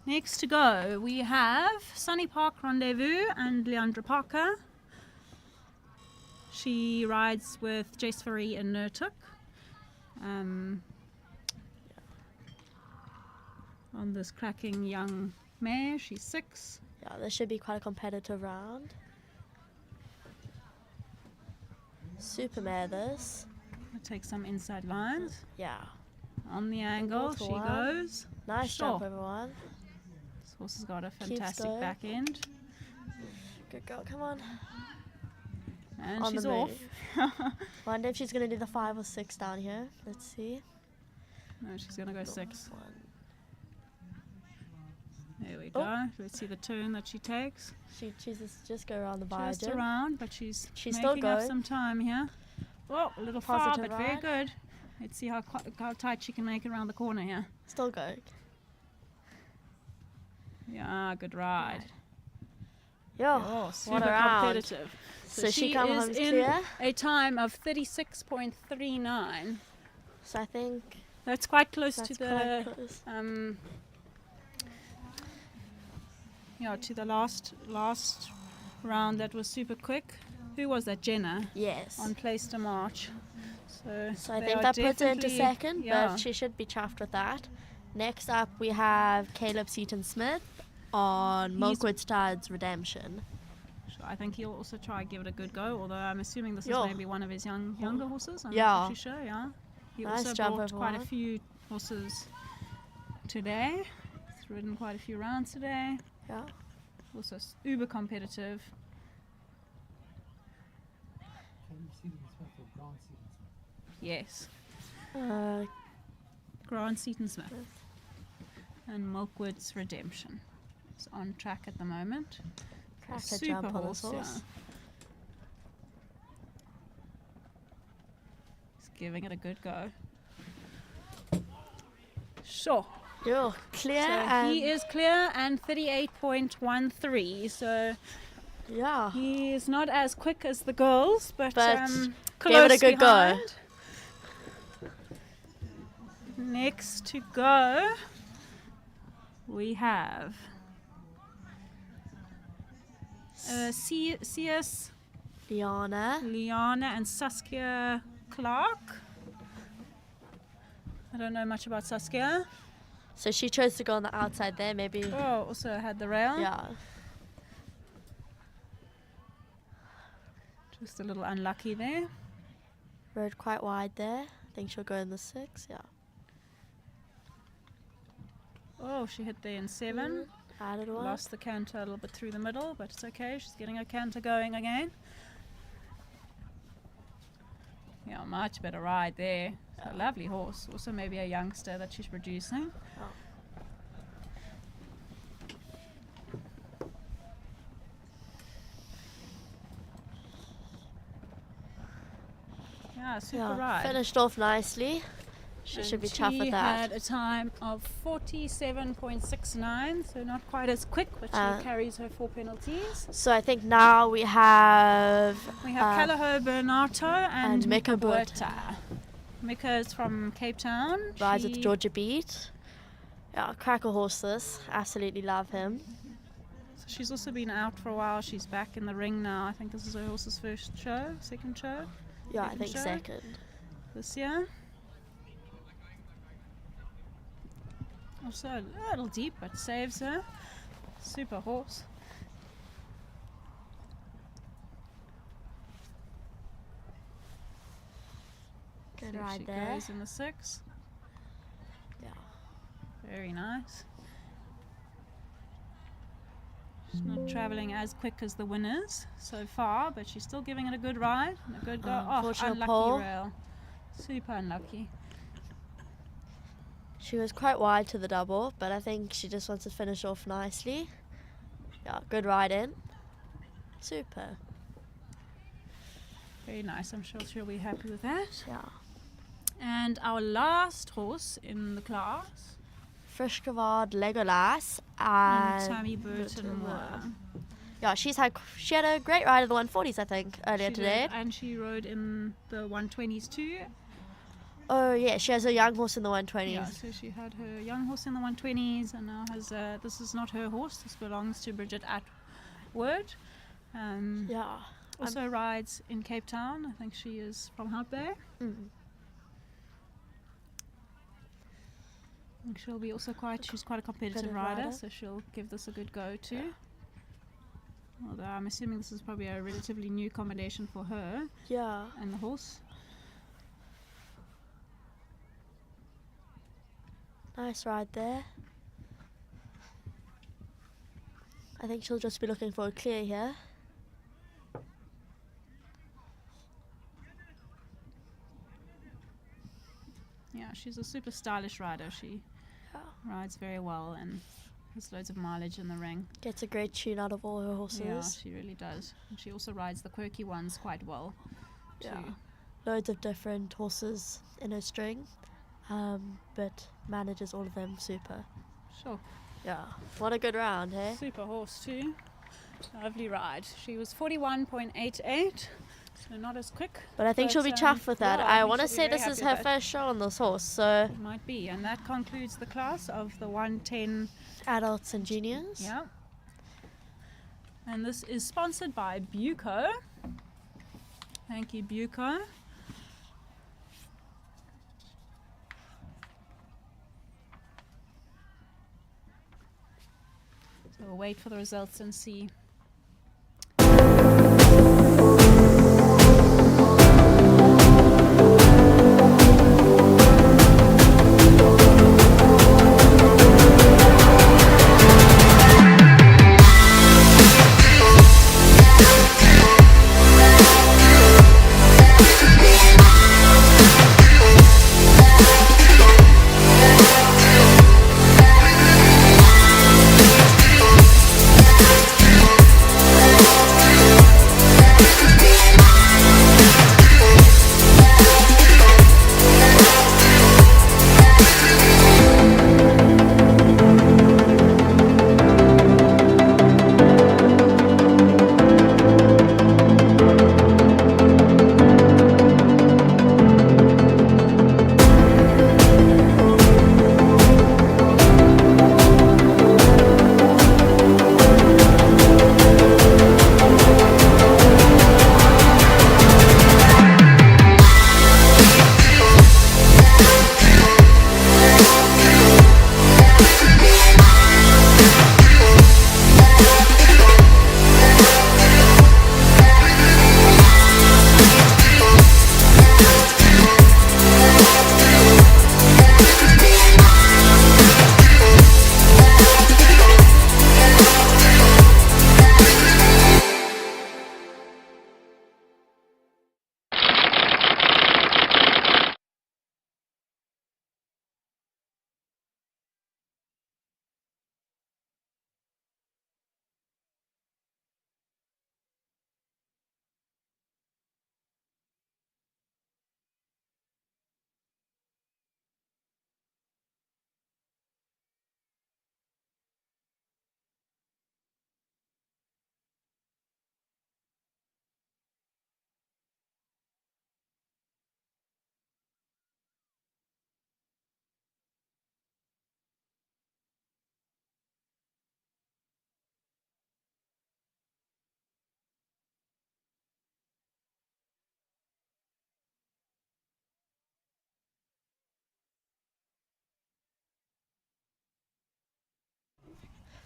Next to go, we have Sunny Park Rendezvous and Leandra Parker. She rides with Jess Furry and Nurtuk. On this cracking young mare, she's 6. yeah, this should be quite a competitive round. Super mare this. I'll take some inside lines. Yeah. On the angle, to she one. goes. Nice Sure. jump, everyone. This horse has got a Keeps fantastic going. back end. Good girl, come on. And On the she's off. Wonder if she's going to do the 5 or 6 down here. Let's see. No, she's going to go 6. 1. There we Oh. go. Let's see the turn that she takes. She chooses to just go around the Just margin. around, but she's She's still making up going. some time here. Oh, a little far, Positive but very ride. good. Let's see how tight she can make it around the corner here. Still going. Yeah, good ride. Yo, Oh, what super a round. competitive. So she she comes is home in clear. a time of 36.39. So I think That's quite close that's to quite the close. to the last round that was super quick. Who was that? Jenna Yes. on Place to March. So I they think are that puts her into definitely- second, yeah. but she should be chuffed with that. Next up, we have Caleb Seaton-Smith on He's- Milkwood Stud's Redemption. So I think he'll also try and give it a good go, although I'm assuming this Yo. is maybe one of his younger horses. I'm Yeah. not actually sure, yeah. He Nice also jump, brought quite a everyone. few horses today. He's ridden quite a few rounds today. Yeah. Also uber competitive. Yes. Grant Seaton Smith. And Milkwood's Redemption. It's on track at the moment. Cracker Super jump on horse, this horse. yeah. He's giving it a good go. Sure. You're clear So and he is clear and 38.13. So yeah. he is not as quick as the girls, but But close gave it a good go. behind. Next to go, we have CS Liana and Saskia Clark. I don't know much about Saskia. So she chose to go on the outside there, maybe. Oh, also had the rail. Yeah. Just a little unlucky there. Rode quite wide there. I think she'll go in the 6. Yeah. Oh, she hit there in 7. Added one. Lost the canter a little bit through the middle, but it's okay. She's getting her canter going again. Yeah, much better ride there. It's a lovely horse. Also maybe a youngster that she's producing. Yeah, super ride. Finished off nicely. She should be chuffed with She that. had a time of 47.69, so not quite as quick, but she carries her 4 penalties. So I think now we have Callahoo Bernardo and Mika Buerta. Mika is from Cape Town. rides with Georgia Beat. Yeah, cracker horse this. Absolutely love him. So she's also been out for a while. She's back in the ring now. I think this is her horse's second show. Yeah, I think show second. This year. Also a little deep, but saves her. Super horse. Good So ride she there. goes in the 6. Yeah. Very nice. She's not travelling as quick as the winners so far, but she's still giving it a good ride and a good go. Unfortunate Unlucky pole. rail. Super unlucky. She was quite wide to the double, but I think she just wants to finish off nicely. Yeah, good ride in. Super. Very nice. I'm sure she'll be happy with that. Yeah. And our last horse in the class, Friskevard Legolas and and Tammy Burton Moore. yeah, she had a great ride of the 140s, I think, earlier today. And she rode in the 120s too. Oh yeah, she has a young horse in the 120s. Yeah, so she had her young horse in the 120s, and now has this is not her horse. This belongs to Bridget Atwood. Yeah. Also rides in Cape Town. I think she is from Hout Bay. Mm. I think she'll be also she's quite a competitive Competitive rider, rider. so she'll give this a good go too. Although I'm assuming this is probably a relatively new combination for her Yeah. and the horse. Nice ride there. I think she'll just be looking for a clear here. Yeah, she's a super stylish rider. She rides very well and has loads of mileage in the ring. Gets a great tune out of all her horses. Yeah, she really does. And she also rides the quirky ones quite well too. Yeah. Loads of different horses in her string, but manages all of them super. Sure. Yeah. What a good round, hey? Super horse too. Lovely ride. She was 41.88, so not as quick. But I think she'll be chuffed with that. yeah, I think want to she'll be say very this is happy her with that. first show on this horse, so It might be, and that concludes the class of the 110. adults and juniors. Yeah. And this is sponsored by Buco. Thank you, Buco. So we'll wait for the results and see.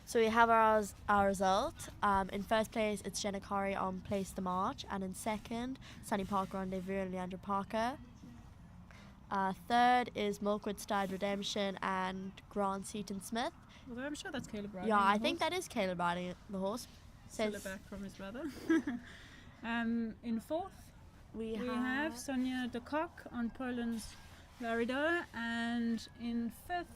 So we have our result. In first place, it's Jenna Corrie on Place the March, and in second, Sunny Park Rendezvous and Leandra Parker. Third is Milkwood Stide Redemption and Grant Seaton Smith. Although I'm sure that's Caleb riding. Yeah, I think that is Caleb riding the horse. Still back from his brother. In fourth, we we have Sonia de Kock on Poland's Larido, and in fifth,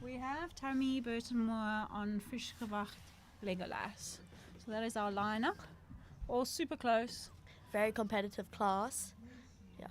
we have Tammy Burton-Moore on Frischgewacht Legolas. So that is our lineup. All super close. Very competitive class. Yeah.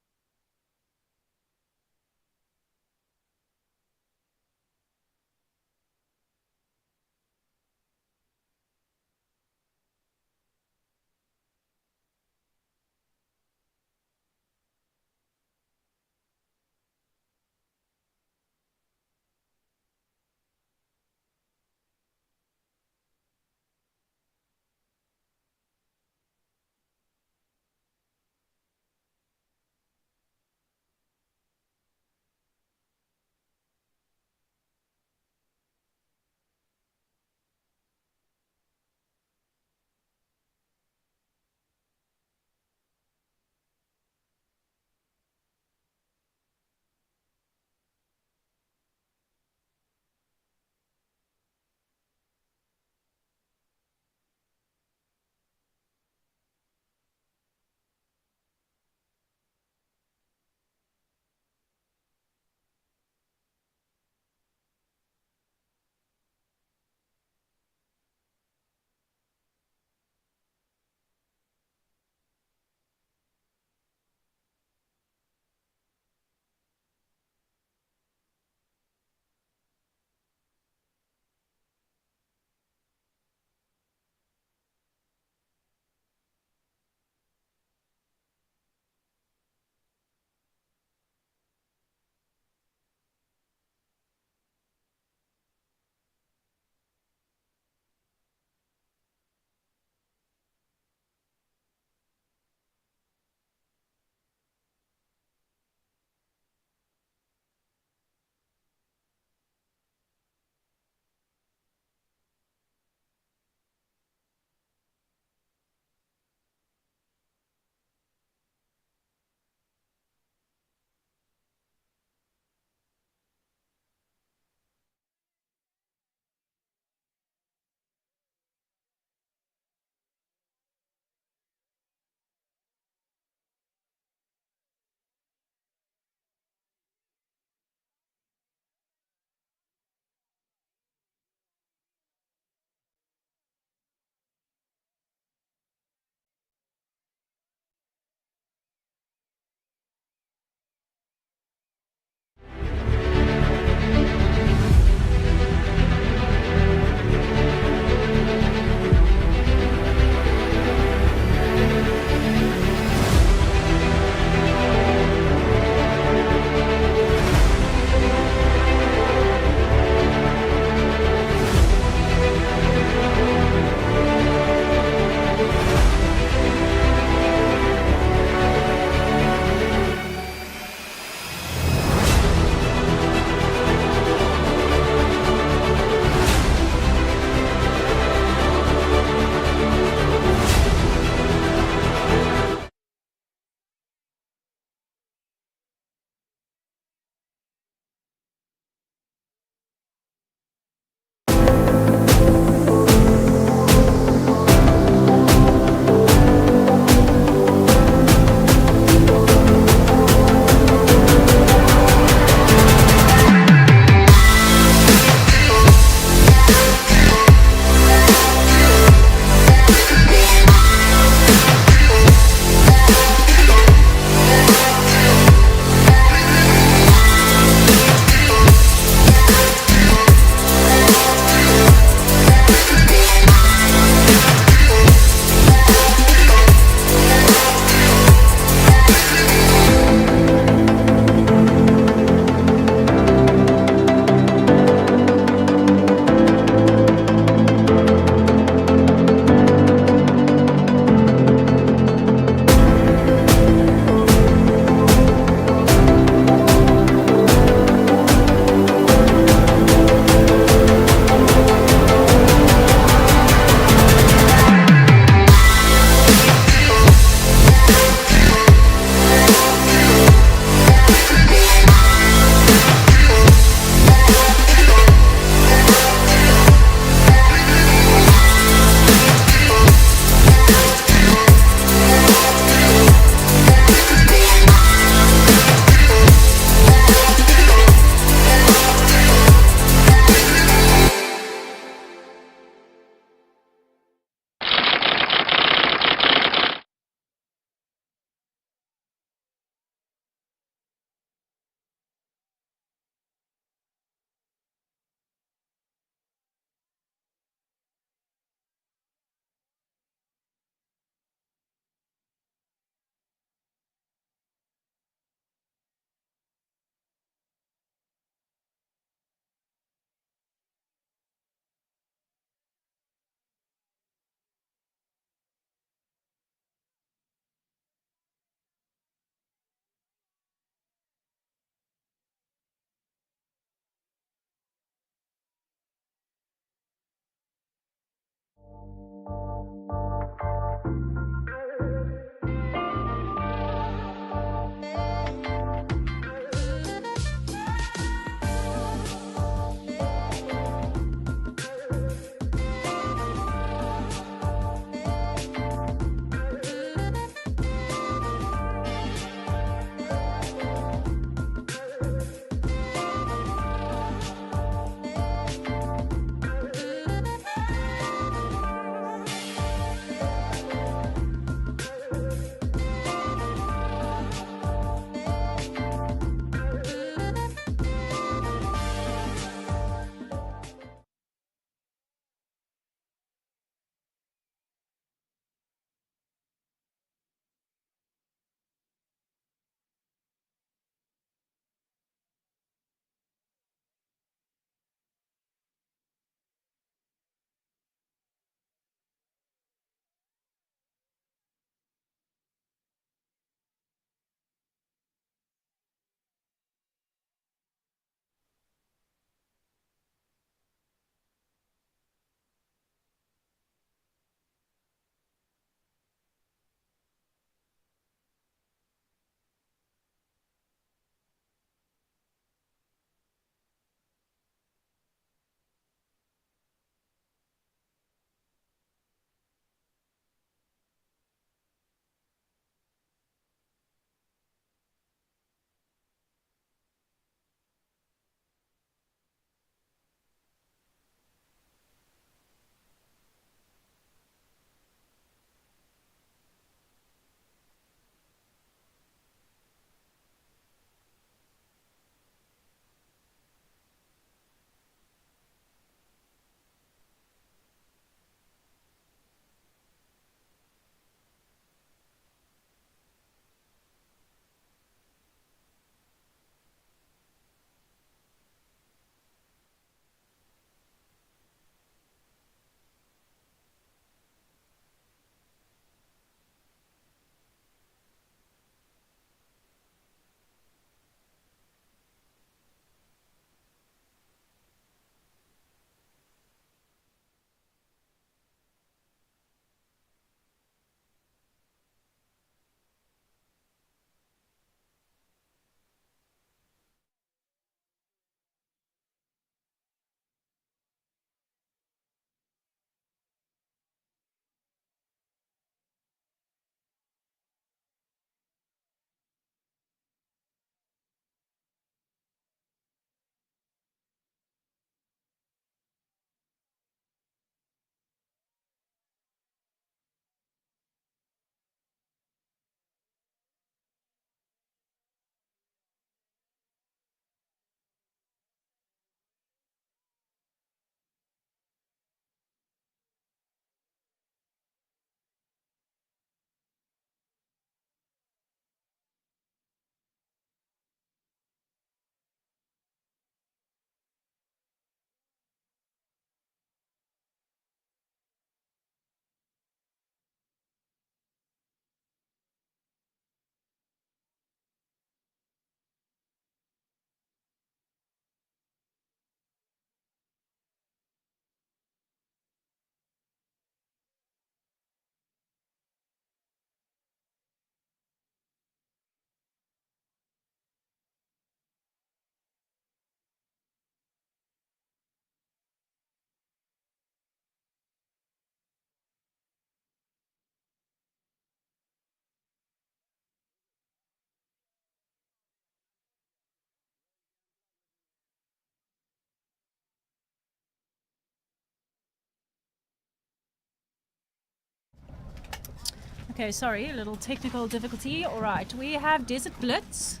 Okay, sorry, a little technical difficulty. All right, we have Desert Blitz.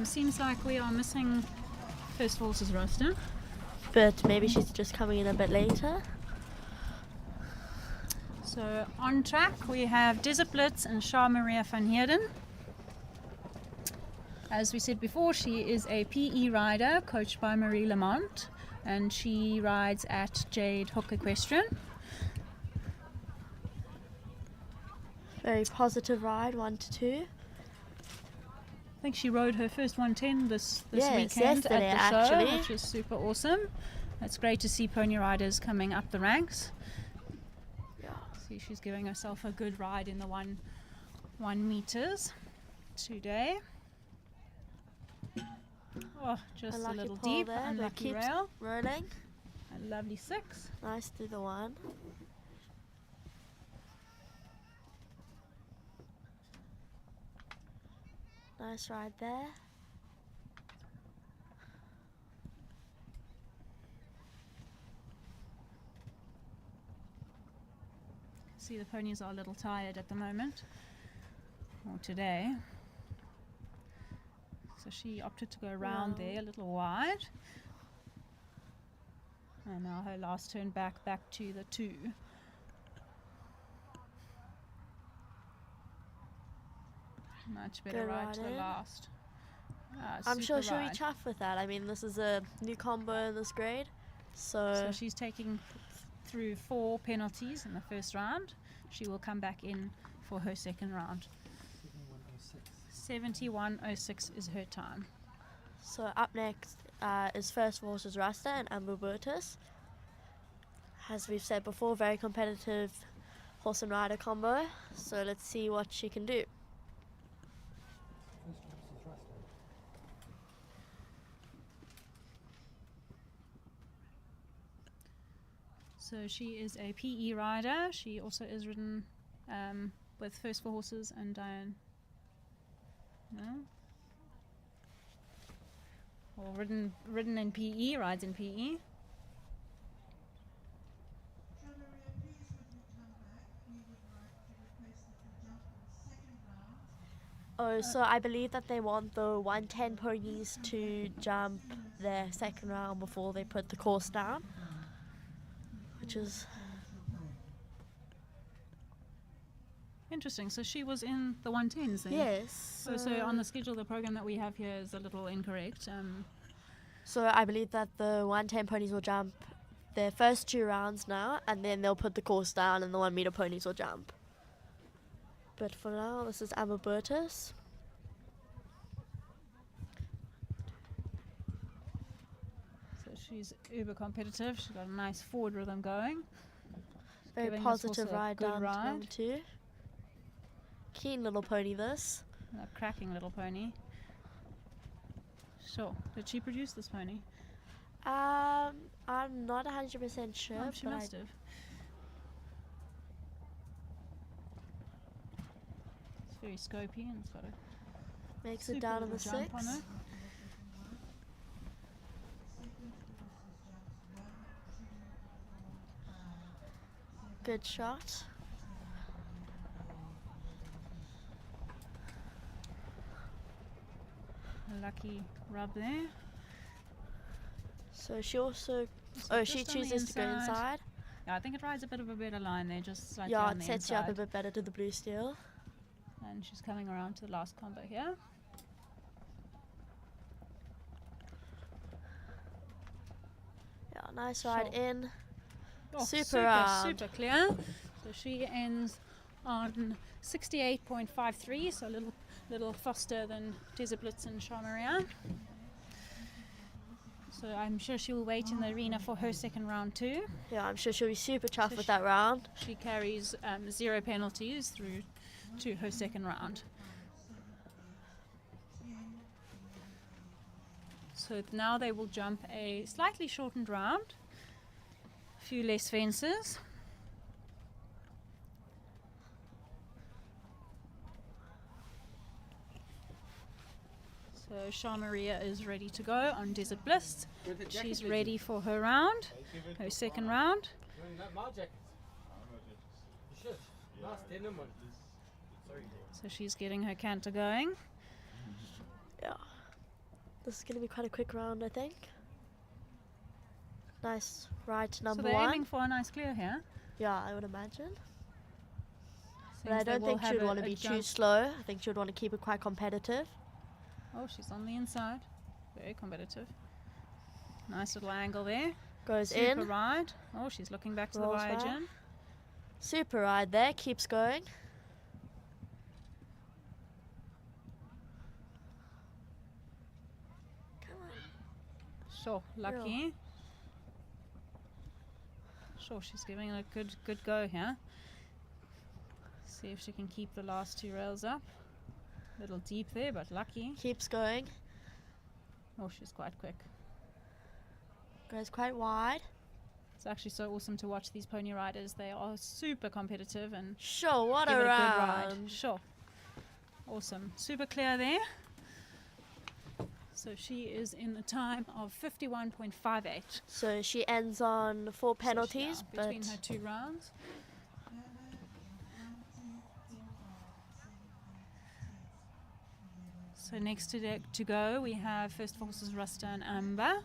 Seems like we are missing First Horses roster. But maybe she's just coming in a bit later. So on track we have Desert Blitz and Shah Maria van Heerden. As we said before, she is a PE rider coached by Marie Lamont, and she rides at Jade Hook Equestrian. Very positive ride, 1 to 2. I think she rode her first 110 this Yes, weekend at the yesterday, show, actually. which is super awesome. It's great to see pony riders coming up the ranks. Yeah. See, she's giving herself a good ride in the 1 meters today. Oh, just a Unlucky little pole deep, there, but unlucky keeps rail. rolling. A lovely 6. Nice through the 1. Nice ride there. See, the ponies are a little tired at the moment, or today. So she opted to go around there a little wide. And now her last turn back to the 2. Much better Good ride to the riding. last. I'm sure she'll ride. be chuffed with that. I mean, this is a new combo in this grade. So she's taking through 4 penalties in the first round. She will come back in for her second round. 71.06 is her time. So up next is First Horses Rasta and Amber Burtis. As we've said before, very competitive horse and rider combo. So let's see what she can do. So she is a PE rider. She also is ridden with First for Horses and Diane. No? Or ridden in PE, rides in PE. Oh, so I believe that they want the 110 ponies to jump their second round before they put the course down, which is Interesting. So she was in the 110s then? yes. So on the schedule, the program that we have here is a little incorrect. So I believe that the 110 ponies will jump their first 2 rounds now, and then they'll put the course down, and the 1 meter ponies will jump. But for now, this is Amber Burtis. So she's uber competitive. She's got a nice forward rhythm going. Very Giving this horse positive a ride good down to ride. number 2. Keen little pony this. A cracking little pony. Sure. Did she produce this pony? I'm not 100% sure, Oh, she but must have. It's very scopy and it's got a makes it super down in little the jump on 6. it. Good shot. A lucky rub there. So she also, So she just on the chooses to go inside. Yeah, I think it rides a bit of a better line there, just slightly Yeah, on it the sets you up a inside. bit better to the blue steel. And she's coming around to the last combo here. Yeah, nice ride Sure. in. Oh, Super round. super clear. So she ends on 68.53, so a little faster than Desert Blitz and Shah Maria. So I'm sure she will wait in the arena for her second round too. Yeah, I'm sure she'll be super chuffed So with she- that round. She carries 0 penalties through to her second round. So now they will jump a slightly shortened round, a few less fences. So Shah Maria is ready to go on Desert Bliss. She's ready for her round, her second round. So she's getting her canter going. Yeah. This is going to be quite a quick round, I think. Nice ride to So number they're one. aiming for a nice clear here. Yeah, I would imagine. But Seems I they don't will think she have would want to a be too jump. slow. I think she would want to keep it quite competitive. Oh, she's on the inside. Very competitive. Nice little angle there. Goes Super in. ride. Oh, she's looking back to the Rolls back. Biogen. Super ride there. Keeps going. Come on. Sure, lucky. Sure, she's giving it a good go here. See if she can keep the last two rails up. Little deep there, but lucky. Keeps going. Oh, she's quite quick. Goes quite wide. It's actually so awesome to watch these pony riders. They are super competitive and Sure, what give a it a round. good ride. Sure. Awesome. Super clear there. So she is in a time of 51.58. So she ends on 4 penalties, between but her 2 rounds. So next to go, we have First Forces Rasta and Amber.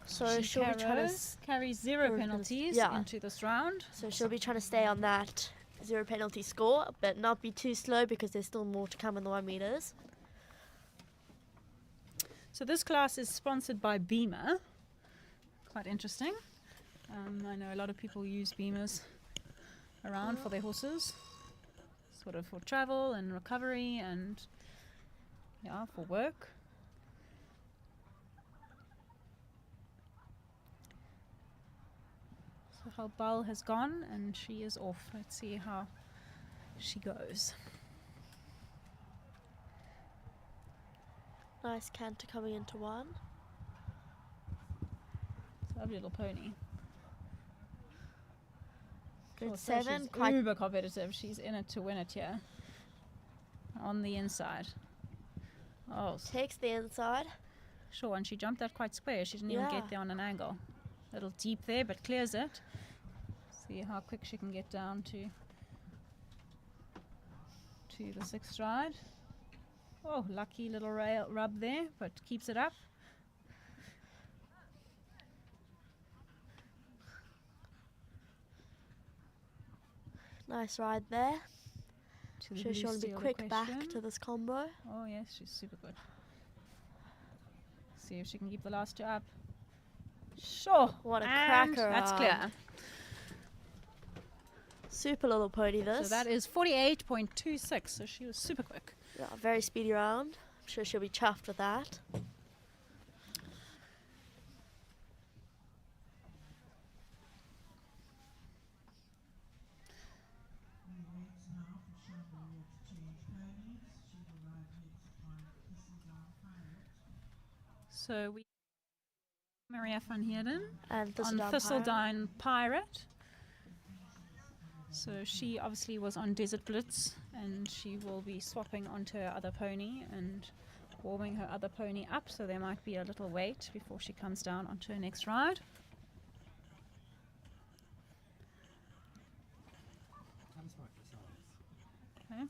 so she'll be trying to carries 0 zero penalties yeah. into this round. so she'll be trying to stay on that 0 penalty score, but not be too slow because there's still more to come in the 1 meters. So this class is sponsored by Beamer. Quite interesting. I know a lot of people use Beamers around for their horses, sort of for travel and recovery and yeah, for work. So her bell has gone and she is off. Let's see how she goes. Nice canter coming into 1. It's a lovely little pony. Good Sure, so 7. she's Quite uber competitive. She's in it to win it here. On the inside. Oh, takes the inside. sure, and she jumped that quite square. She didn't even Yeah. get there on an angle. Little deep there, but clears it. See how quick she can get down to the 6th stride. Oh, lucky little rail rub there, but keeps it up. Nice ride there. To the Sure, she blue want to be steel quick back equestrian. to this combo. Oh yes, she's super good. See if she can keep the last 2 up. Sure. What a and cracker that's ride. clear. Super little pony this. So that is 48.26. So she was super quick. Yeah, very speedy round. I'm sure she'll be chuffed with that. So we Maria van Heerden And on Thistledown Pirate. Thistledown Pirate. So she obviously was on Desert Blitz and she will be swapping onto her other pony and warming her other pony up, so there might be a little wait before she comes down onto her next ride. Okay.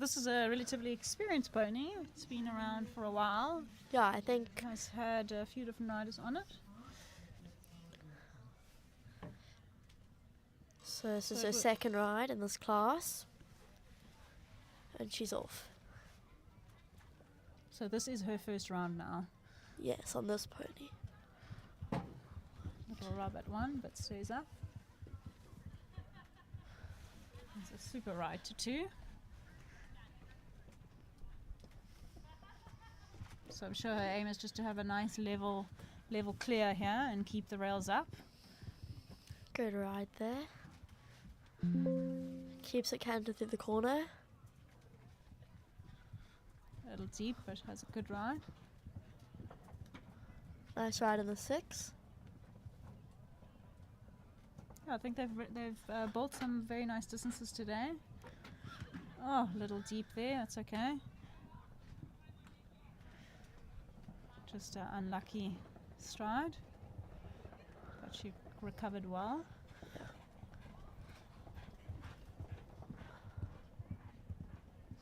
this is a relatively experienced pony. It's been around for a while. Yeah, I think Has had a few different riders on it. so. This is So her it wo- second ride in this class, and she's off. So this is her first round now. Yes, on this pony. Little rub at one, but stays up. It's a super ride to 2. So I'm sure her aim is just to have a nice level clear here and keep the rails up. Good ride there. Keeps it canted through the corner. A little deep, but has a good ride. Nice ride in the 6. Yeah, I think they've built some very nice distances today. Oh, a little deep there. That's okay. Just an unlucky stride, but she recovered well.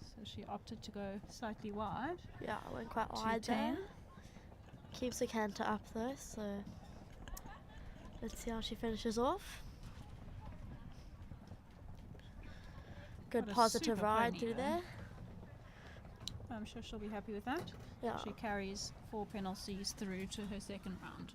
So she opted to go slightly wide. Yeah, I went quite wide there. Keeps the canter up though, so let's see how she finishes off. Good What a positive super ride pony through there. there. I'm sure she'll be happy with that. Yeah. She carries 4 penalties through to her second round.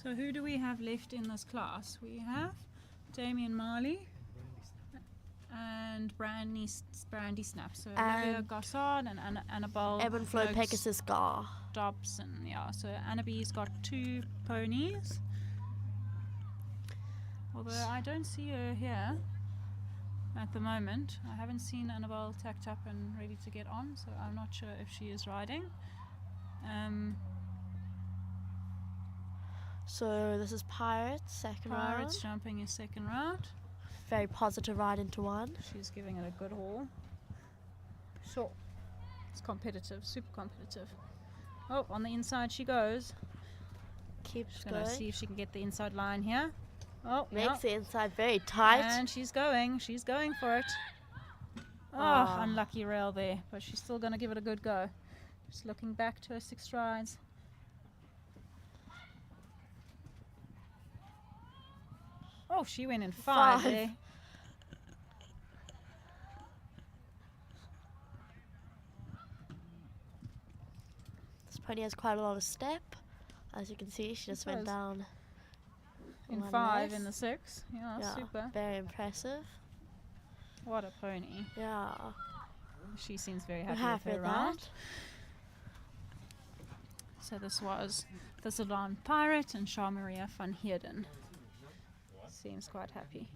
So who do we have left in this class? We have Damien Marley and Brandy Snap. So Olivia And Gossard and Annabelle Ebb and Flow Noakes Pegasus Gar. Dobson. Yeah, so Annabee's got 2 ponies. Although I don't see her here at the moment. I haven't seen Annabelle tacked up and ready to get on, so I'm not sure if she is riding. So this is Pirates, second Pirates round. jumping his second round. Very positive ride into 1. She's giving it a good haul. Sure. It's competitive, super competitive. Oh, on the inside she goes. Keeps She's going. going to see if she can get the inside line here. Oh, Makes yeah. the inside very tight. And she's going for it. Oh, Ah. unlucky rail there, but she's still going to give it a good go. Just looking back to her 6 strides. Oh, she went in 5 5. there. This pony has quite a lot of step. As you can see, she just went does. down In 1 5 less. in the 6. Yeah, Yeah, super. very impressive. What a pony. Yeah, She seems very we're happy, happy with with her round. that. So this was Thistledown Pirate and Shah Maria van Heerden. Seems quite happy.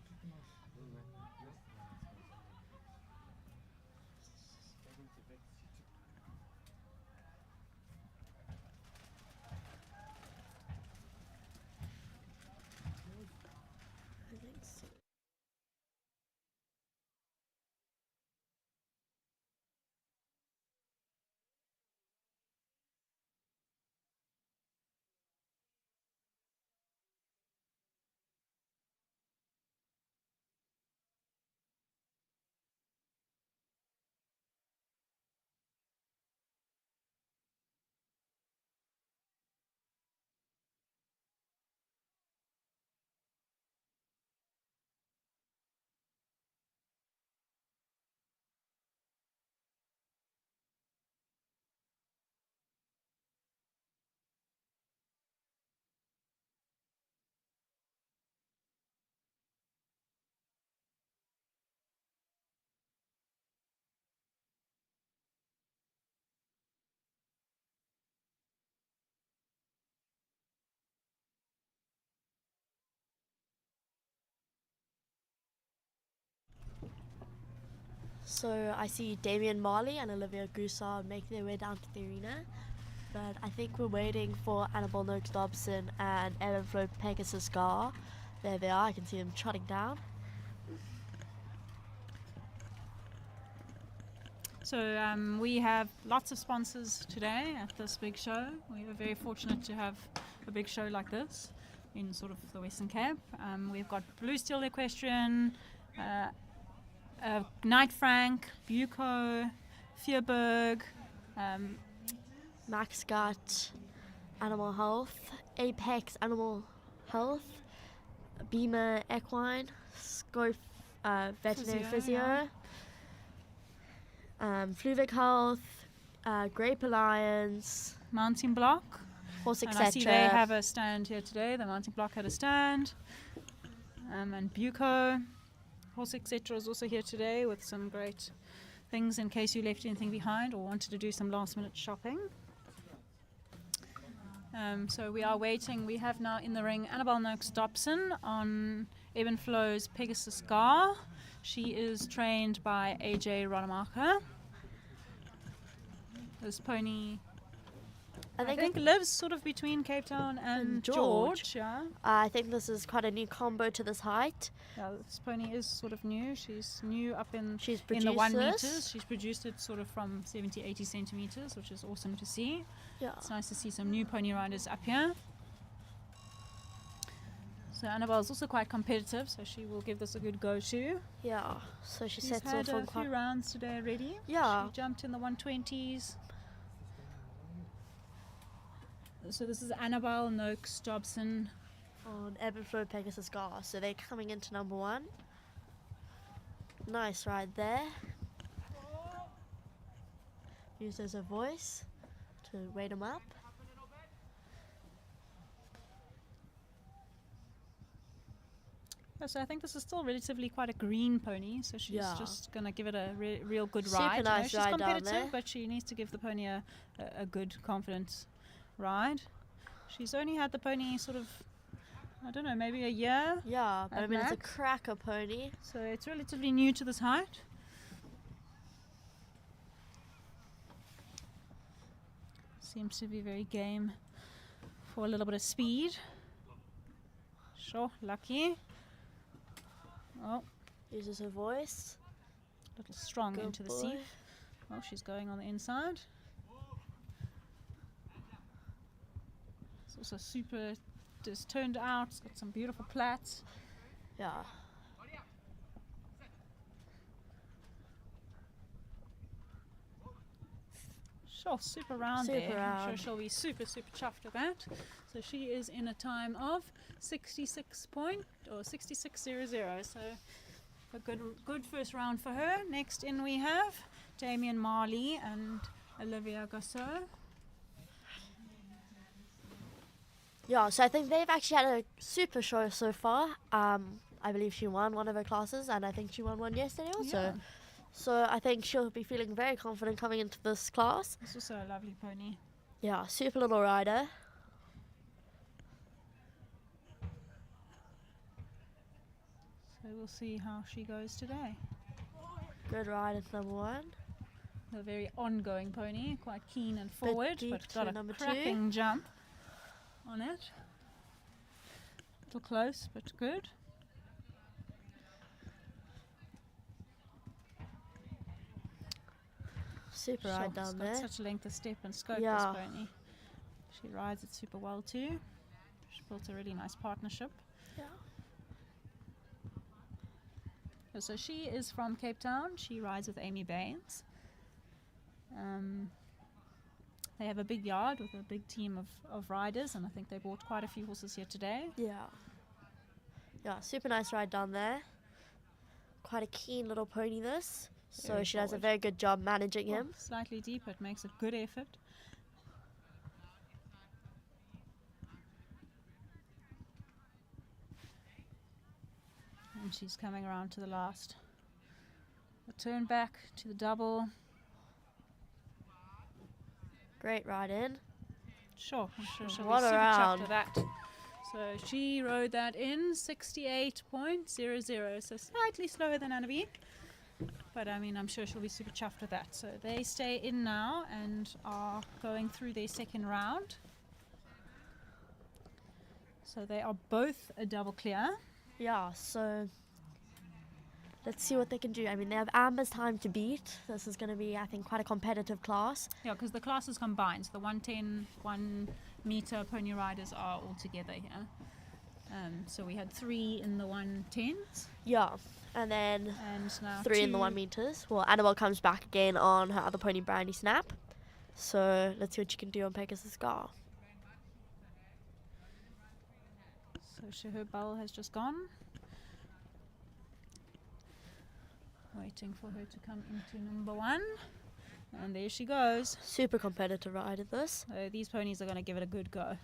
So I see Damien Marley and Olivia Goussard making their way down to the arena. But I think we're waiting for Annabelle Noakes Dobson and Ellen Flo Pegasus Gar There they are. I can see them trotting down. So we have lots of sponsors today at this big show. We are very fortunate to have a big show like this in sort of the Western Cape. We've got Blue Steel Equestrian, Knight Frank, Buco, Fierberg, Max Gut, Animal Health, Apex Animal Health, Beamer Equine, Scope Veterinary Physio, Fluvic Health, Grape Alliance, Mountain Block. Horse And I see they have a stand here today. The Mountain Block had a stand. And Buco, Horse Etc. is also here today with some great things in case you left anything behind or wanted to do some last minute shopping. So we are waiting. We have now in the ring Annabelle Noakes-Dobson on Eben Flow's Pegasus Gar. She is trained by AJ Rodemacher. This pony, I think lives sort of between Cape Town and George. Yeah. I think this is quite a new combo to this height. Yeah, this pony is sort of new. She's new up in She's the 1 produced meters. She's produced it sort of from 70, 80 centimeters, which is awesome to see. Yeah. It's nice to see some new pony riders up here. So Annabelle's also quite competitive, so she will give this a good go too. Yeah. So she She's sets had off on a quite. few rounds today already. Yeah. She jumped in the 120s. So this is Annabelle Noakes-Dobson. On Ebb and Flow Pegasus Gar. So they're coming into number 1. Nice ride there. Use as a voice to wait them up. So I think this is still relatively quite a green pony, so she's just going to give it a real good Super ride. nice She's ride down there. competitive, but she needs to give the pony a good, confident ride. She's only had the pony sort of, I don't know, maybe a year. Yeah, but I At mean, it's a max. cracker pony. So it's relatively new to this height. Seems to be very game for a little bit of speed. Sure, lucky. Oh, Uses her voice. a little strong Good into the boy. seat. Oh, she's going on the inside. It's also super just turned out. It's got some beautiful plaits. Yeah. Sure, super round Super there. I'm round. sure she'll be super chuffed with that. So she is in a time of 66.00. So a good first round for her. Next in we have Damien Marley and Olivia Gossot. Yeah, so I think they've actually had a super show so far. I believe she won one of her classes, and I think she won one yesterday also. Yeah. So I think she'll be feeling very confident coming into this class. It's also a lovely pony. Yeah, super little rider. So we'll see how she goes today. Good ride at number 1. A very ongoing pony, quite keen and forward, deep but to got a number 2. cracking jump on it. A little close, but good. Super Sure, ride it's down got there. such a length of step and scope, Yeah. this pony. She rides it super well too. She built a really nice partnership. Yeah. So she is from Cape Town. She rides with Amy Baines. They have a big yard with a big team of riders, and I think they bought quite a few horses here today. Yeah. Yeah, super nice ride down there. Quite a keen little pony this. So Very she does a forward. very good job managing him. Oh, slightly deep, it makes a good effort. And she's coming around to the last. A turn back to the double. Great ride in. Sure, I'm sure she'll What be a super chuffed round. with that. So she rode that in 68.00, so slightly slower than Annabelle. But I mean, I'm sure she'll be super chuffed with that. So they stay in now and are going through their second round. So they are both a double clear. Yeah, so let's see what they can do. I mean, they have Amber's time to beat. This is going to be, I think, quite a competitive class. Yeah, because the classes combined. So the 110, 1 meter pony riders are all together here. So we had 3 in the 110s. Yeah, and then And now 3 in the 1 meters. Well, Annabelle comes back again on her other pony, Brandy Snap. So let's see what she can do on Pegasus Scar. So her bell has just gone. Waiting for her to come into number 1. And there she goes. Super competitive rider this. So these ponies are going to give it a good go.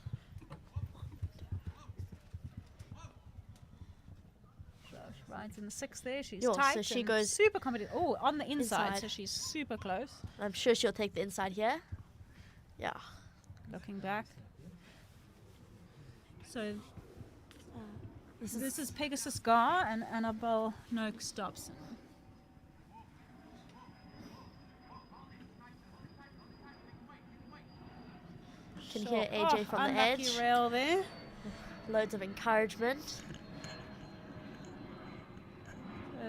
So she rides in the 6th there. She's Yeah, tight so she and goes super competitive. Oh, on the inside, inside. so she's super close. I'm sure she'll take the inside here. Yeah. Looking back. So this is Pegasus Gar and Annabelle Noakes Dobson. Can hear AJ from the unlucky edge. rail there. Loads of encouragement.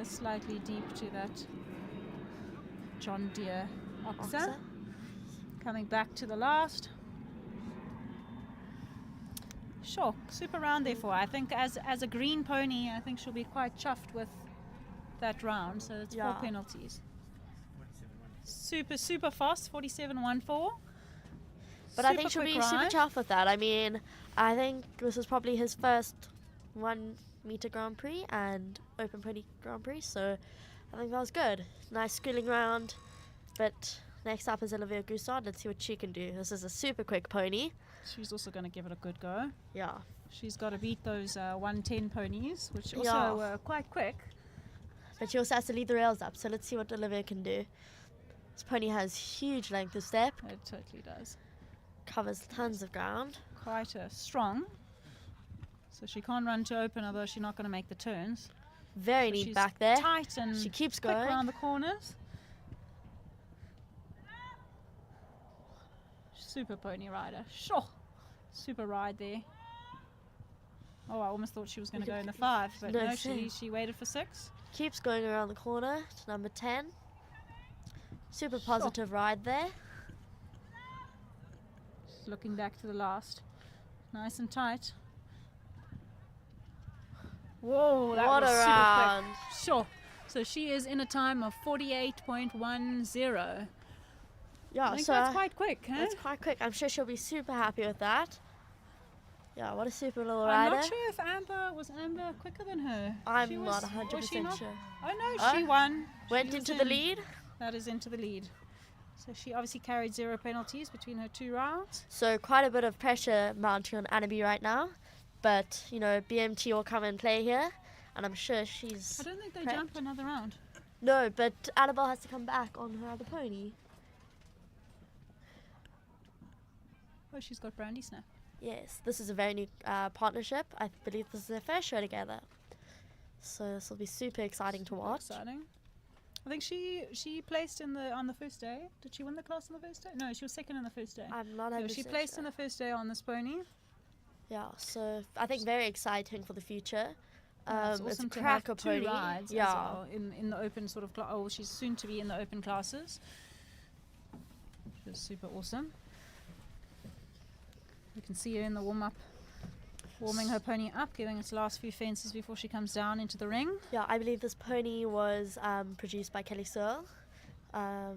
Slightly deep to that John Deere oxer. Oxer. Coming back to the last. Sure, super round there for her. I think as a green pony, I think she'll be quite chuffed with that round. So it's 4 Yeah. penalties. Super fast, 47.14. But I think she'll be super ride. chuffed with that. I mean, I think this is probably his first 1 meter Grand Prix and Open Pony Grand Prix, so I think that was good. Nice schooling round. But next up is Olivia Goussard. Let's see what she can do. This is a super quick pony. She's also going to give it a good go. Yeah. She's got to beat those 110 ponies, which also Yeah. were quite quick. But she also has to lead the rails up, so let's see what Olivia can do. This pony has huge length of step, It totally does. covers tons of ground. Quite strong. So she can't run to open, although she's not going to make the turns. Very So neat she's back there. tight and She keeps quick going. around the corners. Super pony rider. Sure. Super ride there. Oh, I almost thought she was going to go in the 5, but No, no, same. she waited for 6. Keeps going around the corner to number 10. Super positive ride there. Looking back to the last. Nice and tight. Whoa, that What was a super round. quick. Sure. So she is in a time of 48.10. Yeah, I think so that's quite quick, huh? that's quite quick. I'm sure she'll be super happy with that. Yeah, what a super little I'm rider. not sure if Amber was quicker than her. I'm She not was 100% not? sure. Oh no, Oh, she won. She Went was into the lead. That is into the lead. So she obviously carried 0 penalties between her 2 rounds. So quite a bit of pressure mounting on Annabelle right now. But, you know, BMT will come and play here. And I'm sure she's... I don't think they Correct. jump another round. No, but Annabelle has to come back on her other pony. Oh, she's got Brandy Snap. Yes, this is a very new partnership. I believe this is their first show together. So this will be super exciting to Super watch. Exciting. I think she placed on the first day. Did she win the class on the first day? No, she was second on the first day. I'm not So 100% she placed sure. on the first day on this pony. Yeah, so I think very exciting for the future. It's It's a awesome to cracker have 2 pony. rides Yeah. as well in the open sort of oh, she's soon to be in the open classes. Which is super awesome. You can see her in the warm-up, warming her pony up, giving its last few fences before she comes down into the ring. Yeah, I believe this pony was produced by Kelly Searle. Yeah.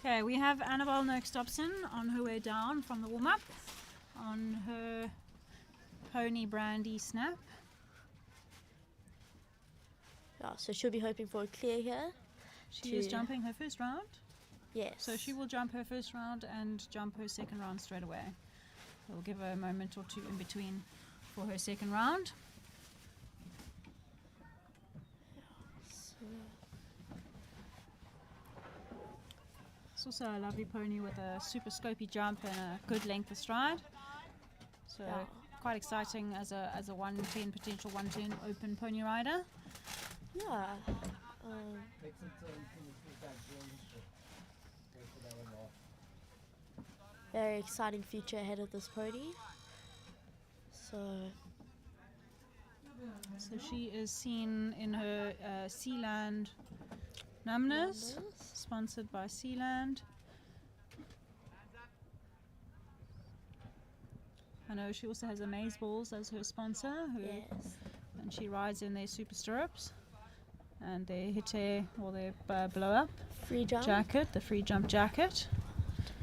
Okay, we have Annabelle Noakes-Dobson on her way down from the warm-up on her pony Brandy Snap. Yeah, so she'll be hoping for a clear here. She is jumping her first round. Yes. So she will jump her first round and jump her second round straight away. We'll give her a moment or two in between for her second round. It's also a lovely pony with a super scopy jump and a good length of stride. So Yeah. quite exciting as a 110, potential 110 open pony rider. Yeah. Very exciting future ahead of this pony. So she is seen in her Sealand numbness, sponsored by Sealand. I know she also has Amaze Balls as her sponsor, yes. and she rides in their super stirrups and their hite or their blow up Free jump. jacket, the free jump jacket.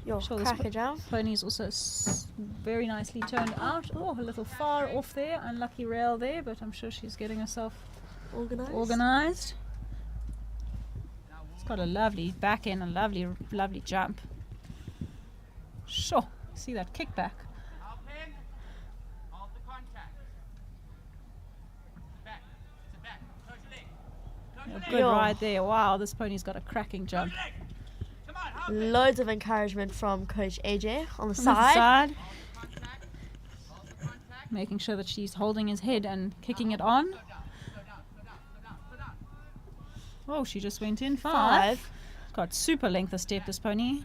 Your Sure, this cracker jump. Pony is also very nicely turned out. Oh, a little far off there, unlucky rail there, but I'm sure she's getting herself organised. It's got a lovely back end, a lovely jump. Sure, see that kickback. A good ride there. Wow, this pony's got a cracking jump. Loads of encouragement from Coach AJ on the side. Making sure that she's holding his head and kicking it on. Oh, she just went in 5. Got super length of step, this pony.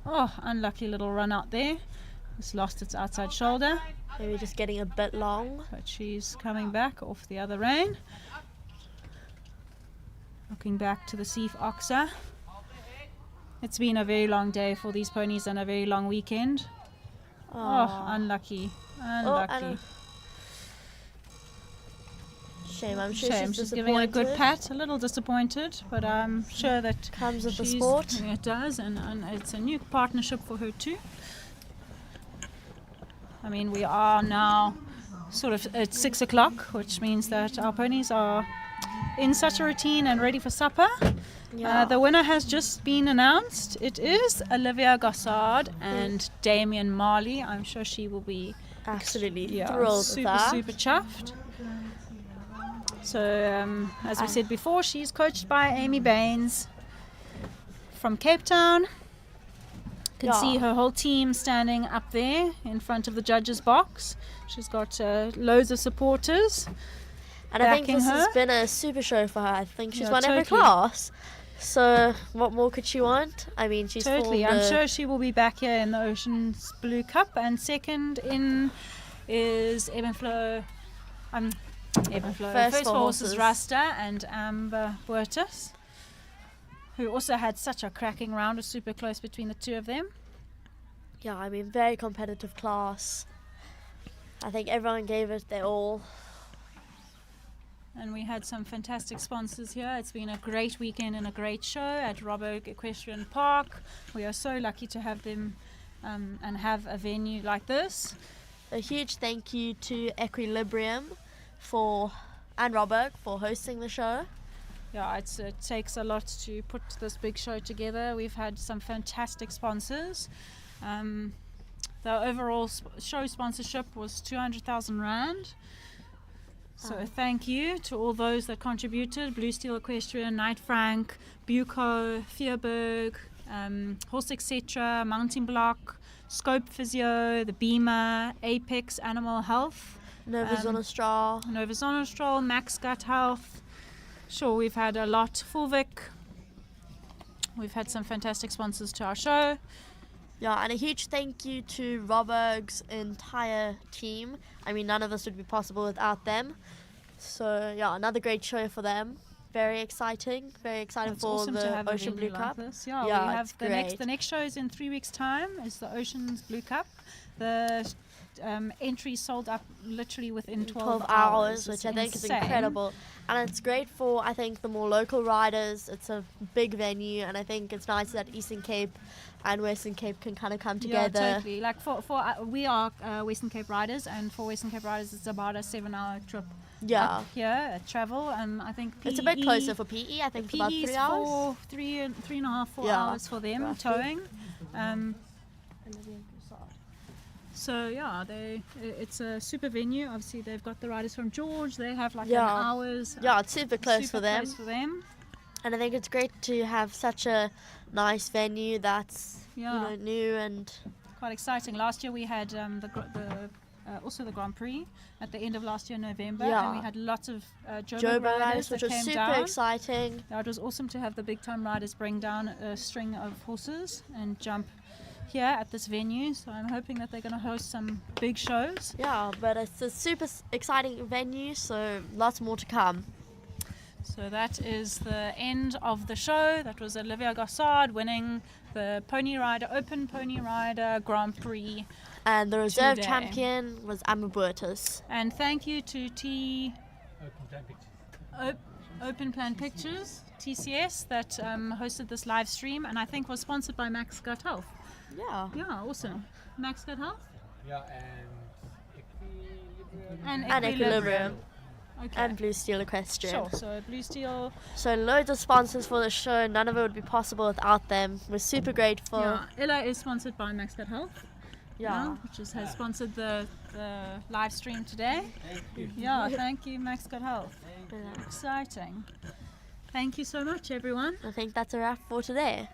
Oh, unlucky little run out there. It's lost its outside shoulder. Maybe just getting a bit long. But she's coming back off the other rein. Looking back to the Seif Oxa. It's been a very long day for these ponies and a very long weekend. Oh, unlucky. Shame. I'm sure Shame. She's giving it a good pat. A little disappointed, but I'm sure that comes with the sport. Yeah, it does, and it's a new partnership for her too. I mean, we are now sort of at 6 o'clock, which means that our ponies are in such a routine and ready for supper. Yeah. The winner has just been announced. It is Olivia Gossard and Damien Marley. I'm sure she will be absolutely thrilled with that. Super chuffed. So, as we said before, she's coached by Amy Baines from Cape Town. You can see her whole team standing up there in front of the judges' box. She's got loads of supporters. And I think this has been a super show for her. I think she's won every class. So what more could she want? I mean, she's totally. I'm sure she will be back here in the Oceans Blue Cup. And second in is Ebenflow. First for horses Rasta and Amber Burtis, who also had such a cracking round. It was super close between the two of them. Yeah, I mean, very competitive class. I think everyone gave it their all. And we had some fantastic sponsors here. It's been a great weekend and a great show at Robberg Equestrian Park. We are so lucky to have them and have a venue like this. A huge thank you to Equine Librium and Robberg for hosting the show. Yeah, it takes a lot to put this big show together. We've had some fantastic sponsors. The overall show sponsorship was 200,000 Rand. So thank you to all those that contributed: Blue Steel Equestrian, Knight Frank, Buco, Fierberg, Horse Etc., Mountain Block, Scope Physio, the Beamer, Apex Animal Health, Nova Zonostral, Max Gut Health. Sure, we've had a lot. Fulvik. We've had some fantastic sponsors to our show. Yeah, and a huge thank you to Robberg's entire team. I mean, none of this would be possible without them. So, yeah, another great show for them. Very exciting. Very exciting for awesome the Ocean Blue Cup. Yeah, we have the next show is in 3 weeks' time. Is the Ocean's Blue Cup. The entries sold up literally within 12 12 hours, which It's I think is insane. incredible. And it's great for, I think, the more local riders. It's a big venue, and I think it's nice that Eastern Cape and Western Cape can kind of come together. Yeah, totally. Like for we are Western Cape riders, and for Western Cape riders, it's about a 7-hour trip Yeah. up here, travel. I think It's a bit PE closer for PE. I think it's about PE 3 is hours. 3.5, 4 Yeah, hours for them roughly. towing. So yeah, it's a super venue. Obviously, they've got the riders from George. They have like Yeah. an hour's. Yeah, it's super close super for them. close for them. And I think it's great to have such a nice venue that's Yeah. new and Quite exciting. Last year we had also the Grand Prix at the end of last year in November, Yeah. and we had lots of Joburg Joburg riders, that which was came super down. exciting. Yeah, it was awesome to have the big time riders bring down a string of horses and jump here at this venue. So I'm hoping that they're going to host some big shows. Yeah, but it's a super exciting venue, so lots more to come. So that is the end of the show. That was Olivia Gossard winning the Open Pony Rider Grand Prix. And the reserve Today. champion was Amaburtus. And thank you to Open Plan Pictures, TCS, that hosted this live stream, and I think was sponsored by Max Gut Health. Yeah. Yeah, awesome. Max Gut Health? Yeah, And And Equilibrium. Okay. And Blue Steel Equestrian. Sure, so Blue Steel. So loads of sponsors for the show. None of it would be possible without them. We're super grateful. Yeah, Ella is sponsored by Max Gut Health. Yeah. Which has sponsored the live stream today. Yeah, thank you, Max Gut Health. Yeah. Exciting. Thank you so much, everyone. I think that's a wrap for today.